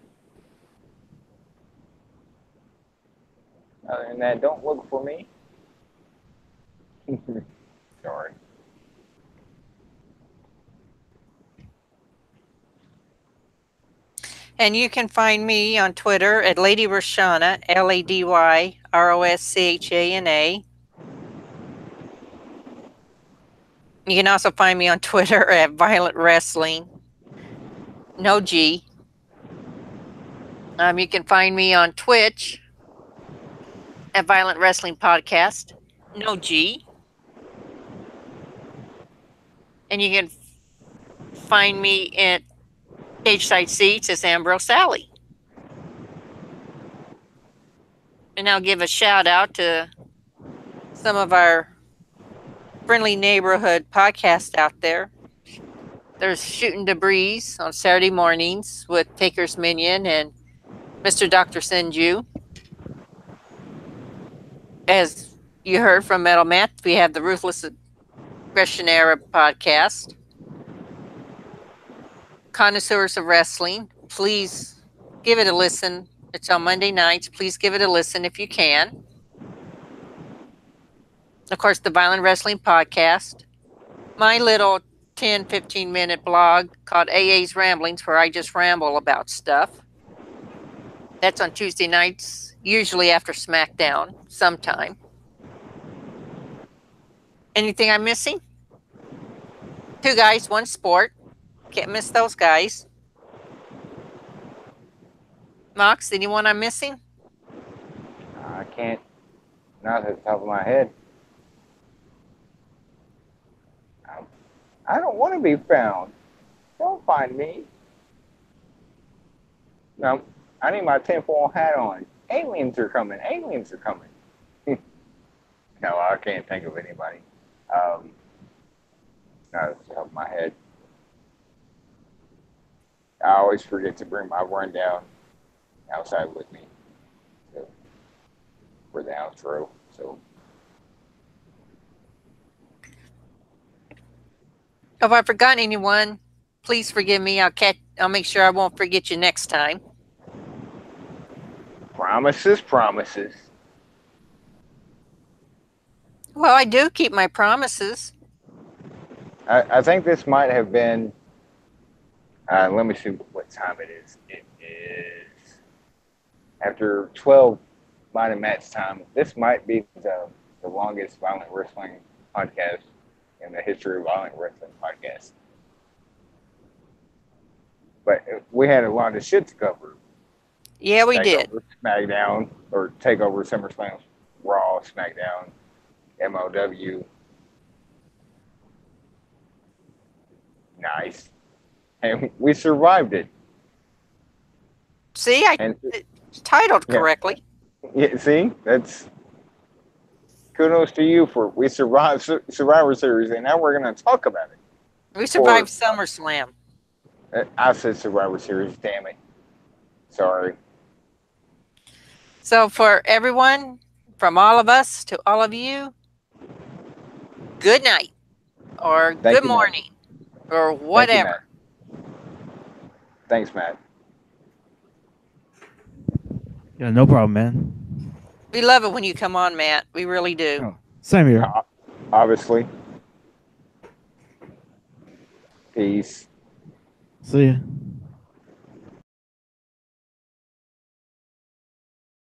other than that, don't look for me. Sorry. And you can find me on Twitter at Lady Roshana, LadyRoschana. You can also find me on Twitter at Violent Wrestling. No G. You can find me on Twitch at Violent Wrestling Podcast. No G. And you can find me at Cage Side Seats as Ambrose Sally. And I'll give a shout out to some of our friendly neighborhood podcasts out there. There's Shooting Debris on Saturday mornings with Taker's Minion and Mr. Dr. Senju. As you heard from Metal Matt, we have the Ruthless Aggression Era podcast. Connoisseurs of Wrestling, please give it a listen. It's on Monday nights. Please give it a listen if you can. Of course, the Violent Wrestling Podcast. My little 10, 15-minute blog called AA's Ramblings, where I just ramble about stuff. That's on Tuesday nights, usually after SmackDown, sometime. Anything I'm missing? Two Guys, One Sport. Can't miss those guys. Mox, anyone I'm missing? I can't, not at the top of my head. I don't want to be found. Don't find me. No, I need my tinfoil hat on. Aliens are coming. Aliens are coming. No, I can't think of anybody. Not at the top of my head. I always forget to bring my rundown outside with me for the outro. So If I've forgotten anyone, please forgive me. I'll make sure I won't forget you next time. promises, promises. Well, I do keep my promises. I think this might have been. Let me see what time it is. It is after 12 line match time. This might be the longest violent wrestling podcast in the history of violent wrestling podcasts. But we had a lot of shit to cover. Yeah, we did. Takeover, SmackDown, or Takeover, SummerSlam, Raw, SmackDown, MLW. Nice. And we survived it. See, I And titled yeah, correctly. yeah, see, that's kudos to you for we survived Survivor Series, and now we're going to talk about it. We survived SummerSlam. I said Survivor Series, damn it. Sorry. So for everyone, from all of us to all of you, good night or Thank good you, Matt. morning or Thank you, whatever. Matt. Thanks, Matt. Yeah, no problem, man. We love it when you come on, Matt. We really do. Oh, same here. Obviously. Peace. See ya.